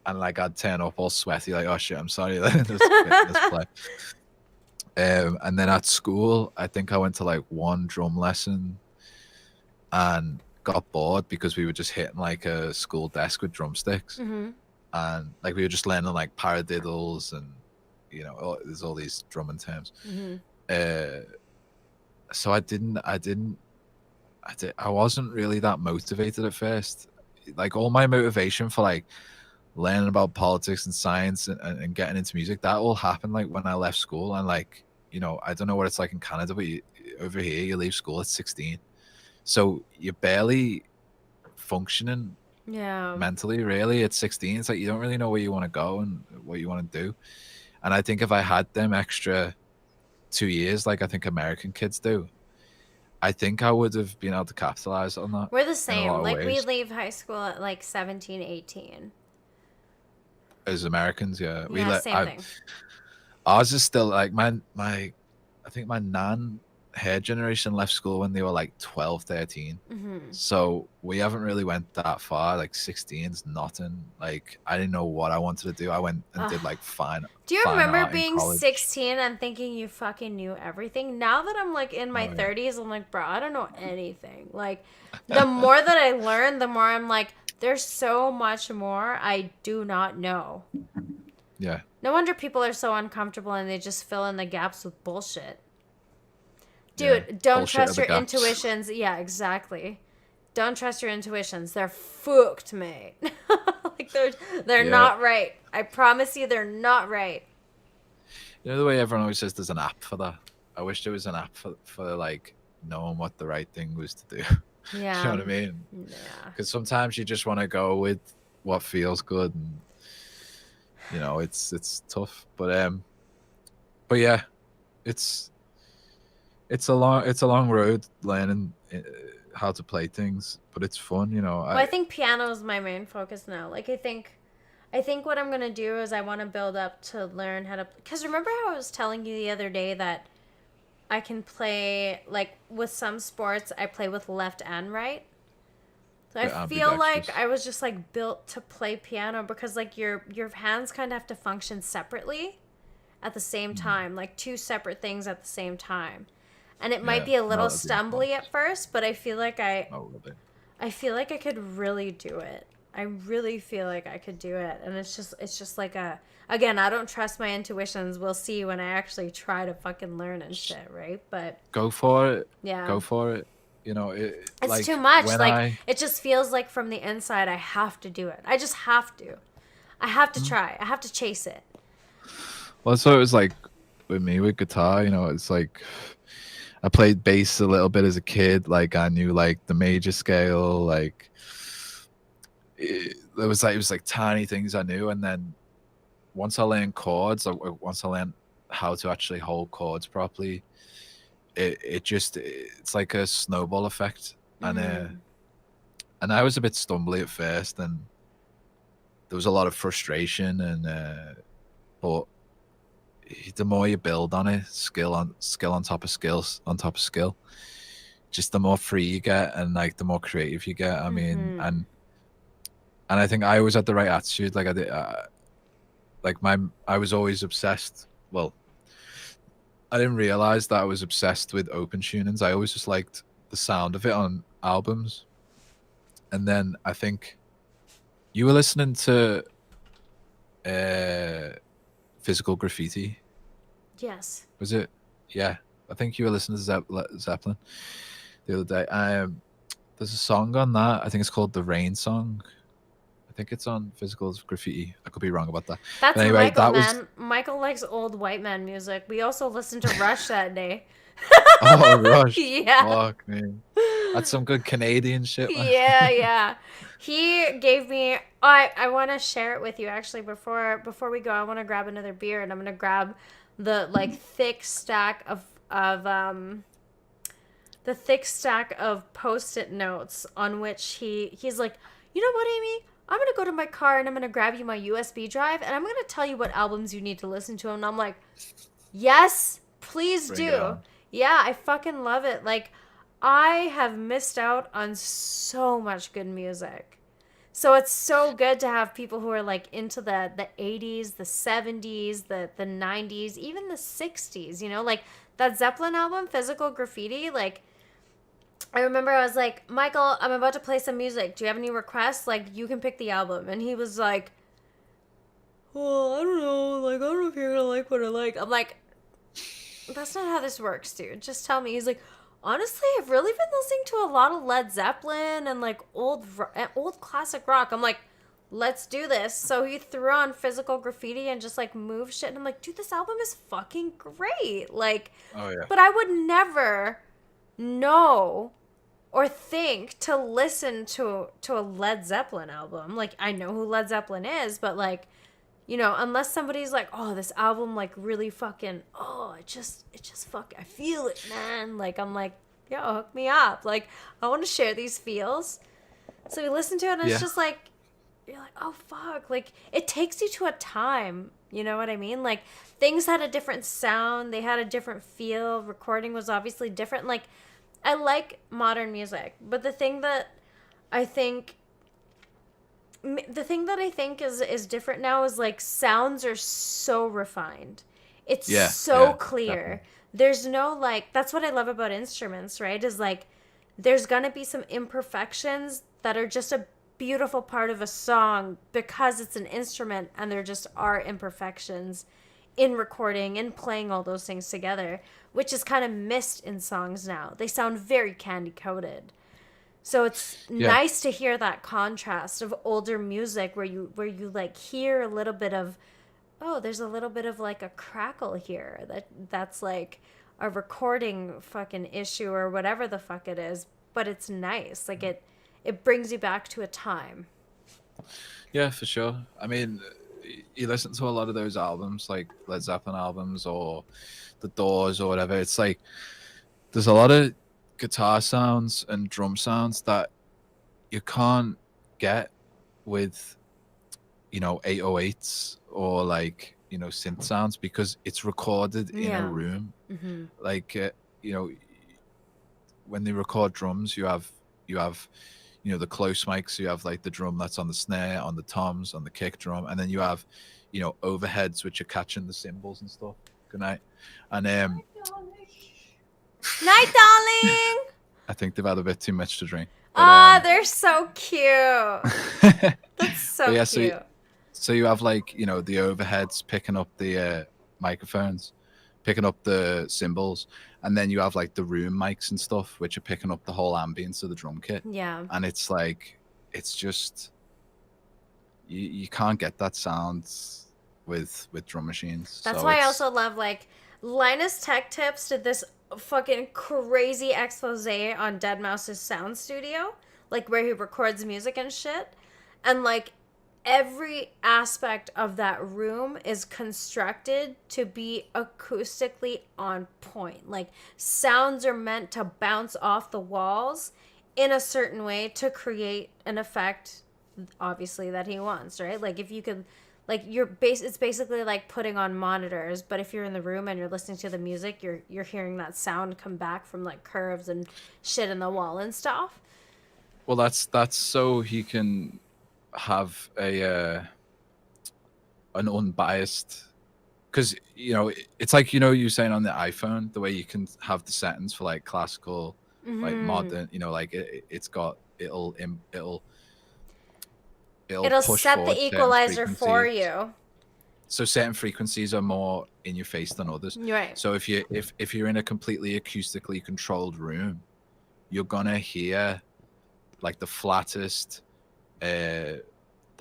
[SPEAKER 2] And like I'd turn up all sweaty, like, oh shit, I'm sorry, let's play. And then at school, I think I went to like 1 drum lesson and got bored because we were just hitting like a school desk with drumsticks. And like we were just learning like paradiddles and, you know, there's all these drumming terms. So I wasn't really that motivated at first. Like all my motivation for like learning about politics and science and getting into music, that all happened like when I left school. And like, you know, I don't know what it's like in Canada, but over here you leave school at 16, so you're barely functioning mentally really at 16. It's like you don't really know where you want to go and what you want to do. And I think if I had them extra 2 years like I think American kids do, I think I would have been able to capitalize on that.
[SPEAKER 1] We're the same. Like we leave high school at like 17, 18.
[SPEAKER 2] As Americans, yeah.
[SPEAKER 1] Same thing.
[SPEAKER 2] Ours is still like my I think my her generation left school when they were like 12, 13. So we haven't really went that far. Like 16 is nothing. Like I didn't know what I wanted to do. I went and did like fine.
[SPEAKER 1] Do you remember being 16 and thinking you fucking knew everything? Now that I'm like in my 30s, I'm like, bro, I don't know anything. Like the more that I learn, the more I'm like, there's so much more I do not know.
[SPEAKER 2] Yeah.
[SPEAKER 1] No wonder people are so uncomfortable and they just fill in the gaps with bullshit. Dude, don't trust your intuitions. Yeah, exactly. Don't trust your intuitions. They're fucked, mate. Like they're not right. I promise you, they're not right.
[SPEAKER 2] You know the way everyone always says there's an app for that? I wish there was an app for like knowing what the right thing was to do.
[SPEAKER 1] Yeah.
[SPEAKER 2] You know what I mean?
[SPEAKER 1] Yeah.
[SPEAKER 2] Because sometimes you just want to go with what feels good, and you know it's tough. But yeah, it's it's a long road learning how to play things, but it's fun, you know.
[SPEAKER 1] Well, I think piano is my main focus now. Like, I think what I'm gonna do is I want to build up to learn how to. Because remember how I was telling you the other day that I can play, like, with some sports I play with left and right. So I feel like
[SPEAKER 2] Ambidextrous.
[SPEAKER 1] I was just like built to play piano because like your hands kind of have to function separately at the same time, like two separate things at the same time. And it might
[SPEAKER 2] Yeah,
[SPEAKER 1] be a little
[SPEAKER 2] melody and
[SPEAKER 1] stumbly at
[SPEAKER 2] chords.
[SPEAKER 1] first, but I feel like
[SPEAKER 2] Oh, a bit.
[SPEAKER 1] I feel like I could really do it. I really feel like I could do it. And it's just like a again, I don't trust my intuitions. We'll see when I actually try to fucking learn and shit, right? But
[SPEAKER 2] Go for it.
[SPEAKER 1] yeah.
[SPEAKER 2] Go for it. You know,
[SPEAKER 1] It's too
[SPEAKER 2] like
[SPEAKER 1] much.
[SPEAKER 2] when
[SPEAKER 1] Like
[SPEAKER 2] I
[SPEAKER 1] it just feels like from the inside I have to do it. I just have to. I have to try. I have to chase it.
[SPEAKER 2] well, so it was like with me with guitar, you know, it's like I played bass a little bit as a kid. Like I knew like the major scale, like it was like tiny things I knew, and then once I learned chords, or once I learned how to actually hold chords properly, it's like a snowball effect,
[SPEAKER 1] Mm-hmm.
[SPEAKER 2] and I was a bit stumbly at first, and there was a lot of frustration, and but the more you build on it, skill on top of skills on top of skill, just the more free you get, and like the more creative you get. I mean,
[SPEAKER 1] Mm-hmm.
[SPEAKER 2] and I think I always had the right attitude. Like I did, like I was always obsessed. Well, I didn't realize that I was obsessed with open tunings. I always just liked the sound of it on albums, and then I think you were listening to uh, Physical Graffiti.
[SPEAKER 1] Yes.
[SPEAKER 2] Was it? Yeah, I think you were listening to Zeppelin the other day. There's a song on that. I think it's called the Rain Song. I think it's on Physical Graffiti. I could be wrong about that. But
[SPEAKER 1] That's
[SPEAKER 2] anyway,
[SPEAKER 1] Michael,
[SPEAKER 2] that was
[SPEAKER 1] man. Michael likes old white man music. We also listened to Rush that day.
[SPEAKER 2] oh Rush.
[SPEAKER 1] Yeah.
[SPEAKER 2] Fuck me. That's some good Canadian shit, man.
[SPEAKER 1] Yeah, yeah. He gave me I want to share it with you actually before we go. I want to grab another beer and I'm going to grab the like thick stack of the thick stack of post-it notes on which he's like, "You know what, Amy? I'm going to go to my car and I'm going to grab you my USB drive and I'm going to tell you what albums you need to listen to." And I'm like, "Yes, please
[SPEAKER 2] Bring it
[SPEAKER 1] do."
[SPEAKER 2] on.
[SPEAKER 1] Yeah, I fucking love it. Like I have missed out on so much good music. So it's so good to have people who are like into the 80s, the 70s, the 90s, even the 60s, you know? Like that Zeppelin album, Physical Graffiti, like I remember I was like, "Michael, I'm about to play some music. Do you have any requests? Like you can pick the album." And he was like, "Well, I don't know. Like I don't know if you're going to like what I like." I'm like, "That's not how this works, dude. Just tell me." He's like, "Honestly, I've really been listening to a lot of Led Zeppelin and like old classic rock." I'm like, "Let's do this." So he threw on Physical Graffiti and just like moved shit. And I'm like, "Dude, this album is fucking great." Like,
[SPEAKER 2] Oh yeah.
[SPEAKER 1] but I would never know or think to listen to a Led Zeppelin album. Like, I know who Led Zeppelin is, but like you know, unless somebody's like, "Oh, this album like really fucking, oh, it just fuck, I feel it, man." Like I'm like, "Yo, hook me up." Like I want to share these feels. So we listen to it and it's
[SPEAKER 2] Yeah.
[SPEAKER 1] just like you're like, "Oh fuck." Like it takes you to a time, you know what I mean? Like things had a different sound, they had a different feel, recording was obviously different. Like I like modern music, but I think the thing that I think is different now is like sounds are so refined. It's
[SPEAKER 2] Yeah.
[SPEAKER 1] so
[SPEAKER 2] Yeah.
[SPEAKER 1] clear.
[SPEAKER 2] Definitely.
[SPEAKER 1] There's no like that's what I love about instruments, right? Is like there's going to be some imperfections that are just a beautiful part of a song because it's an instrument and there just are imperfections in recording and playing all those things together, which is kind of missed in songs now. They sound very candy coated. So it's
[SPEAKER 2] Yeah.
[SPEAKER 1] nice to hear that contrast of older music where you like hear a little bit of, oh, there's a little bit of like a crackle here that's like a recording fucking issue or whatever the fuck it is, but it's nice. Like it brings you back to a time.
[SPEAKER 2] Yeah, for sure. I mean, you listen to a lot of those albums, like Led Zeppelin albums or The Doors or whatever, it's like there's a lot of guitar sounds and drum sounds that you can't get with 808s or like synth sounds, because it's recorded in a room. Like when they record drums, you have the close mics, so you have like the drum that's on the snare, on the toms, on the kick drum, and then you have overheads which are catching the cymbals and stuff. Good night. And
[SPEAKER 1] Night, darling.
[SPEAKER 2] I think they've had a bit too much to drink. But,
[SPEAKER 1] they're so cute. That's so cute.
[SPEAKER 2] So you have like the overheads picking up the microphones, picking up the cymbals, and then you have like the room mics and stuff which are picking up the whole ambience of the drum kit.
[SPEAKER 1] Yeah.
[SPEAKER 2] And it's like, it's just you can't get that sound with drum machines.
[SPEAKER 1] That's why I also love like Linus Tech Tips did this fucking crazy expose on Deadmau5's sound studio, like where he records music and shit, and like every aspect of that room is constructed to be acoustically on point. Like sounds are meant to bounce off the walls in a certain way to create an effect, obviously, that he wants, right? Like if you could, like it's basically like putting on monitors, but if you're in the room and you're listening to the music, you're hearing that sound come back from like curves and shit in the wall and stuff.
[SPEAKER 2] Well, that's so he can have an unbiased, because it's like you saying on the iPhone, the way you can have the settings for like classical, like modern, like it'll push
[SPEAKER 1] set the equalizer for you.
[SPEAKER 2] So certain frequencies are more in your face than others.
[SPEAKER 1] Right.
[SPEAKER 2] So if you're in a completely acoustically controlled room, you're gonna hear like the flattest, the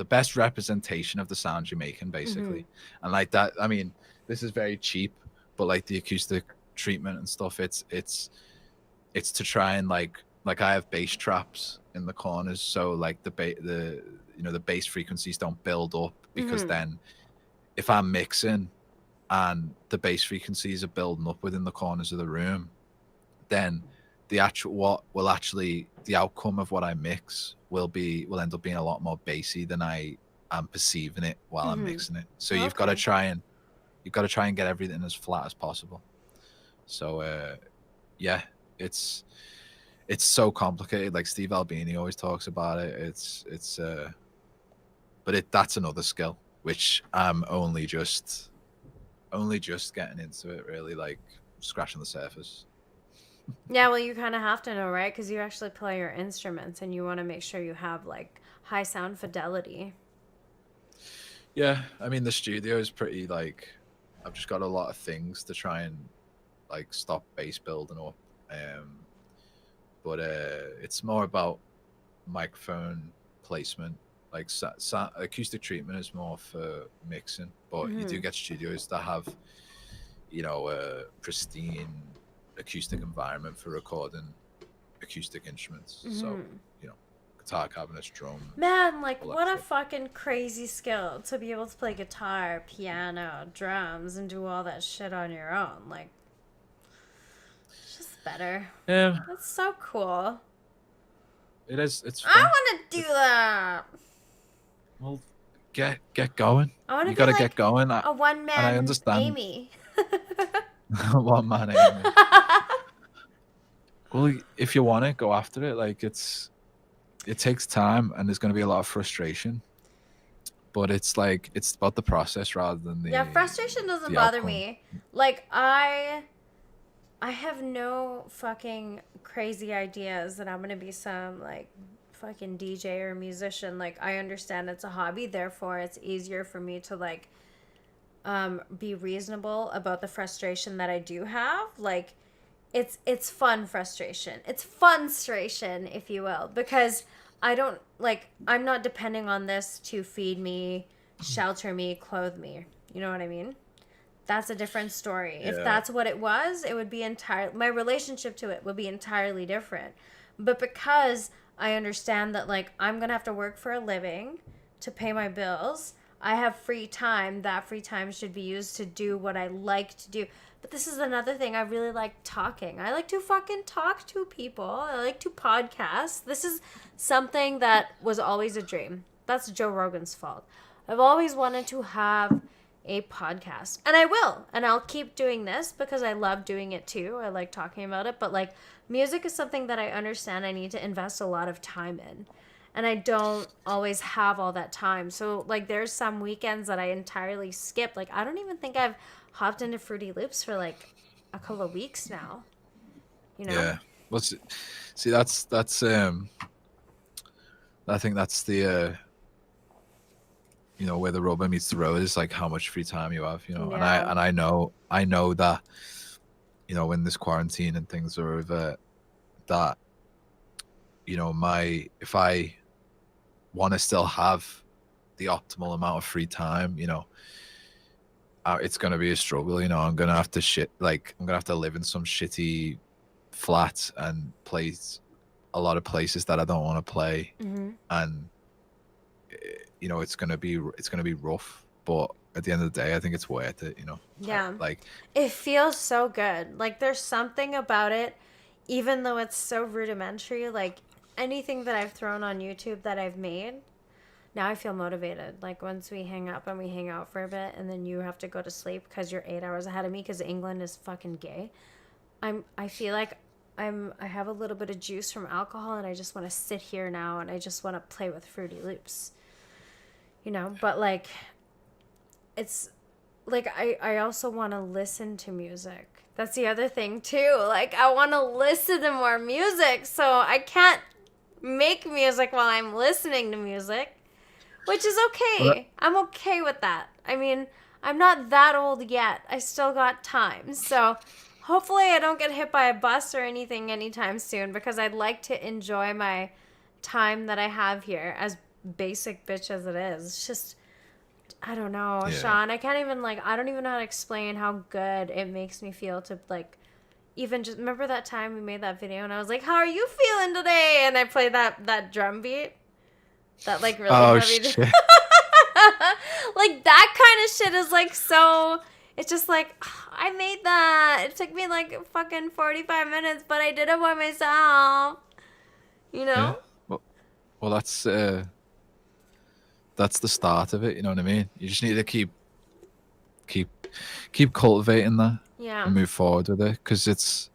[SPEAKER 2] best representation of the sound you're making, basically. And like that, I mean, this is very cheap, but like the acoustic treatment and stuff, it's to try and like I have bass traps in the corners, so like the bass frequencies don't build up, because then if I'm mixing and the bass frequencies are building up within the corners of the room, then the outcome of what I mix will end up being a lot more bassy than I am perceiving it while I'm mixing it. So you've got to try and get everything as flat as possible. So yeah, it's so complicated. Like Steve Albini always talks about it. But that's another skill which I'm only just getting into it, really, like scratching the surface.
[SPEAKER 1] Yeah, well, you kind of have to know, right? Because you actually play your instruments and you want to make sure you have like high sound fidelity.
[SPEAKER 2] Yeah, I mean, the studio is pretty like, I've just got a lot of things to try and like stop bass building up. But it's more about microphone placement. Like acoustic treatment is more for mixing, but you do get studios that have, a pristine acoustic environment for recording acoustic instruments. So guitar cabinets, drum.
[SPEAKER 1] Man, like what a fucking crazy skill to be able to play guitar, piano, drums, and do all that shit on your own. Like, it's just better.
[SPEAKER 2] Yeah,
[SPEAKER 1] that's so cool.
[SPEAKER 2] It is. It's fun.
[SPEAKER 1] I want to do that.
[SPEAKER 2] Well, get going.
[SPEAKER 1] I want to.
[SPEAKER 2] You gotta
[SPEAKER 1] like
[SPEAKER 2] get going.
[SPEAKER 1] A one man.
[SPEAKER 2] I understand.
[SPEAKER 1] Aimee.
[SPEAKER 2] One man Aimee. Well, if you want it, go after it. Like it takes time, and there's going to be a lot of frustration. But it's like it's about the process rather than the.
[SPEAKER 1] Yeah, frustration doesn't bother me. Like I have no fucking crazy ideas that I'm going to be some like fucking DJ or musician. Like I understand it's a hobby, therefore it's easier for me to like be reasonable about the frustration that I do have. Like it's fun frustration. It's fun-stration, if you will, because I'm not depending on this to feed me, shelter me, clothe me. You know what I mean? That's a different story. Yeah. If that's what it was, it would be my relationship to it would be entirely different. But because I understand that like I'm going to have to work for a living to pay my bills, I have free time. That free time should be used to do what I like to do. But this is another thing. I really like talking. I like to fucking talk to people. I like to podcast. This is something that was always a dream. That's Joe Rogan's fault. I've always wanted to have a podcast. And I will. And I'll keep doing this because I love doing it too. I like talking about it. But like music is something that I understand I need to invest a lot of time in. And I don't always have all that time. So like there's some weekends that I entirely skip. Like I don't even think I've hopped into Fruity Loops for like a couple of weeks now. You know?
[SPEAKER 2] Yeah. Well, see, that's I think that's the you know, where the rubber meets the road is like how much free time you have, you know.
[SPEAKER 1] Yeah.
[SPEAKER 2] And I know that, you know, when this quarantine and things are over, that, you know, if I want to still have the optimal amount of free time, you know, it's gonna be a struggle. You know, I'm gonna have to live in some shitty flats and play a lot of places that I don't want to play, and you know, it's gonna be rough. But at the end of the day, I think it's worth it. You know,
[SPEAKER 1] Yeah.
[SPEAKER 2] like
[SPEAKER 1] it feels so good. Like there's something about it, even though it's so rudimentary. Like anything that I've thrown on YouTube that I've made, now I feel motivated. Like once we hang up and we hang out for a bit and then you have to go to sleep because you're 8 hours ahead of me because England is fucking gay. I feel like I have a little bit of juice from alcohol and I just want to sit here now and I just want to play with Fruity Loops. You know, but like it's like I also want to listen to music. That's the other thing too. Like I want to listen to more music, so I can't make music while I'm listening to music. Which is okay. I'm okay with that. I mean, I'm not that old yet. I still got time. So hopefully I don't get hit by a bus or anything anytime soon because I'd like to enjoy my time that I have here, as basic bitch as it is. It's just, I don't know,
[SPEAKER 2] Yeah.
[SPEAKER 1] Sean. I don't even know how to explain how good it makes me feel to like even just remember that time we made that video and I was like, how are you feeling today? And I played that drum beat. That like really heavy.
[SPEAKER 2] shit.
[SPEAKER 1] Like that kind of shit is like so. It's just like I made that. It took me like fucking 45 minutes, but I did it by myself. You know?
[SPEAKER 2] Yeah. Well, that's the start of it. You know what I mean? You just need to keep cultivating that.
[SPEAKER 1] Yeah.
[SPEAKER 2] And move forward with it because it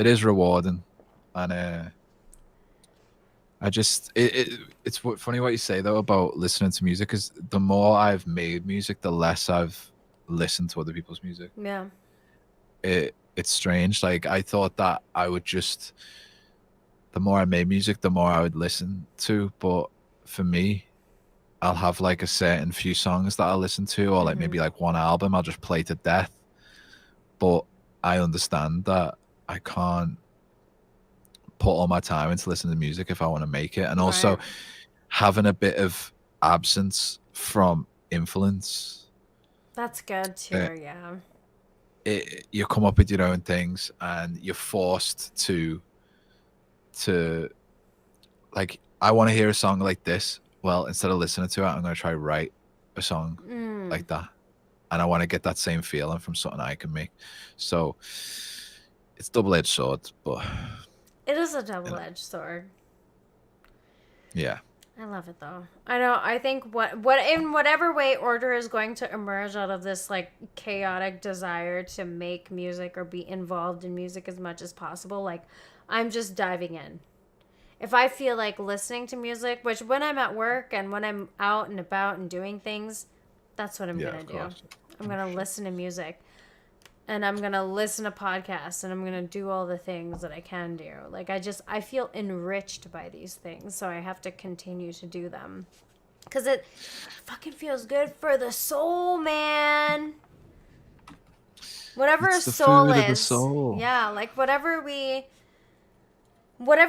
[SPEAKER 2] is rewarding, and it's funny what you say though about listening to music, because the more I've made music, the less I've listened to other people's music.
[SPEAKER 1] Yeah.
[SPEAKER 2] It's strange. Like I thought that I would just, the more I made music, the more I would listen to. But for me, I'll have like a certain few songs that I'll listen to, or like maybe like one album I'll just play to death. But I understand that I can't put all my time into listening to music if I want to make it. And also having a bit of absence from influence.
[SPEAKER 1] That's good too, yeah.
[SPEAKER 2] You come up with your own things and you're forced to like, I want to hear a song like this. Well, instead of listening to it, I'm going to try write a song like that. And I want to get that same feeling from something I can make. So it's double-edged sword, but
[SPEAKER 1] it is a double-edged sword.
[SPEAKER 2] Yeah.
[SPEAKER 1] I love it though. I think what in whatever way order is going to emerge out of this like chaotic desire to make music or be involved in music as much as possible, like I'm just diving in. If I feel like listening to music, which when I'm at work and when I'm out and about and doing things, that's what I'm going to do. I'm going to listen to music and I'm going to listen to podcasts and I'm going to do all the things that I can do. Like I feel enriched by these things. So I have to continue to do them because it fucking feels good for the soul, man. Whatever
[SPEAKER 2] it's
[SPEAKER 1] a soul is.
[SPEAKER 2] The soul.
[SPEAKER 1] Yeah. Like whatever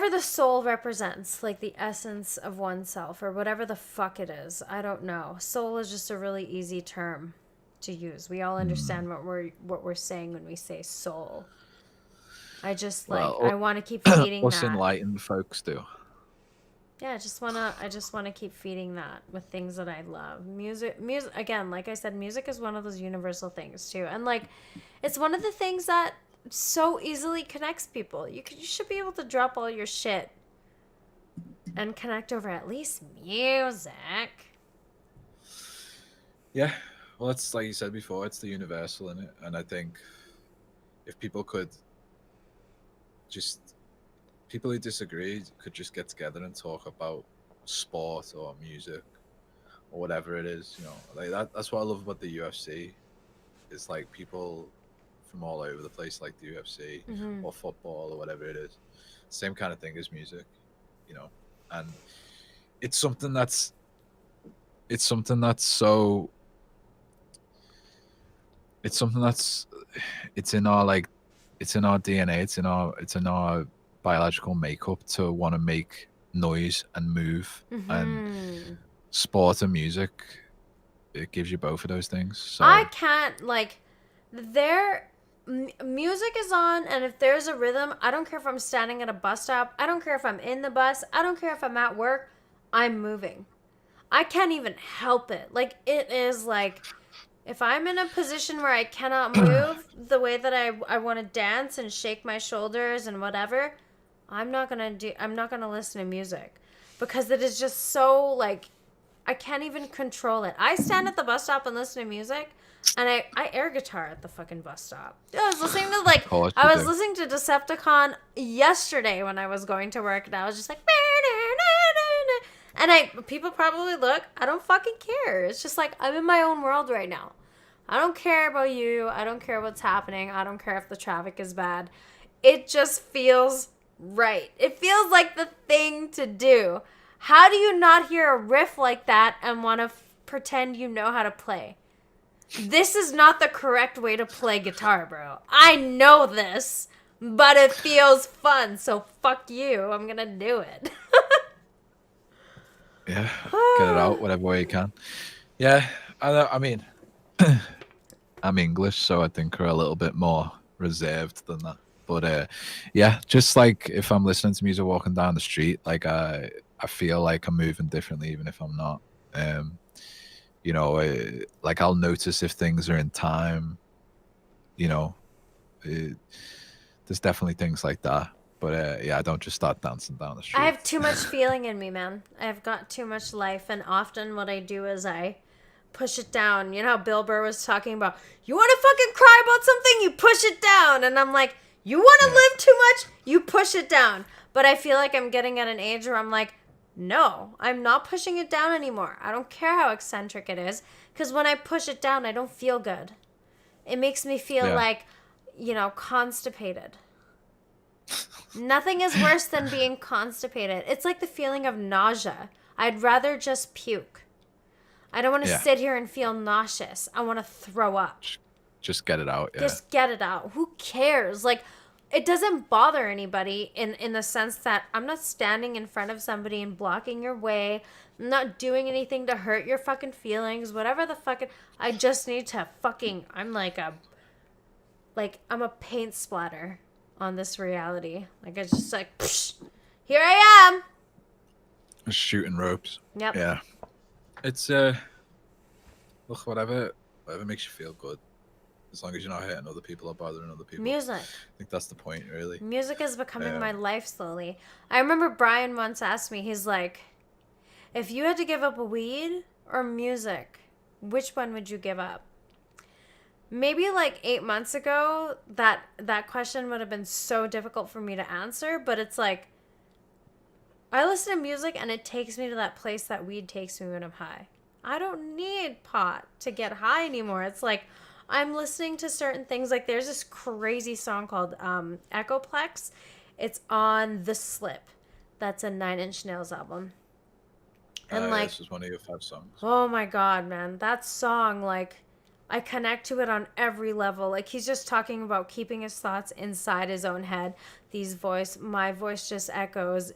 [SPEAKER 1] the soul represents, like the essence of oneself or whatever the fuck it is. I don't know. Soul is just a really easy term to use. We all understand what we're saying when we say soul. I just I want to keep feeding
[SPEAKER 2] us
[SPEAKER 1] that.
[SPEAKER 2] enlightened folks do.
[SPEAKER 1] Yeah, I just wanna keep feeding that with things that I love. Music again, like I said, music is one of those universal things too. And like it's one of the things that so easily connects people. You should be able to drop all your shit and connect over at least music.
[SPEAKER 2] Yeah, well, it's like you said before, it's the universal in it, and I think if people could just people who disagree could just get together and talk about sport or music or whatever it is, like that's what I love about the UFC. Is like people from all over the place like the UFC
[SPEAKER 1] Mm-hmm.
[SPEAKER 2] or football or whatever it is. Same kind of thing as music, and it's something that's so it's something that's it's in our like it's in our DNA, it's in our biological makeup to want to make noise and move, and
[SPEAKER 1] Mm-hmm.
[SPEAKER 2] sport and music, it gives you both of those things.
[SPEAKER 1] I
[SPEAKER 2] So
[SPEAKER 1] can't like music is on, and if there's a rhythm, I don't care if I'm standing at a bus stop, I don't care if I'm in the bus, I don't care if I'm at work, I'm moving. I can't even help it. Like it is like if I'm in a position where I cannot move the way that I want to dance and shake my shoulders and whatever, I'm not going to listen to music because it is just so like I can't even control it. I stand at the bus stop and listen to music, and I air guitar at the fucking bus stop. I was listening to
[SPEAKER 2] of course you
[SPEAKER 1] I was
[SPEAKER 2] do.
[SPEAKER 1] listening to Deceptacon yesterday when I was going to work, and I was just like and people probably look, I don't fucking care. It's just like I'm in my own world right now. I don't care about you. I don't care what's happening. I don't care if the traffic is bad. It just feels right. It feels like the thing to do. How do you not hear a riff like that and want to pretend you know how to play? This is not the correct way to play guitar, bro. I know this, but it feels fun, so fuck you. I'm gonna do it.
[SPEAKER 2] Yeah, get it out whatever way you can. Yeah, I mean, I'm English, so I think we're a little bit more reserved than that. But yeah, just like if I'm listening to music walking down the street, like I feel like I'm moving differently, even if I'm not. Um, like I'll notice if things are in time. You know, uh, there's definitely things like that. But yeah, I don't just start dancing down the
[SPEAKER 1] I
[SPEAKER 2] street.
[SPEAKER 1] have too much feeling in me, man. I've got too much life, and often what I do is I push it down. You know how Bill Burr was talking about, you want to fucking cry about something, you push it down. And I'm like, you want to
[SPEAKER 2] Yeah,
[SPEAKER 1] live too much, you push it down. But I feel like I'm getting at an age where I'm like, no, I'm not pushing it down anymore. I don't care how eccentric it is, because when I push it down, I don't feel good. It makes me feel
[SPEAKER 2] yeah,
[SPEAKER 1] like, constipated. Nothing is worse than being constipated. It's like the feeling of nausea. I'd rather just puke. I don't want to
[SPEAKER 2] yeah.
[SPEAKER 1] sit here and feel nauseous. I want to throw up.
[SPEAKER 2] Just get it out. Yeah,
[SPEAKER 1] Just get it out. Who cares? Like, it doesn't bother anybody in the sense that I'm not standing in front of somebody and blocking your way. I'm not doing anything to hurt your fucking feelings. Whatever the fucking... I just need to fucking... I'm a paint splatter on this reality. Like, it's just like, psh, here I am.
[SPEAKER 2] shooting ropes.
[SPEAKER 1] Yep.
[SPEAKER 2] Yeah, it's look, whatever makes you feel good, as long as you're not hurting other people or bothering other people.
[SPEAKER 1] Music.
[SPEAKER 2] I think that's the point, really.
[SPEAKER 1] Music is becoming
[SPEAKER 2] Yeah.
[SPEAKER 1] my life slowly. I remember Brian once asked me, he's like, if you had to give up weed or music, which one would you give up? Maybe like 8 months ago, that question would have been so difficult for me to answer, but it's like, I listen to music and it takes me to that place that weed takes me when I'm high. I don't need pot to get high anymore. It's like I'm listening to certain things. Like there's this crazy song called Echoplex. It's on The Slip. That's a 9 Inch Nails album. And like,
[SPEAKER 2] this is one of your 5 songs.
[SPEAKER 1] oh my God, man. That song, like, I connect to it on every level. Like, he's just talking about keeping his thoughts inside his own head. My voice just echoes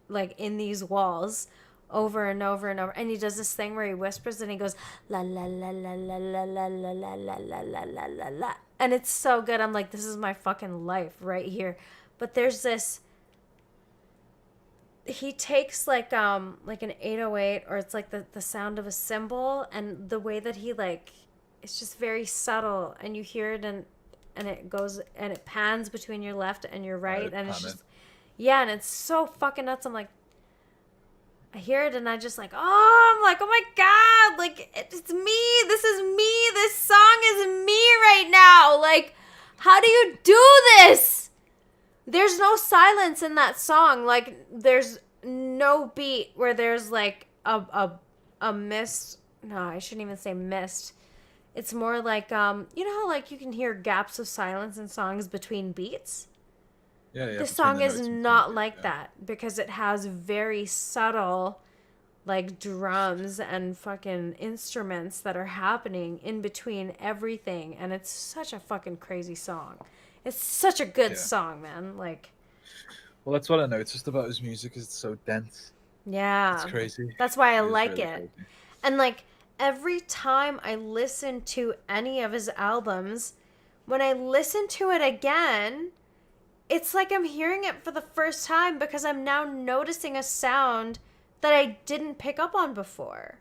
[SPEAKER 1] like in these walls over and over and over. And he does this thing where he whispers and he goes la la la la la la la la la la la la la la la, and it's so good. I'm like, this is my fucking life right here. But there's this he takes like an 808, or it's like the sound of a cymbal, and the way that he like, it's just very subtle, and you hear it, and it goes and it pans between your left and your right, and it's just, yeah, and it's so fucking nuts. I'm like, I hear it and I just like, oh, I'm like, oh my God, like, it's me. This is me. This song is me right now. Like, how do you do this? There's no silence in that song. Like, there's no beat where there's like a mist. No, I shouldn't even say mist. It's more like, you know how like you can hear gaps of silence in songs between beats?
[SPEAKER 2] Yeah.
[SPEAKER 1] The song is not like that, because it has very subtle like drums and fucking instruments that are happening in between everything, and it's such a fucking crazy song. It's such a good song, man. Like,
[SPEAKER 2] well, that's what I noticed about his music, is it's so dense.
[SPEAKER 1] Yeah.
[SPEAKER 2] It's crazy.
[SPEAKER 1] That's why I like
[SPEAKER 2] really
[SPEAKER 1] it.
[SPEAKER 2] Crazy.
[SPEAKER 1] And like every time I listen to any of his albums, when I listen to it again, it's like I'm hearing it for the first time, because I'm now noticing a sound that I didn't pick up on before.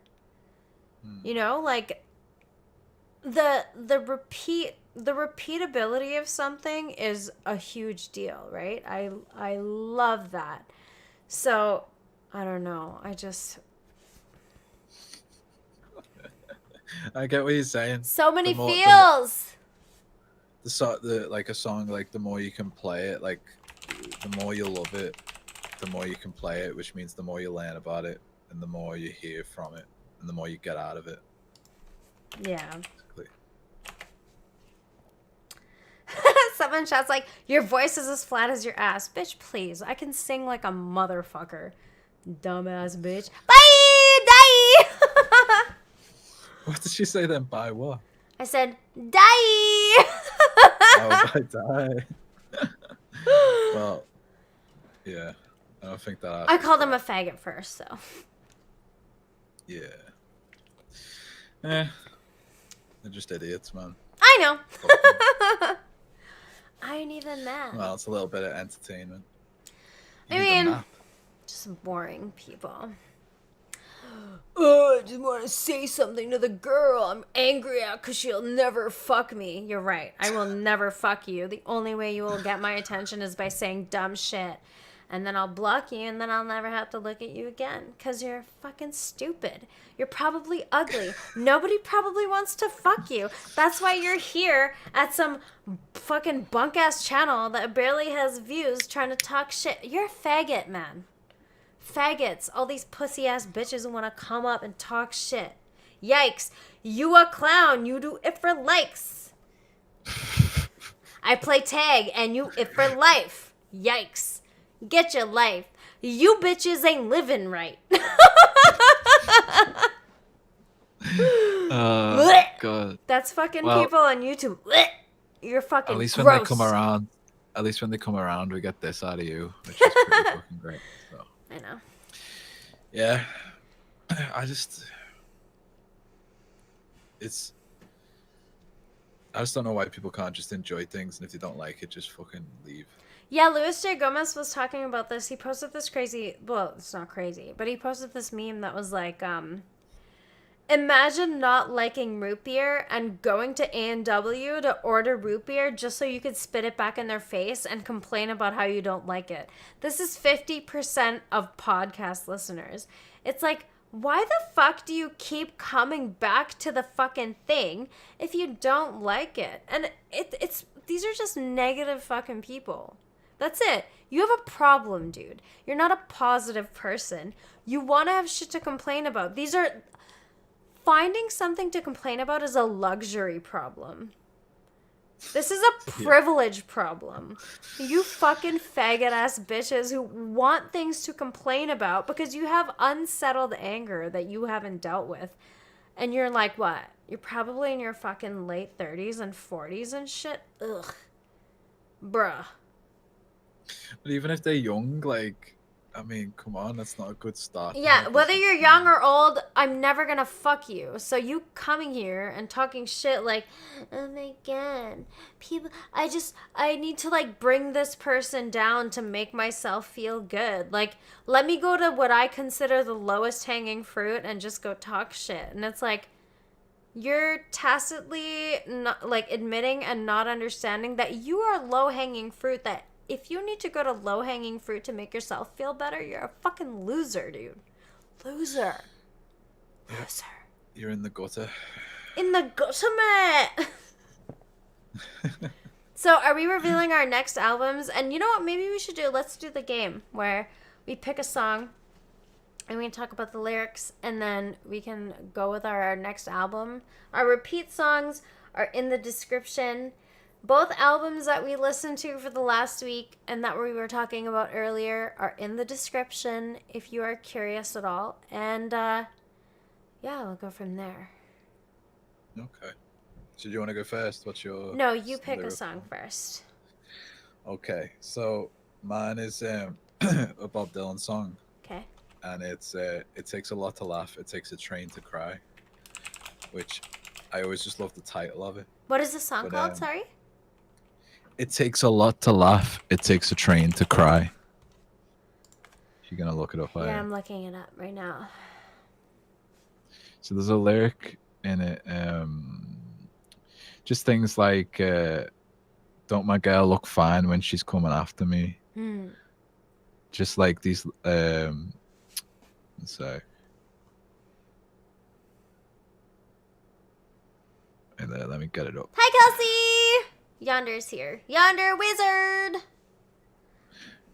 [SPEAKER 1] You know, like the repeatability of something is a huge deal, right? I love that. So, I don't know.
[SPEAKER 2] I get what you're saying.
[SPEAKER 1] So many feels.
[SPEAKER 2] Like a song, like the more you can play it, like the more you love it, the more you can play it, which means the more you learn about it, and the more you hear from it, and the more you get out of it.
[SPEAKER 1] Yeah.
[SPEAKER 2] Basically.
[SPEAKER 1] Someone shouts like, your voice is as flat as your ass. Bitch, please. I can sing like a motherfucker. Dumbass bitch. Bye! Die!
[SPEAKER 2] What did she say then? By what?
[SPEAKER 1] I said, die!
[SPEAKER 2] Oh, by die. Well, yeah. I don't think that...
[SPEAKER 1] I called him a faggot first, so...
[SPEAKER 2] Yeah. They're just idiots, man.
[SPEAKER 1] I know. I ain't even that.
[SPEAKER 2] Well, it's a little bit of entertainment.
[SPEAKER 1] I mean, just boring people. Oh, I just want to say something to the girl I'm angry at because she'll never fuck me. You're right. I will never fuck you. The only way you will get my attention is by saying dumb shit. And then I'll block you, and then I'll never have to look at you again because you're fucking stupid. You're probably ugly. Nobody probably wants to fuck you. That's why you're here at some fucking bunk-ass channel that barely has views trying to talk shit. You're a faggot, man. Faggots. All these pussy-ass bitches who want to come up and talk shit. Yikes. You a clown. You do it for likes. I play tag, and you it for life. Yikes. Get your life. You bitches ain't living right.
[SPEAKER 2] God.
[SPEAKER 1] That's fucking people on YouTube. You're fucking
[SPEAKER 2] At least
[SPEAKER 1] gross.
[SPEAKER 2] when they come around, we get this out of you, which is pretty fucking great. So.
[SPEAKER 1] I know.
[SPEAKER 2] Yeah. I just don't know why people can't just enjoy things, and if they don't like it, just fucking leave.
[SPEAKER 1] Yeah, Luis J. Gomez was talking about this. He posted this crazy, well, it's not crazy, but he posted this meme that was like, imagine not liking root beer and going to A&W to order root beer just so you could spit it back in their face and complain about how you don't like it. This is 50% of podcast listeners. It's like, why the fuck do you keep coming back to the fucking thing if you don't like it? And it's these are just negative fucking people. That's it. You have a problem, dude. You're not a positive person. You want to have shit to complain about. Finding something to complain about is a luxury problem. This is a privilege problem. You fucking faggot-ass bitches who want things to complain about because you have unsettled anger that you haven't dealt with. And you're like, what? You're probably in your fucking late 30s and 40s and shit? Ugh. Bruh.
[SPEAKER 2] But even if they're young, like, I mean, come on, that's not a good start.
[SPEAKER 1] Yeah, whether you're young or old, I'm never gonna fuck you. So you coming here and talking shit like, oh my god, people, I need to like bring this person down to make myself feel good. Like, let me go to what I consider the lowest hanging fruit and just go talk shit. And it's like, you're tacitly not like admitting and not understanding that you are low hanging fruit, that if you need to go to low hanging fruit to make yourself feel better, you're a fucking loser, dude. Loser.
[SPEAKER 2] Yeah.
[SPEAKER 1] Loser.
[SPEAKER 2] You're in the gutter.
[SPEAKER 1] In the gutter, mate. So are we revealing our next albums? And you know what, maybe we should do, let's do the game where we pick a song and we can talk about the lyrics, and then we can go with our next album. Our repeat songs are in the description. Both albums that we listened to for the last week and that we were talking about earlier are in the description if you are curious at all. And yeah, we'll go from there.
[SPEAKER 2] Okay. So do you want to go first? What's your...
[SPEAKER 1] No, you pick a song first.
[SPEAKER 2] Okay, so mine is a Bob Dylan song.
[SPEAKER 1] Okay.
[SPEAKER 2] And it's It Takes a Lot to Laugh, It Takes a Train to Cry, which I always just love the title of it.
[SPEAKER 1] What is the song called? Sorry?
[SPEAKER 2] It takes a lot to laugh, it takes a train to cry. You're gonna look it up.
[SPEAKER 1] Yeah, I'm looking it up right now.
[SPEAKER 2] So there's a lyric in it, just things like, don't my girl look fine when she's coming after me? Just like these, so and let me get it up.
[SPEAKER 1] Hi, Kelsey! Yonder's here. Yonder Wizard!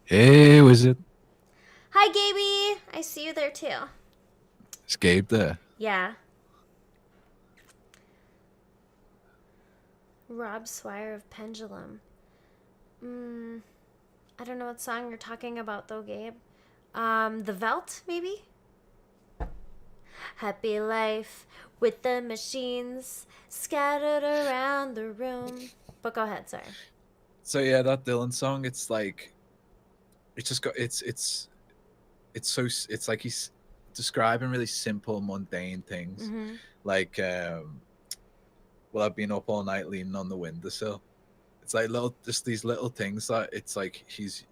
[SPEAKER 2] Hey, Wizard.
[SPEAKER 1] Hi, Gaby! I see you there, too.
[SPEAKER 2] Is Gabe there?
[SPEAKER 1] Yeah. Rob Swire of Pendulum. I don't know what song you're talking about, though, Gabe. The Veldt, maybe? Happy life with the machines scattered around the room. But go ahead, sorry.
[SPEAKER 2] So yeah, that Dylan song, it's like, it's just got, it's like he's describing really simple, mundane things. Like, well, I've been up all night leaning on the windowsill. It's like just these little things that it's like he's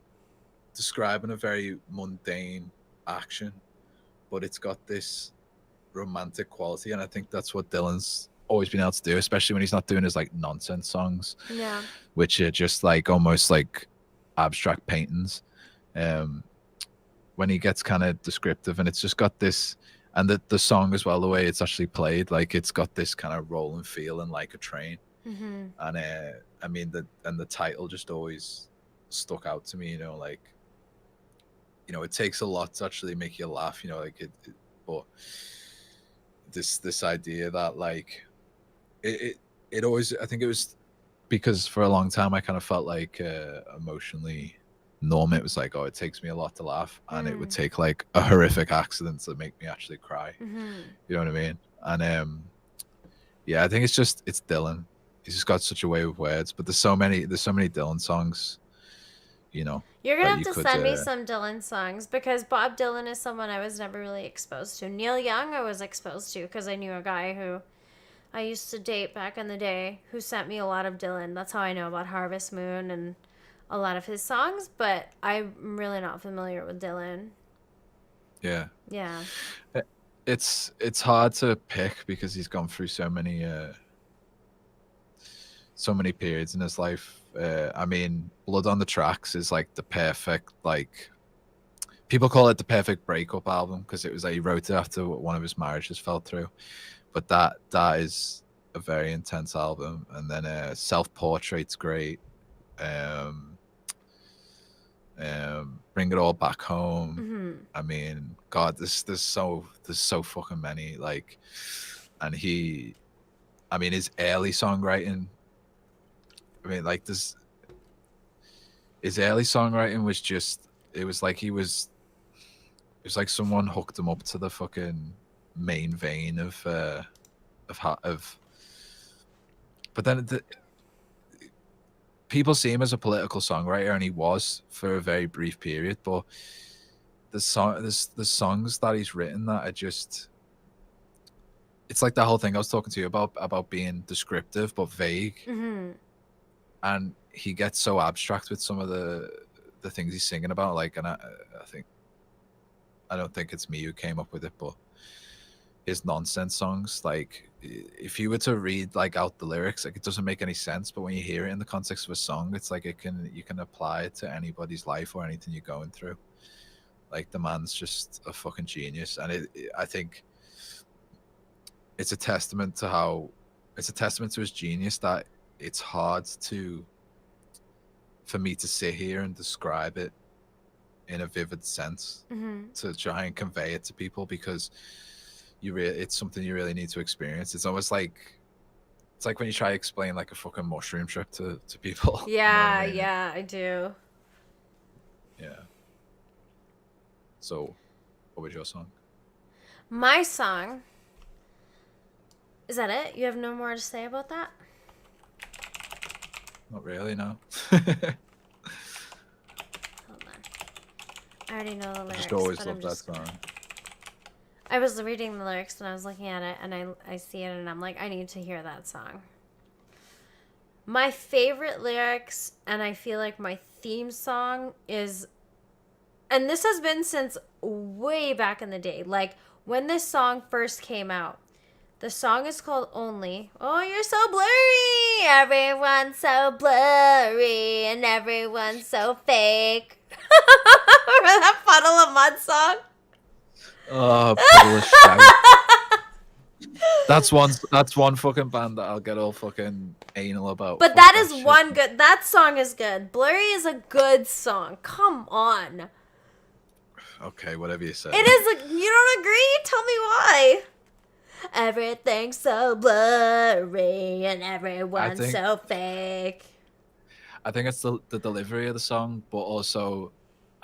[SPEAKER 2] describing a very mundane action, but it's got this romantic quality, and I think that's what Dylan's always been able to do, especially when he's not doing his like nonsense songs, which are just like almost like abstract paintings. When he gets kind of descriptive, and it's just got this, and the song as well, the way it's actually played, like it's got this kind of rolling feeling like a train. And I mean, the title just always stuck out to me, like, it takes a lot to actually make you laugh, like but this idea that like it always, I think it was because for a long time I kind of felt like emotionally numb. It was like, oh, it takes me a lot to laugh, and it would take like a horrific accident to make me actually cry. You know what I mean? And yeah, I think it's Dylan. He's just got such a way with words, but there's so many Dylan songs,
[SPEAKER 1] You're gonna have to send me some Dylan songs, because Bob Dylan is someone I was never really exposed to. Neil Young I was exposed to because I knew a guy who I used to date back in the day who sent me a lot of Dylan. That's how I know about Harvest Moon and a lot of his songs, but I'm really not familiar with Dylan.
[SPEAKER 2] Yeah.
[SPEAKER 1] It's
[SPEAKER 2] hard to pick because he's gone through so many periods in his life. I mean, Blood on the Tracks is like the perfect, like, people call it the perfect breakup album because it was like he wrote it after one of his marriages fell through. But that is a very intense album. And then Self Portrait's great. Bring It All Back Home. I mean, God, there's so fucking many, like, and his early songwriting. I mean, like, his early songwriting was just, it was like someone hooked him up to the fucking main vein of but then people see him as a political songwriter, and he was for a very brief period, but the songs that he's written that are just, it's like that whole thing I was talking to you about being descriptive but vague.
[SPEAKER 1] Mm-hmm.
[SPEAKER 2] And he gets so abstract with some of the things he's singing about, like, and I don't think it's me who came up with it, but his nonsense songs, like, if you were to read like out the lyrics, like, it doesn't make any sense, but when you hear it in the context of a song, it's like you can apply it to anybody's life or anything you're going through. Like, the man's just a fucking genius, and I think it's a testament to his genius that it's hard for me to sit here and describe it in a vivid sense, to try and convey it to people, because it's something you really need to experience. It's almost like, it's like when you try to explain like a fucking mushroom trip to people.
[SPEAKER 1] Yeah,
[SPEAKER 2] you know what I mean?
[SPEAKER 1] yeah, I do.
[SPEAKER 2] Yeah. So, what was your song?
[SPEAKER 1] My song. Is that it? You have no more to say about that?
[SPEAKER 2] Not really, no.
[SPEAKER 1] Hold on. I already know the
[SPEAKER 2] I
[SPEAKER 1] lyrics.
[SPEAKER 2] just always
[SPEAKER 1] but
[SPEAKER 2] loved that song.
[SPEAKER 1] I was reading the lyrics and I was looking at it and I see it and I'm like, I need to hear that song. My favorite lyrics, and I feel like my theme song is, and this has been since way back in the day, like when this song first came out. The song is called Only. Oh, you're so blurry. Everyone's so blurry and everyone's so fake. Remember that Puddle of Mud song?
[SPEAKER 2] Oh, Puddle of Shout. That's one fucking band that I'll get all fucking anal about.
[SPEAKER 1] But that is one good. That song is good. Blurry is a good song. Come on.
[SPEAKER 2] Okay, whatever you say.
[SPEAKER 1] It is. You don't agree? Tell me why. Everything's so blurry and everyone's so fake.
[SPEAKER 2] I think it's the delivery of the song, but also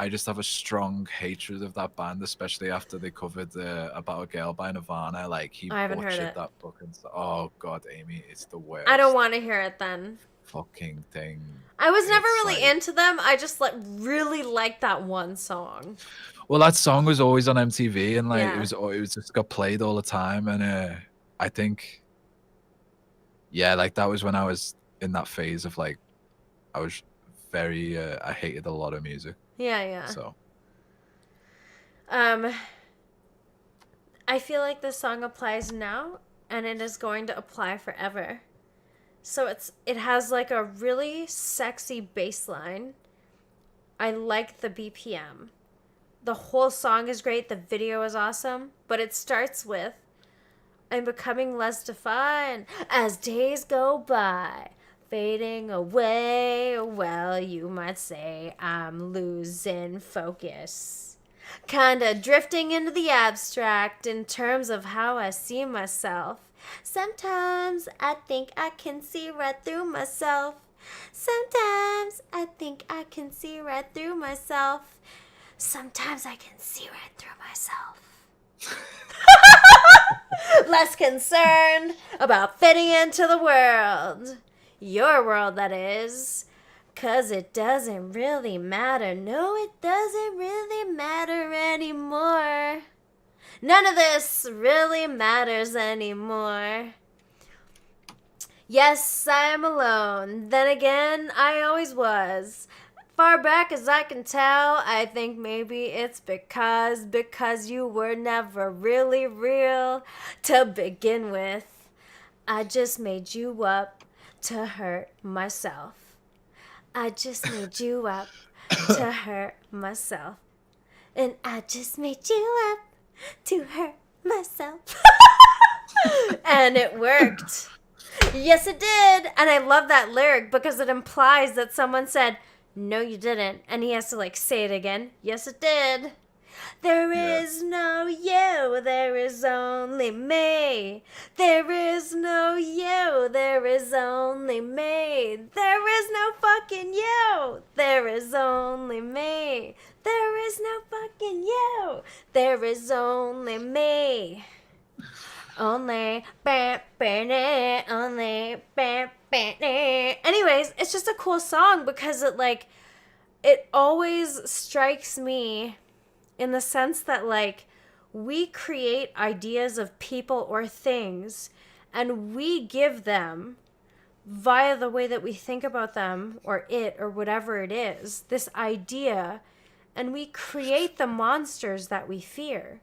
[SPEAKER 2] I just have a strong hatred of that band, especially after they covered About a Girl by Nirvana. Like, he butchered that fucking song. Oh god, Aimee, it's the worst.
[SPEAKER 1] I don't want to hear it then.
[SPEAKER 2] Fucking thing.
[SPEAKER 1] I was never really into them. I just really liked that one song.
[SPEAKER 2] Well, that song was always on MTV, and like it was just got played all the time, and I think, yeah, like that was when I was in that phase of like, I was very I hated a lot of music.
[SPEAKER 1] Yeah.
[SPEAKER 2] So.
[SPEAKER 1] I feel like this song applies now, and it is going to apply forever. So it has like a really sexy bass line. I like the BPM. The whole song is great. The video is awesome. But it starts with, I'm becoming less defined as days go by, fading away. Well, you might say I'm losing focus. Kinda drifting into the abstract in terms of how I see myself. Sometimes I think I can see right through myself. Sometimes I think I can see right through myself. Sometimes I can see right through myself. Less concerned about fitting into the world. Your world, that is. 'Cause it doesn't really matter. No, it doesn't really matter anymore. None of this really matters anymore. Yes, I am alone. Then again, I always was. Far back as I can tell, I think maybe it's because you were never really real to begin with. I just made you up to hurt myself. I just made you up to hurt myself. And I just made you up to hurt myself. And it worked. Yes, it did. And I love that lyric because it implies that someone said, no, you didn't. And he has to say it again. Yes, it did. There is no you, there is only me. There is no you, there is only me. There is no fucking you, there is only me. There is no fucking you, there is only me. Only, only, anyways, it's just a cool song because it always strikes me in the sense that like we create ideas of people or things and we give them via the way that we think about them or it or whatever it is, this idea, and we create the monsters that we fear.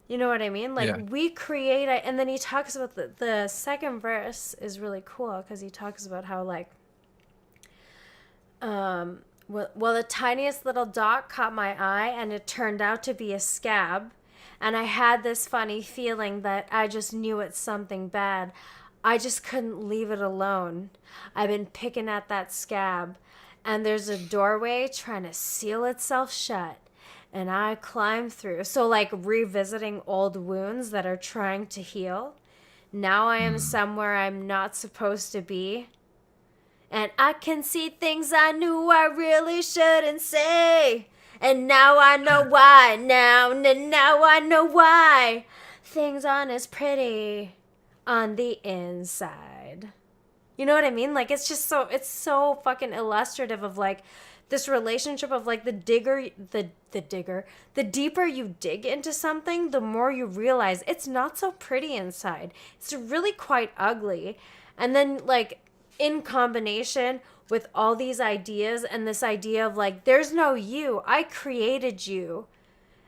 [SPEAKER 1] You know what I mean? Like,
[SPEAKER 2] Yeah.
[SPEAKER 1] we create it, and then he talks about the second verse is really cool because he talks about how, like, well, the tiniest little dot caught my eye, and it turned out to be a scab. And I had this funny feeling that I just knew it's something bad. I just couldn't leave it alone. I've been picking at that scab, and there's a doorway trying to seal itself shut. And I climb through. So, like, revisiting old wounds that are trying to heal. Now I am somewhere I'm not supposed to be. And I can see things I knew I really shouldn't say. And now I know why. Now I know why. Things aren't as pretty on the inside. You know what I mean? Like, it's so fucking illustrative of, like, this relationship of, like, the deeper you dig into something, the more you realize it's not so pretty inside. It's really quite ugly. And then, like, in combination with all these ideas and this idea of, like, there's no you, I created you.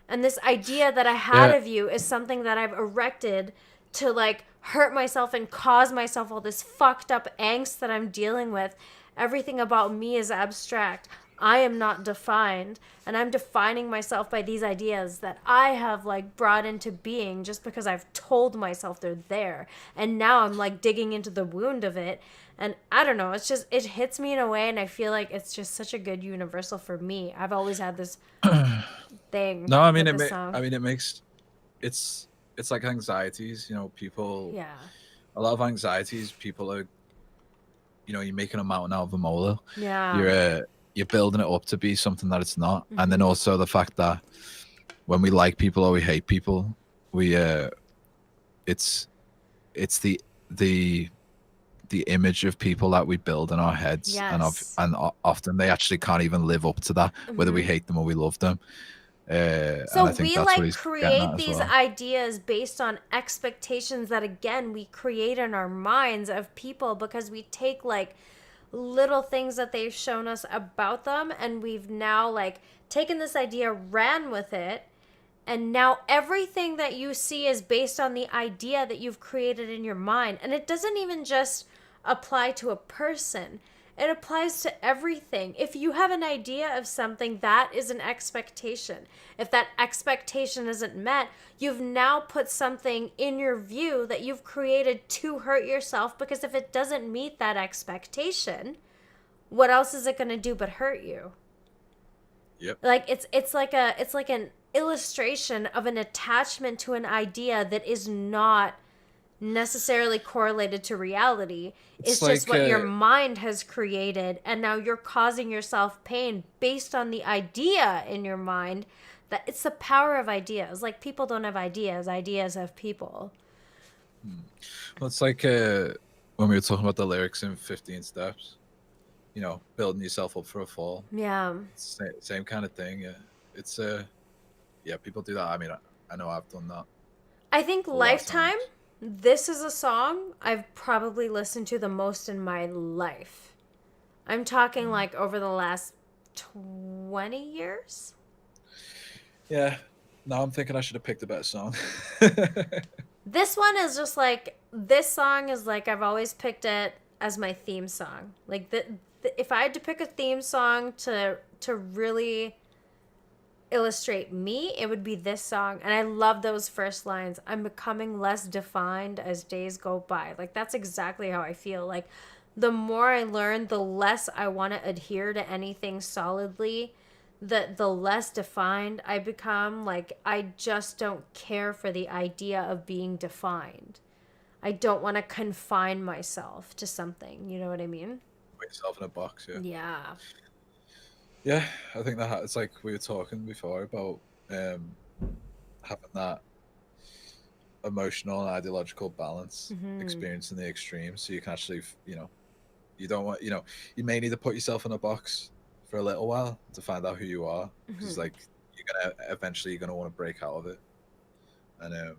[SPEAKER 1] And this idea that I had of you is something that I've erected to, like, hurt myself and cause myself all this fucked up angst that I'm dealing with. Everything about me is abstract. I am not defined, and I'm defining myself by these ideas that I have, like, brought into being just because I've told myself they're there. And now I'm, like, digging into the wound of it. And I don't know, it's just, it hits me in a way, and I feel like it's just such a good universal for me. I've always had this thing.
[SPEAKER 2] No, I mean,
[SPEAKER 1] with this song.
[SPEAKER 2] it makes, it's like anxieties, you know, people,
[SPEAKER 1] Yeah.
[SPEAKER 2] a lot of anxieties, people are, you know, you're making a mountain out of a molehill.
[SPEAKER 1] Yeah.
[SPEAKER 2] You're building it up to be something that it's not. And then also the fact that when we like people or we hate people, we it's the image of people that we build in our heads.
[SPEAKER 1] Yes.
[SPEAKER 2] And often they actually can't even live up to that, whether we hate them or we love them.
[SPEAKER 1] So
[SPEAKER 2] and I think
[SPEAKER 1] we,
[SPEAKER 2] that's
[SPEAKER 1] like,
[SPEAKER 2] what he's
[SPEAKER 1] create these
[SPEAKER 2] well.
[SPEAKER 1] ideas based on expectations that, again, we create in our minds of people because we take, like, little things that they've shown us about them, and we've now, like, taken this idea, ran with it, and now everything that you see is based on the idea that you've created in your mind. And it doesn't even just apply to a person. It applies to everything. If you have an idea of something, that is an expectation. If that expectation isn't met, you've now put something in your view that you've created to hurt yourself, because if it doesn't meet that expectation, what else is it going to do but hurt you?
[SPEAKER 2] Yep.
[SPEAKER 1] Like, it's like an illustration of an attachment to an idea that is not necessarily correlated to reality. It's
[SPEAKER 2] like,
[SPEAKER 1] just what your mind has created, and now you're causing yourself pain based on the idea in your mind. That it's the power of ideas. Like, people don't have ideas have people.
[SPEAKER 2] Well, it's like when we were talking about the lyrics in 15 Steps, you know, building yourself up for a fall.
[SPEAKER 1] Yeah.
[SPEAKER 2] Same kind of thing. Yeah. It's yeah, people do that. I mean, I know I've done that.
[SPEAKER 1] I think Lifetime, this is a song I've probably listened to the most in my life. I'm talking like over the last 20 years.
[SPEAKER 2] Yeah. Now I'm thinking I should have picked a better song.
[SPEAKER 1] This one is just like, this song is like, I've always picked it as my theme song. Like, if I had to pick a theme song to really illustrate me, it would be this song. And I love those first lines. I'm becoming less defined as days go by. Like, that's exactly how I feel. Like, the more I learn, the less I want to adhere to anything solidly. The less defined I become. Like, I just don't care for the idea of being defined. I don't want to confine myself to something. You know what I mean?
[SPEAKER 2] Put yourself in a box, yeah.
[SPEAKER 1] Yeah.
[SPEAKER 2] Yeah, I think that it's like we were talking before about having that emotional and ideological balance, experiencing the extremes, so you can actually, you know, you don't want, you know, you may need to put yourself in a box for a little while to find out who you are, because like you're gonna want to break out of it. And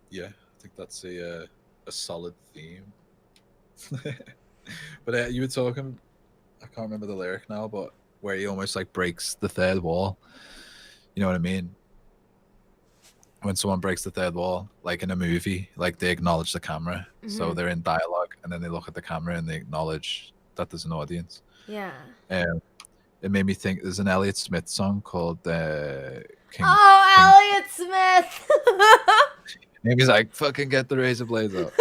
[SPEAKER 2] yeah, I think that's a solid theme. But you were talking, I can't remember the lyric now, but where he almost like breaks the third wall. You know what I mean? When someone breaks the third wall, like in a movie, like they acknowledge the camera. So they're in dialogue and then they look at the camera and they acknowledge that there's an audience.
[SPEAKER 1] Yeah.
[SPEAKER 2] It made me think there's an Elliott Smith song called King.
[SPEAKER 1] Elliott Smith.
[SPEAKER 2] Maybe he's like, fucking get the razor blades out.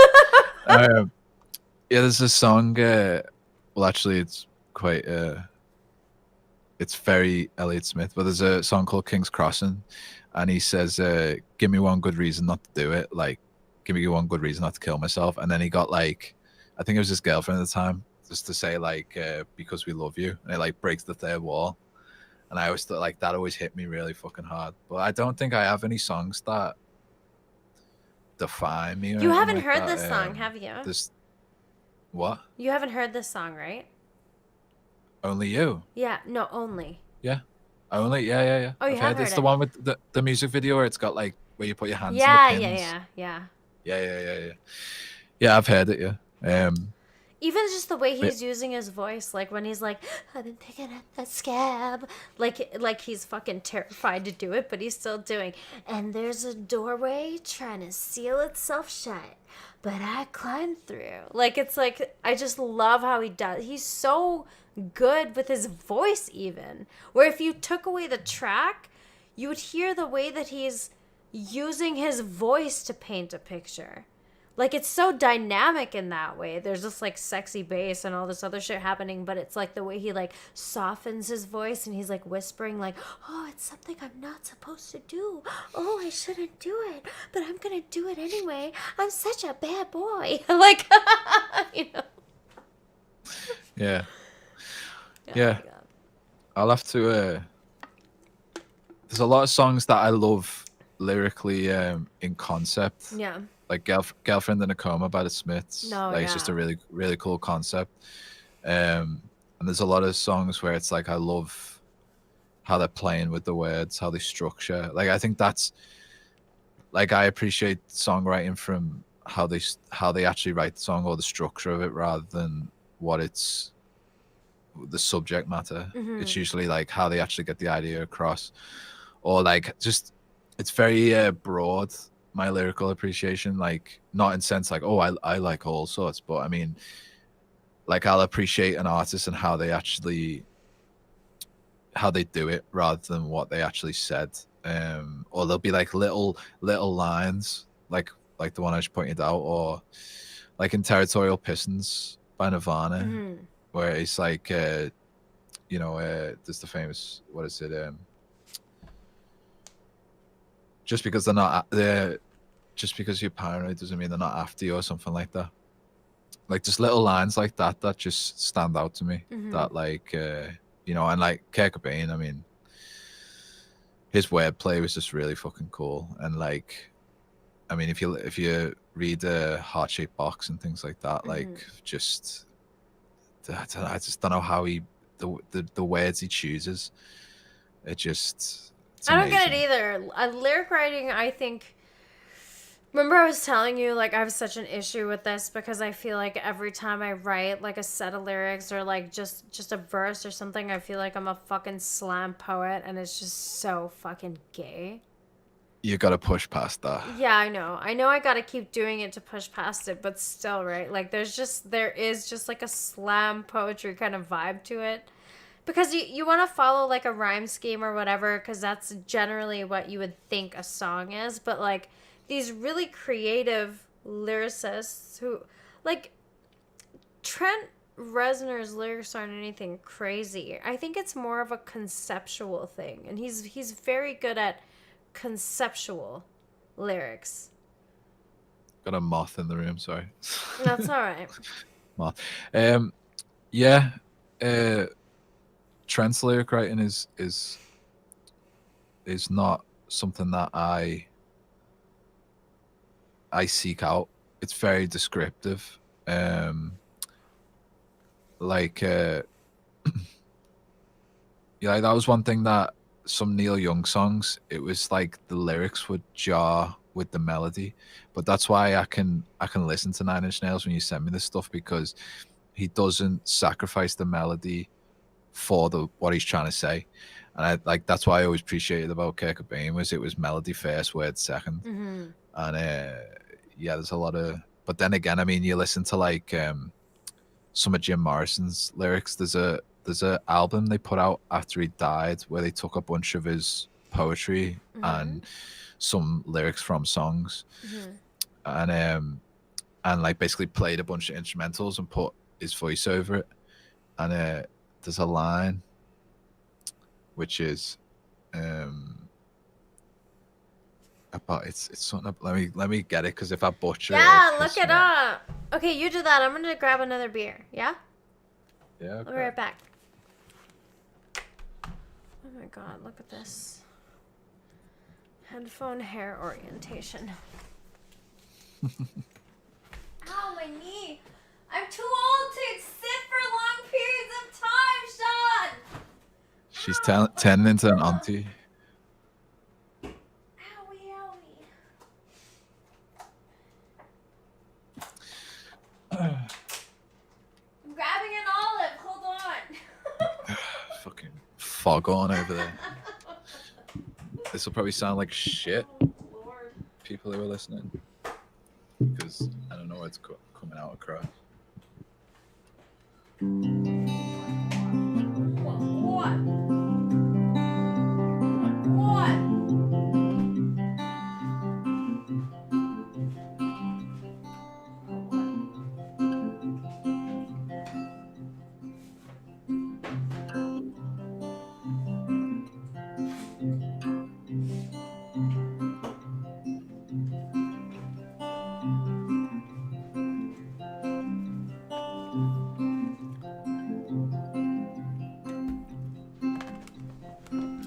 [SPEAKER 2] Yeah, there's a song. Well, actually, it's quite. It's very Elliott Smith, but there's a song called King's Crossing, and he says, "Give me one good reason not to do it. Like, give me one good reason not to kill myself." And then he got like, I think it was his girlfriend at the time, just to say like, "Because we love you," and it like breaks the third wall. And I always thought like that always hit me really fucking hard. But I don't think I have any songs that define me.
[SPEAKER 1] You haven't heard this song, have you?
[SPEAKER 2] What?
[SPEAKER 1] You haven't heard this song, right?
[SPEAKER 2] Only You.
[SPEAKER 1] Yeah, no, Only.
[SPEAKER 2] Yeah. Only, yeah.
[SPEAKER 1] Oh, you have heard
[SPEAKER 2] It's
[SPEAKER 1] it.
[SPEAKER 2] the one with the music video where it's got like where you put your hands
[SPEAKER 1] Yeah,
[SPEAKER 2] in the pins.
[SPEAKER 1] yeah.
[SPEAKER 2] Yeah, I've heard it, yeah.
[SPEAKER 1] Even just the way he's using his voice, like when he's like, I've been picking up that scab. Like he's fucking terrified to do it, but he's still doing. And there's a doorway trying to seal itself shut, but I climbed through. Like, it's like, I just love how he does. He's so good with his voice, even. Where if you took away the track, you would hear the way that he's using his voice to paint a picture. Like, it's so dynamic in that way. There's this, like, sexy bass and all this other shit happening, but it's, like, the way he, like, softens his voice and he's, like, whispering, like, oh, it's something I'm not supposed to do. Oh, I shouldn't do it, but I'm gonna do it anyway. I'm such a bad boy. Like, you know.
[SPEAKER 2] Yeah.
[SPEAKER 1] Oh
[SPEAKER 2] Yeah.
[SPEAKER 1] my God.
[SPEAKER 2] I'll have to there's a lot of songs that I love lyrically in concept.
[SPEAKER 1] Yeah.
[SPEAKER 2] Like Girlfriend in a Coma by the Smiths. It's just a really, really cool concept. And there's a lot of songs where it's like I love how they're playing with the words, how they structure. Like I think that's like I appreciate songwriting from how they actually write the song or the structure of it rather than what it's the subject matter. It's usually like how they actually get the idea across, or like just it's very broad. My lyrical appreciation, like not in sense like, oh, I like all sorts, but I mean like I'll appreciate an artist and how they do it rather than what they actually said. Or there'll be like little lines like the one I just pointed out, or like in Territorial Pistons by Nirvana, where it's like there's the famous, what is it, just because just because you're paranoid doesn't mean they're not after you, or something like that. Like just little lines like that just stand out to me. That like and like Kurt Cobain, I mean, his wordplay was just really fucking cool. And like, I mean, if you read Heart Shaped Box and things like that, like just I just don't know how the words he chooses. It just.
[SPEAKER 1] I don't get it either. Lyric writing, I think. Remember I was telling you, like, I have such an issue with this because I feel like every time I write, like, a set of lyrics or, like, just a verse or something, I feel like I'm a fucking slam poet and it's just so fucking gay.
[SPEAKER 2] You gotta push past that.
[SPEAKER 1] Yeah, I know. I gotta keep doing it to push past it, but still, right? Like, there is just, like, a slam poetry kind of vibe to it. Because you want to follow, like, a rhyme scheme or whatever, because that's generally what you would think a song is, but, like, these really creative lyricists who, like, Trent Reznor's lyrics aren't anything crazy. I think it's more of a conceptual thing, and he's very good at conceptual lyrics.
[SPEAKER 2] Got a moth in the room, sorry.
[SPEAKER 1] That's all right.
[SPEAKER 2] Moth. Yeah. Trent's lyric writing is not something that I seek out. It's very descriptive. Like that was one thing that some Neil Young songs, it was like the lyrics would jar with the melody, but that's why I can listen to Nine Inch Nails when you send me this stuff, because he doesn't sacrifice the melody for the what he's trying to say. And I like that's why I always appreciated about Kurt Cobain was it was melody first, word second. And yeah, there's a lot of, but then again, I mean, you listen to like some of Jim Morrison's lyrics. There's a album they put out after he died where they took a bunch of his poetry and some lyrics from songs, and like basically played a bunch of instrumentals and put his voice over it. And there's a line which is about it's something. Let me get it, because if I butcher it,
[SPEAKER 1] look it up. Okay, you do that. I'm gonna grab another beer. Yeah.
[SPEAKER 2] Yeah. Okay.
[SPEAKER 1] I'll be right back. Oh my god, look at this. Headphone hair orientation. Ow, my knee. I'm too old to sit for long periods of time, Sean.
[SPEAKER 2] She's turning into an auntie.
[SPEAKER 1] Owie, owie. I'm grabbing an olive. Hold on.
[SPEAKER 2] Fucking fog on over there. This will probably sound like shit.
[SPEAKER 1] Oh, Lord.
[SPEAKER 2] People who are listening, because I don't know where it's coming out across.
[SPEAKER 1] What? What?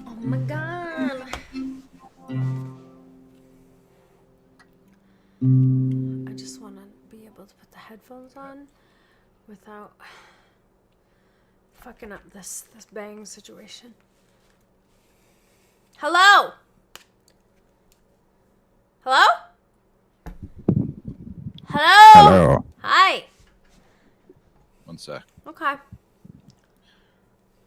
[SPEAKER 1] Oh my god. I just want to be able to put the headphones on without fucking up this bang situation. Hello? Hello? Hello?
[SPEAKER 2] Hello.
[SPEAKER 1] Hi.
[SPEAKER 2] One sec.
[SPEAKER 1] Okay.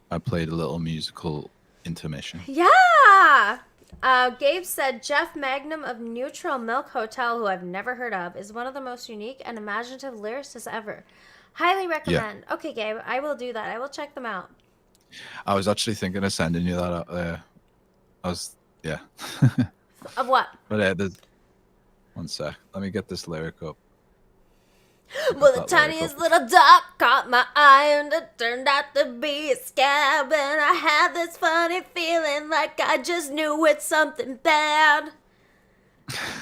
[SPEAKER 2] I played a little musical intermission.
[SPEAKER 1] Yeah. Gabe said Jeff Magnum of Neutral Milk Hotel, who I've never heard of, is one of the most unique and imaginative lyricists ever. Highly recommend. Yeah. Okay, Gabe, I will do that. I will check them out.
[SPEAKER 2] I was actually thinking of sending you that out there. Yeah.
[SPEAKER 1] Of what?
[SPEAKER 2] But there's one sec. Let me get this lyric up.
[SPEAKER 1] Well, the tiniest little dot caught my eye and it turned out to be a scab, and I had this funny feeling like I just knew it's something bad.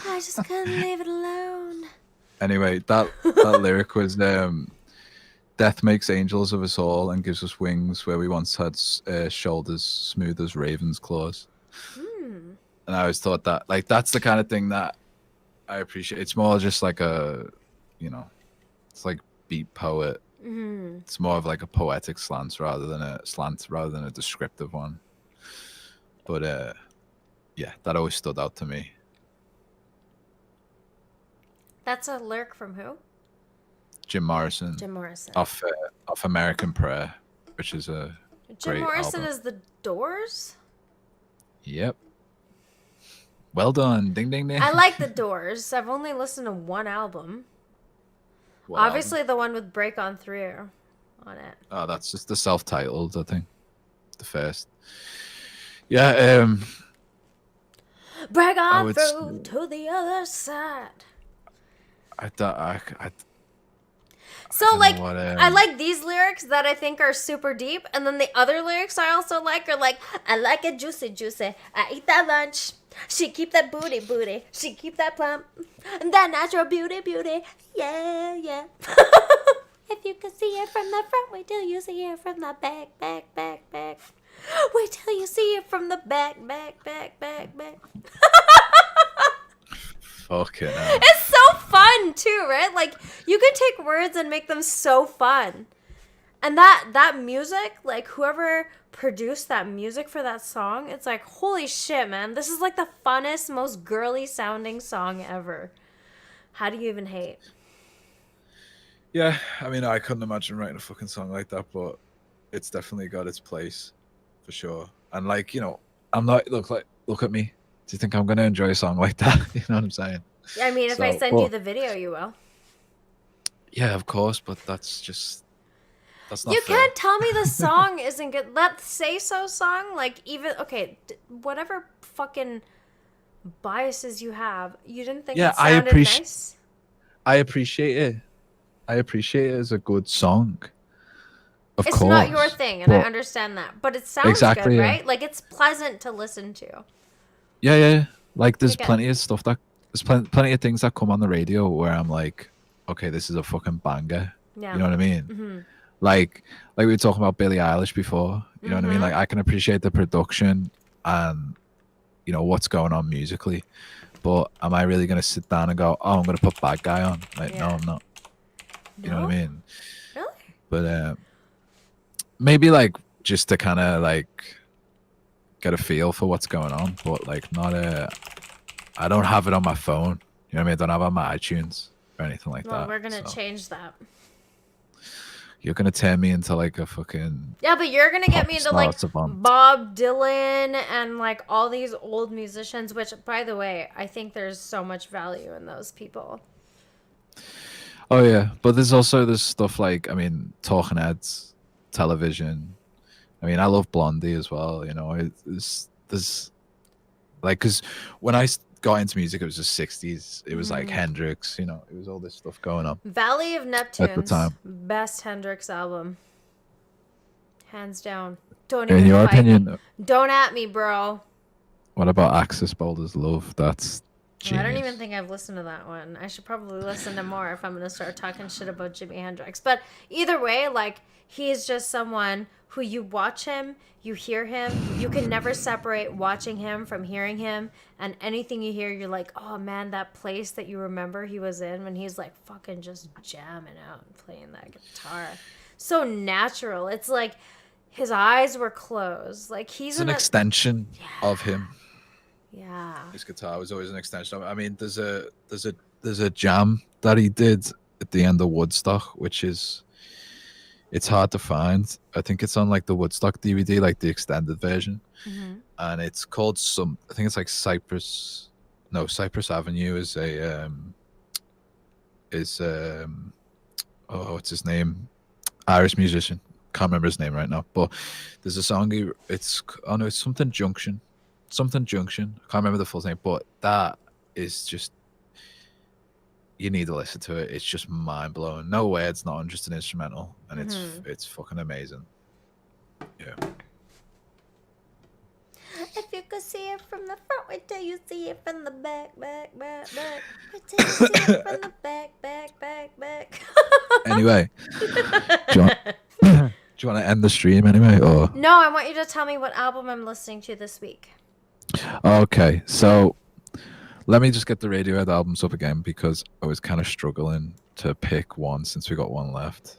[SPEAKER 1] I just couldn't leave it alone.
[SPEAKER 2] Anyway, that lyric was death makes angels of us all and gives us wings where we once had shoulders smooth as raven's claws. And I always thought that, like, that's the kind of thing that I appreciate. It's more just like a, you know, it's like beat poet. It's more of like a poetic slant rather than a descriptive one. But yeah, that always stood out to me.
[SPEAKER 1] That's a lyric from who?
[SPEAKER 2] Jim Morrison.
[SPEAKER 1] Jim Morrison.
[SPEAKER 2] Off American Prayer, which is a
[SPEAKER 1] Jim Morrison
[SPEAKER 2] album.
[SPEAKER 1] Is The Doors?
[SPEAKER 2] Yep. Well done. Ding, ding, ding.
[SPEAKER 1] I like The Doors. I've only listened to one album.
[SPEAKER 2] What
[SPEAKER 1] Obviously
[SPEAKER 2] album?
[SPEAKER 1] The one with Break On Through on it.
[SPEAKER 2] Oh, that's just the self-titled, I think. The first. Yeah.
[SPEAKER 1] Break on through to the other side. So, like, I like these lyrics that I think are super deep, and then the other lyrics I also like are like, I like it juicy, juicy. I eat that lunch. She keep that booty, booty. She keep that plump. And that natural beauty, beauty. Yeah, yeah. If you can see it from the front, wait till you see it from the back, back, back, back. Wait till you see it from the back, back, back, back, back.
[SPEAKER 2] Fucking hell.
[SPEAKER 1] It's so fun too, right? Like, you can take words and make them so fun. And that music, like whoever produced that music for that song, it's like, holy shit, man. This is like the funnest, most girly sounding song ever. How do you even hate?
[SPEAKER 2] Yeah, I mean, I couldn't imagine writing a fucking song like that, but it's definitely got its place for sure. And like, you know, I'm not look at me. Do you think I'm gonna enjoy a song like that? You know what I'm saying?
[SPEAKER 1] I mean, if I send you the video, you will.
[SPEAKER 2] Yeah, of course, but that's not
[SPEAKER 1] You
[SPEAKER 2] fair.
[SPEAKER 1] can't tell me the song isn't good. That Say So song, like, even, okay, whatever fucking biases you have, you didn't think it sounded nice?
[SPEAKER 2] I appreciate it. I appreciate it as a good song. Of
[SPEAKER 1] it's
[SPEAKER 2] course.
[SPEAKER 1] not your thing, and I understand that. But it sounds
[SPEAKER 2] exactly,
[SPEAKER 1] good, right? Like, it's pleasant to listen to.
[SPEAKER 2] Yeah. Like, there's plenty of stuff there's plenty of things that come on the radio where I'm like, okay, this is a fucking banger.
[SPEAKER 1] Yeah.
[SPEAKER 2] You know what I mean? Like we were talking about Billie Eilish before. You know what I mean? Like, I can appreciate the production and, you know, what's going on musically. But am I really going to sit down and go, oh, I'm going to put Bad Guy on? Like, no, I'm not. You know what I mean?
[SPEAKER 1] Really?
[SPEAKER 2] But maybe, like, just to kind of, like, get a feel for what's going on. But, like, not I don't have it on my phone. You know what I mean? I don't have it on my iTunes or anything like that.
[SPEAKER 1] Well, we're going to change that.
[SPEAKER 2] You're going to turn me into, like, a fucking...
[SPEAKER 1] Yeah, but you're going to get me into, like, Bob Dylan and, like, all these old musicians, which, by the way, I think there's so much value in those people.
[SPEAKER 2] Oh, yeah. But there's stuff like, I mean, Talking Heads, Television. I mean, I love Blondie as well, you know. There's like, because when I got into music, it was the 60s. It was like Hendrix, you know. It was all this stuff going on.
[SPEAKER 1] Valley of Neptune's
[SPEAKER 2] at the time.
[SPEAKER 1] Best Hendrix album. Hands down. Don't
[SPEAKER 2] In
[SPEAKER 1] even
[SPEAKER 2] your
[SPEAKER 1] fight
[SPEAKER 2] opinion,
[SPEAKER 1] me. Don't at me, bro.
[SPEAKER 2] What about Axis Boulder's Love? That's genius.
[SPEAKER 1] I don't even think I've listened to that one. I should probably listen to more if I'm going to start talking shit about Jimi Hendrix. But either way, like, he's just someone who you watch him, you hear him, you can never separate watching him from hearing him, and anything you hear, you're like, oh man, that place that you remember he was in when he's like fucking just jamming out and playing that guitar. So natural. It's like his eyes were closed. Like, he's
[SPEAKER 2] an extension of him.
[SPEAKER 1] Yeah.
[SPEAKER 2] His guitar was always an extension of it. I mean, there's a jam that he did at the end of Woodstock, which is, it's hard to find. I think it's on like the Woodstock DVD, like the extended version, and it's called I think it's like Cypress Avenue is what's his name? Irish musician. Can't remember his name right now, but there's a song. It's something Junction. Something Junction. I can't remember the full name, but that is just, you need to listen to it. It's just mind blowing. No words, not just an instrumental, and it's fucking amazing. Yeah.
[SPEAKER 1] If you could see it from the front, wait till you see it from the back. Wait till you see it from the back.
[SPEAKER 2] Anyway, do you want to end the stream anyway, or
[SPEAKER 1] no? I want you to tell me what album I'm listening to this week.
[SPEAKER 2] Okay, so let me just get the Radiohead albums up again, because I was kind of struggling to pick one since we got one left.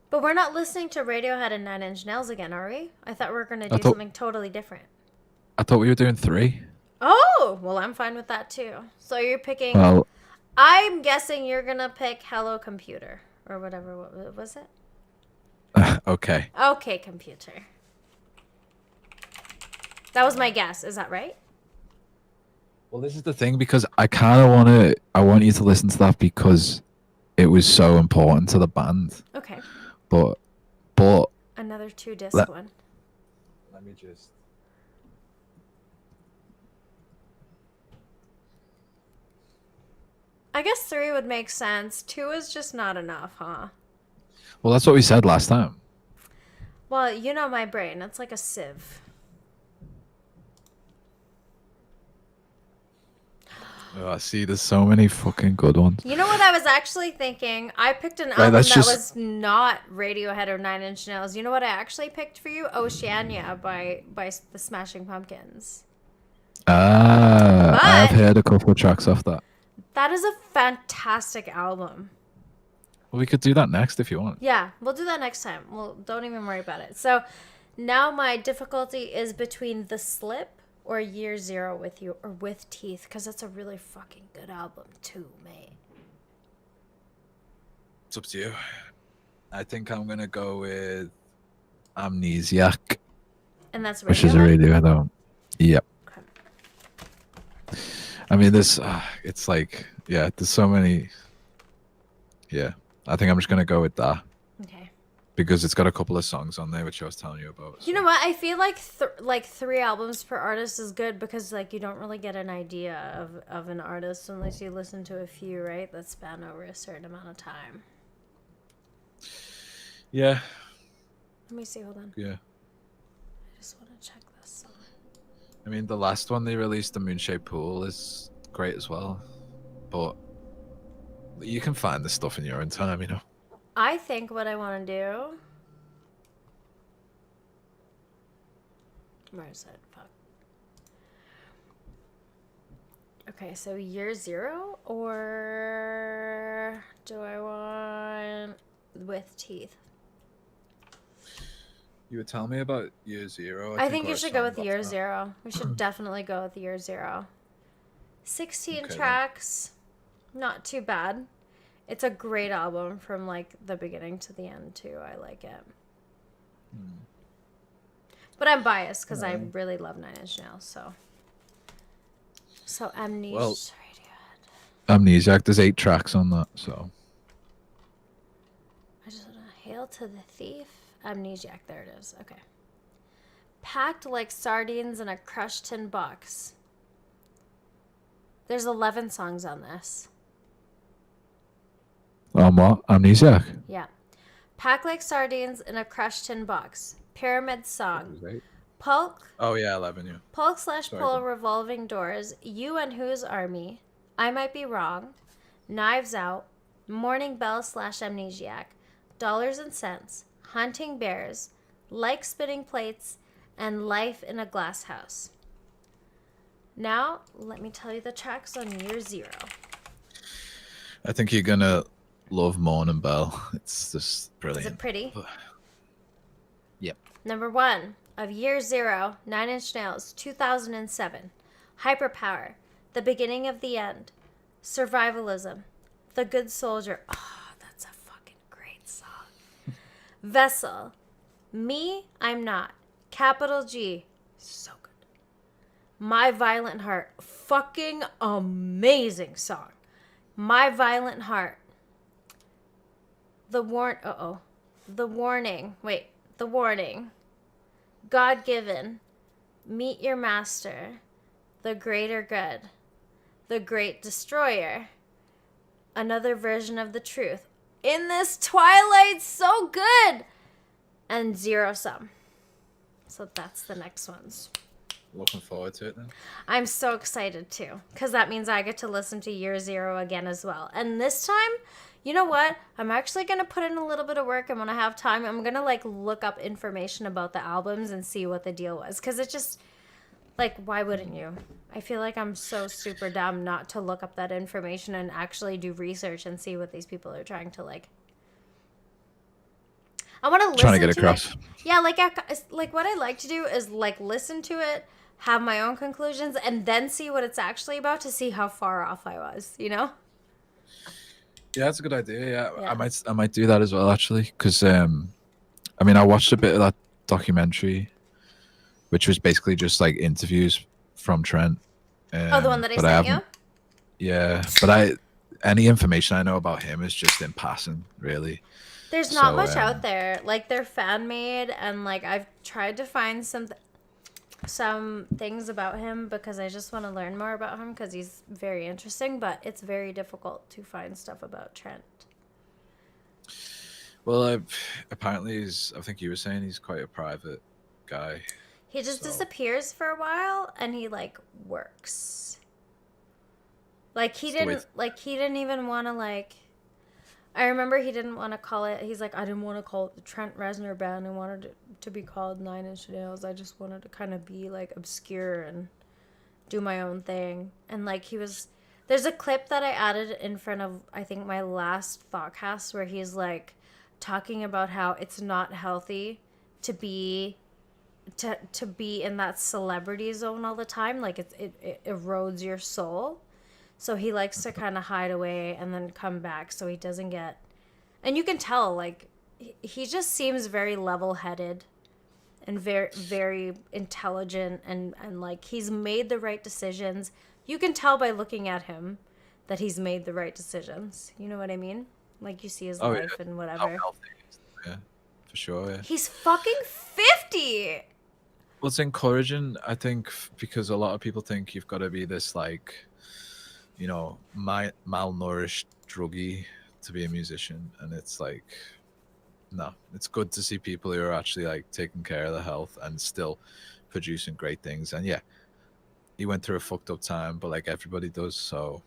[SPEAKER 1] But we're not listening to Radiohead and 9 Inch Nails again, are we? I thought we were going to do something totally different.
[SPEAKER 2] I thought we were doing 3.
[SPEAKER 1] Oh, well, I'm fine with that too. So you're picking...
[SPEAKER 2] Well,
[SPEAKER 1] I'm guessing you're going to pick Hello Computer, or whatever. What was it?
[SPEAKER 2] Okay.
[SPEAKER 1] Okay, Computer. That was my guess. Is that right?
[SPEAKER 2] Well, this is the thing, because I want you to listen to that because it was so important to the band.
[SPEAKER 1] Okay.
[SPEAKER 2] But
[SPEAKER 1] another 2-disc one.
[SPEAKER 2] Let me just...
[SPEAKER 1] I guess 3 would make sense. 2 is just not enough, huh?
[SPEAKER 2] Well, that's what we said last time.
[SPEAKER 1] Well, you know my brain. It's like a sieve.
[SPEAKER 2] Oh, I see. There's so many fucking good ones.
[SPEAKER 1] You know what I was actually thinking? I picked an album that was not Radiohead or 9 Inch Nails. You know what I actually picked for you? Oceania by the Smashing Pumpkins.
[SPEAKER 2] I've heard a couple of tracks off that.
[SPEAKER 1] That is a fantastic album.
[SPEAKER 2] Well, we could do that next if you want.
[SPEAKER 1] Yeah, we'll do that next time. Well, don't even worry about it. So now my difficulty is between The Slip or Year Zero with You or With Teeth, because that's a really fucking good album too, mate.
[SPEAKER 2] It's up to you. I think I'm gonna go with Amnesiac,
[SPEAKER 1] And that's
[SPEAKER 2] which is a
[SPEAKER 1] Radiohead?
[SPEAKER 2] Radiohead album. Yep.
[SPEAKER 1] Okay.
[SPEAKER 2] I mean, it's like, yeah, there's so many. Yeah, I think I'm just gonna go with that
[SPEAKER 1] Okay.
[SPEAKER 2] because it's got a couple of songs on there which I was telling you about.
[SPEAKER 1] You know what? I feel like like 3 albums per artist is good because like you don't really get an idea of an artist unless you listen to a few, right? That span over a certain amount of time.
[SPEAKER 2] Yeah.
[SPEAKER 1] Let me see. Hold on.
[SPEAKER 2] Yeah.
[SPEAKER 1] I just want to check this song.
[SPEAKER 2] I mean, the last one they released, the Moonshaped Pool, is great as well, but you can find this stuff in your own time, you know.
[SPEAKER 1] I think what I want to do. Where is it? Fuck. Okay, so Year Zero, or do I want With Teeth?
[SPEAKER 2] You were telling me about Year Zero.
[SPEAKER 1] I think you should go with Year Zero. We should definitely go with Year Zero. 16
[SPEAKER 2] Okay,
[SPEAKER 1] tracks, not too bad. It's a great album from like the beginning to the end too. I like it. But I'm biased because I really love Nine Inch Nails. So Amnesia.
[SPEAKER 2] Well,
[SPEAKER 1] Radiohead.
[SPEAKER 2] Amnesiac, there's 8 tracks on that, so.
[SPEAKER 1] I just want to Hail to the Thief. Amnesiac. There it is. Okay. Packed like sardines in a crushed tin box. There's 11 songs on this.
[SPEAKER 2] What? Amnesiac?
[SPEAKER 1] Yeah. Packed like sardines in a crushed tin box. Pyramid Song. Pulk.
[SPEAKER 2] Oh, yeah, 11, yeah.
[SPEAKER 1] Pulk /
[SPEAKER 2] Sorry,
[SPEAKER 1] Pull
[SPEAKER 2] go.
[SPEAKER 1] Revolving Doors. You and Whose Army. I Might Be Wrong. Knives Out. Morning Bell / Amnesiac. Dollars and Cents. Hunting Bears. Like Spinning Plates. And Life in a Glass House. Now, let me tell you the tracks on Year Zero.
[SPEAKER 2] I think you're gonna love Morning Bell. It's just brilliant.
[SPEAKER 1] Is it pretty?
[SPEAKER 2] Yep.
[SPEAKER 1] Number 1 of Year Zero, 9 Inch Nails, 2007. Hyperpower, The Beginning of the End. Survivalism, The Good Soldier. Oh, that's a fucking great song. Vessel, Me, I'm Not. Capital G, so good. My Violent Heart, fucking amazing song. My Violent Heart. The Warning. Wait, The Warning. God Given. Meet Your Master. The Greater Good. The Great Destroyer. Another Version of the Truth. In This Twilight, so good! And Zero Sum. So that's the next ones.
[SPEAKER 2] Looking forward to it then.
[SPEAKER 1] I'm so excited too, because that means I get to listen to Year Zero again as well. And this time, you know what? I'm actually going to put in a little bit of work, and when I have time, I'm going to like look up information about the albums and see what the deal was. Because it just, like, why wouldn't you? I feel like I'm so super dumb not to look up that information and actually do research and see what these people are trying to like. I want to listen
[SPEAKER 2] Trying to get across.
[SPEAKER 1] it. Yeah, like what I like to do is like listen to it, have my own conclusions, and then see what it's actually about to see how far off I was, you know?
[SPEAKER 2] Yeah, that's a good idea. Yeah,
[SPEAKER 1] Yeah.
[SPEAKER 2] I might do that as well actually, because I mean, I watched a bit of that documentary, which was basically just like interviews from Trent.
[SPEAKER 1] The one that I
[SPEAKER 2] but
[SPEAKER 1] sent you?
[SPEAKER 2] haven't- Yeah, but any information I know about him is just in passing, really.
[SPEAKER 1] There's not
[SPEAKER 2] So,
[SPEAKER 1] much out there. Like, they're fan made, and like I've tried to find some things about him because I just want to learn more about him because he's very interesting, but it's very difficult to find stuff about Trent.
[SPEAKER 2] Well, apparently I think you were saying he's quite a private guy.
[SPEAKER 1] He just
[SPEAKER 2] So-
[SPEAKER 1] disappears for a while and he like works. Like he
[SPEAKER 2] It's the way
[SPEAKER 1] didn't even want to like. I remember he didn't want to call it. He's like, I didn't want to call it the Trent Reznor Band. I wanted it to be called 9 Inch Nails. I just wanted to kind of be like obscure and do my own thing. And like he was There's a clip that I added in front of, I think, my last Thoughtcast where he's like talking about how it's not healthy to be in that celebrity zone all the time. Like it erodes your soul. So he likes to kind of hide away and then come back so he doesn't get. And you can tell, like, he just seems very level-headed and very, very intelligent, and like he's made the right decisions. You can tell by looking at him that he's made the right decisions. You know what I mean? Like, you see his life and whatever.
[SPEAKER 2] Yeah, for sure. Yeah.
[SPEAKER 1] He's fucking 50.
[SPEAKER 2] Well, it's encouraging, I think, because a lot of people think you've got to be this, like, you know, malnourished druggie to be a musician, and it's like, no, it's good to see people who are actually like taking care of their health and still producing great things. And yeah, he went through a fucked up time, but like everybody does. So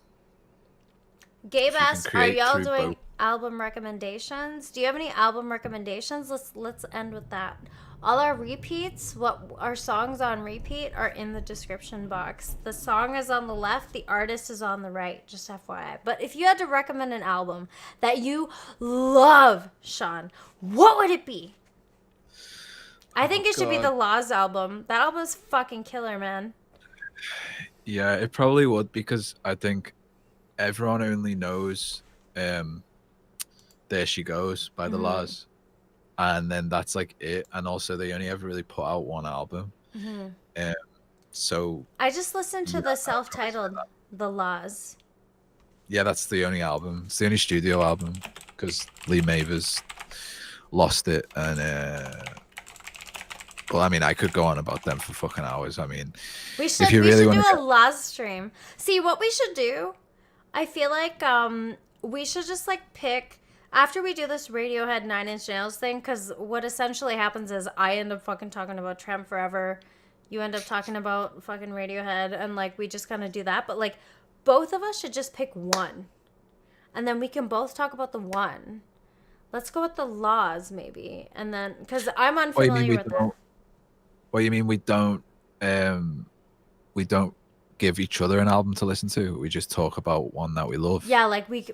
[SPEAKER 1] Gabe asks, are y'all doing album recommendations? Do you have any album recommendations? Let's end with that. All our repeats, what our songs on repeat, are in the description box. The song is on the left, the artist is on the right, just FYI. But if you had to recommend an album that you love, Sean, what would it be? I think it should be the Laws album. That album is fucking killer, man.
[SPEAKER 2] Yeah, it probably would, because I think everyone only knows There She Goes by the Laws. And then that's like it. And also they only ever really put out one album. So
[SPEAKER 1] I just listened to the self-titled The Laws.
[SPEAKER 2] Yeah, that's the only album. It's the only studio album, because Lee Mavers lost it. And well, I mean, I could go on about them for fucking hours. I mean,
[SPEAKER 1] we should do a Laws stream. See, what we should do, I feel like we should just like pick, after we do this Radiohead 9 Inch Nails thing, because what essentially happens is I end up fucking talking about Trem forever. You end up talking about fucking Radiohead, and like we just kind of do that. But like both of us should just pick one, and then we can both talk about the one. Let's go with the Laws maybe, and then because I'm unfamiliar with that.
[SPEAKER 2] What do you mean we don't give each other an album to listen to? We just talk about one that we love.
[SPEAKER 1] Yeah, like we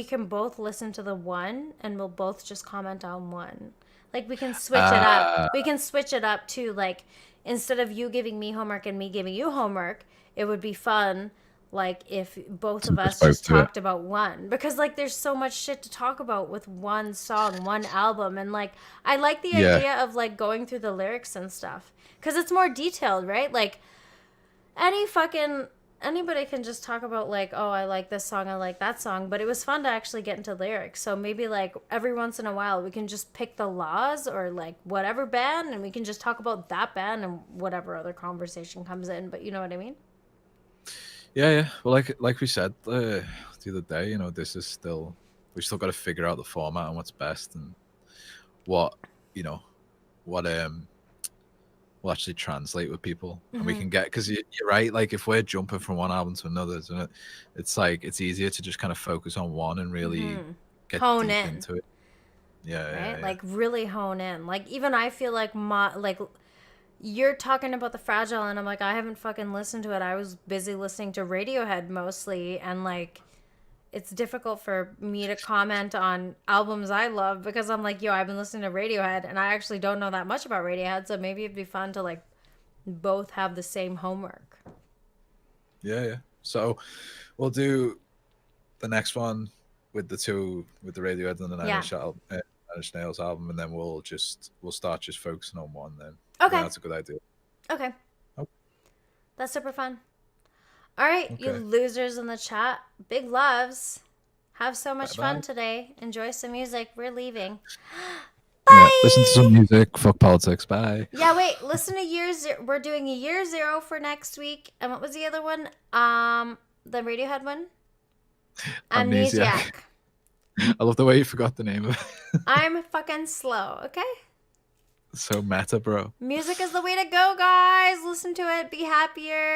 [SPEAKER 1] can both listen to the one, and we'll both just comment on one. Like we can switch it up. We can switch it up to, like, instead of you giving me homework and me giving you homework, it would be fun, like, if both of us just talked about one. Because, like, there's so much shit to talk about with one song, one album. And, like, I like the idea of, like, going through the lyrics and stuff. Because it's more detailed, right? Like, anybody can just talk about, like, oh, I like this song, I like that song. But it was fun to actually get into lyrics. So maybe, like, every once in a while we can just pick the Laws or, like, whatever band. And we can just talk about that band and whatever other conversation comes in. But you know what I mean?
[SPEAKER 2] Yeah. Well, like we said the other day, you know, we still got to figure out the format and what's best, and what will actually translate with people, and we can get, because you're right. Like if we're jumping from one album to another, it's like it's easier to just kind of focus on one and really get
[SPEAKER 1] hone
[SPEAKER 2] deep
[SPEAKER 1] in
[SPEAKER 2] into it. Yeah,
[SPEAKER 1] like really hone in. Like even I feel like you're talking about The Fragile, and I'm like, I haven't fucking listened to it. I was busy listening to Radiohead mostly, and like it's difficult for me to comment on albums I love because I'm like, yo, I've been listening to Radiohead and I actually don't know that much about Radiohead, so maybe it'd be fun to like both have the same homework.
[SPEAKER 2] Yeah. So we'll do the next one with the Radiohead and the Nine Inch Nails album, and then we'll start just focusing on one then.
[SPEAKER 1] Okay.
[SPEAKER 2] Yeah, that's a good idea.
[SPEAKER 1] Okay.
[SPEAKER 2] Oh.
[SPEAKER 1] That's super fun. All right, okay. You losers in the chat, big loves. Have so much fun today. Enjoy some music. We're leaving. Bye.
[SPEAKER 2] Yeah, listen to some music. Fuck politics. Bye.
[SPEAKER 1] Yeah, wait. Listen to year zero. We're doing a year zero for next week. And what was the other one? The Radiohead one? Amnesiac.
[SPEAKER 2] I love the way you forgot the name of it.
[SPEAKER 1] I'm fucking slow, okay?
[SPEAKER 2] So meta, bro.
[SPEAKER 1] Music is the way to go, guys. Listen to it. Be happier.